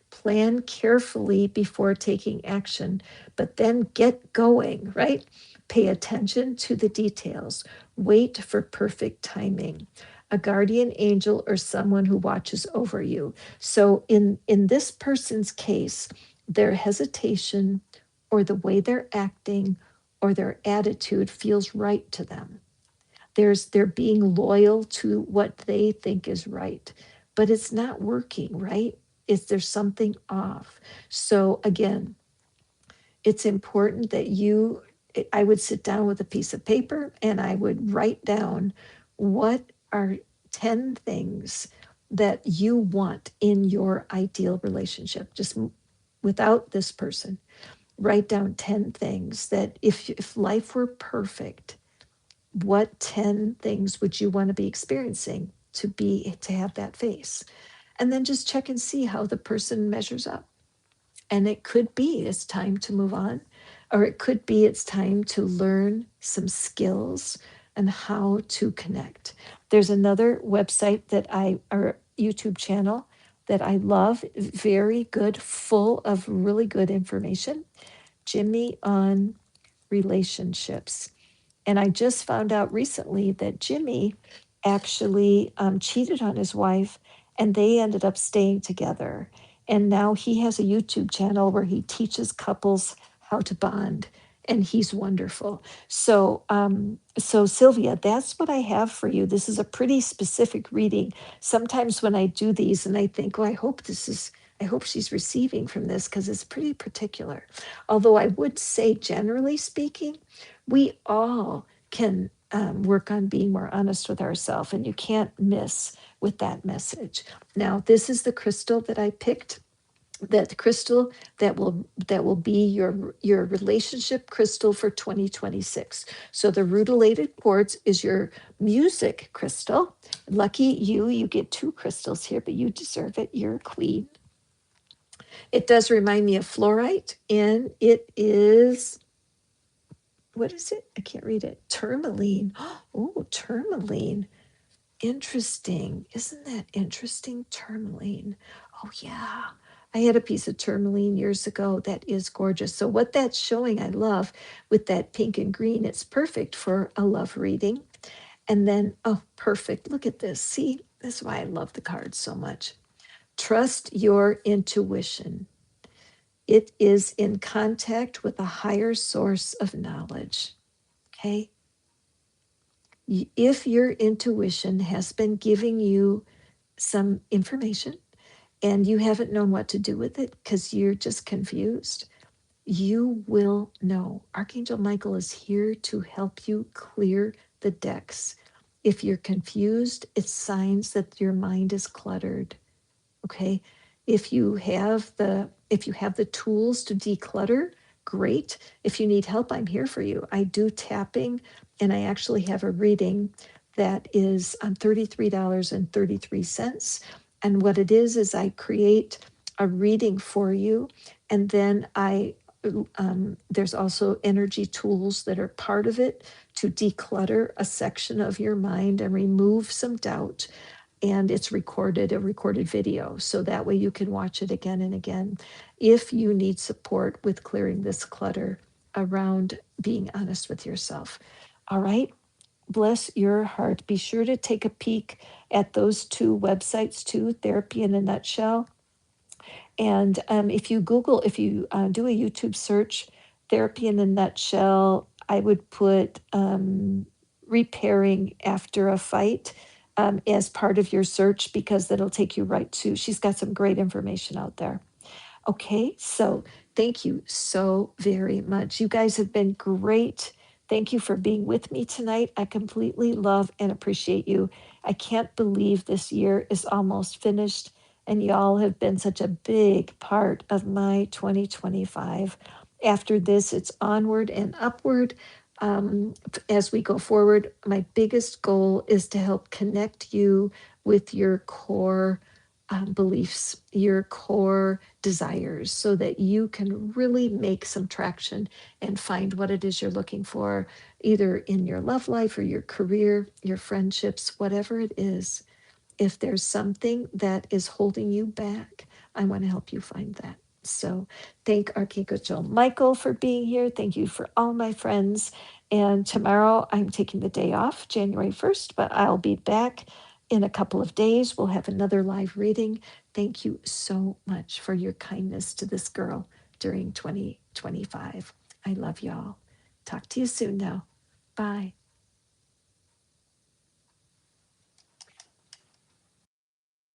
Plan carefully before taking action, but then get going, right? Pay attention to the details. Wait for perfect timing. A guardian angel or someone who watches over you. So in this person's case, their hesitation or the way they're acting or their attitude feels right to them. They're being loyal to what they think is right, but it's not working, right? There's something off. So again, it's important that I would sit down with a piece of paper and I would write down what are 10 things that you want in your ideal relationship, just without this person. Write down 10 things that if life were perfect, what 10 things would you want to be experiencing to have that face? And then just check and see how the person measures up. And it could be it's time to move on, or it could be it's time to learn some skills and how to connect. There's another website or YouTube channel that I love, very good, full of really good information. Jimmy on relationships. And I just found out recently that Jimmy actually cheated on his wife and they ended up staying together. And now he has a YouTube channel where he teaches couples how to bond. And he's wonderful. So Sylvia, that's what I have for you. This is a pretty specific reading. Sometimes when I do these and I think, oh, I hope she's receiving from this because it's pretty particular. Although I would say, generally speaking, we all can work on being more honest with ourselves, and you can't miss with that message. Now, this is the crystal that I picked. That crystal that will be your relationship crystal for 2026. So the rutilated quartz is your music crystal. Lucky you get two crystals here, but you deserve it. You're a queen. It does remind me of fluorite, and it is, what is it? I can't read it. Tourmaline. Oh, tourmaline. Interesting. Isn't that interesting? Tourmaline. Oh, yeah. I had a piece of tourmaline years ago that is gorgeous. So, what that's showing, I love with that pink and green, it's perfect for a love reading. And then, oh, perfect. Look at this. See, that's why I love the cards so much. Trust your intuition. It is in contact with a higher source of knowledge. Okay. If your intuition has been giving you some information and you haven't known what to do with it because you're just confused, you will know. Archangel Michael is here to help you clear the decks. If you're confused, it's signs that your mind is cluttered. Okay. If you have the tools to declutter, great. If you need help, I'm here for you. I do tapping, and I actually have a reading that is $33.33. And what it is I create a reading for you, and then there's also energy tools that are part of it to declutter a section of your mind and remove some doubt. And it's a recorded video, so that way you can watch it again and again if you need support with clearing this clutter around being honest with yourself. All right, bless your heart. Be sure to take a peek at those two websites too, Therapy in a Nutshell. And if you do a YouTube search, Therapy in a Nutshell, I would put repairing after a fight as part of your search, because that'll take you right to, she's got some great information out there. Okay, so thank you so very much. You guys have been great. Thank you for being with me tonight. I completely love and appreciate you. I can't believe this year is almost finished, and y'all have been such a big part of my 2025. After this, it's onward and upward. As we go forward, my biggest goal is to help connect you with your core beliefs, your core desires, so that you can really make some traction and find what it is you're looking for, either in your love life or your career, your friendships, whatever it is. If there's something that is holding you back, I want to help you find that. So thank Archangel Michael for being here. Thank you for all my friends. And tomorrow I'm taking the day off, January 1st, but I'll be back in a couple of days. We'll have another live reading. Thank you so much for your kindness to this girl during 2025. I love y'all. Talk to you soon now. Bye.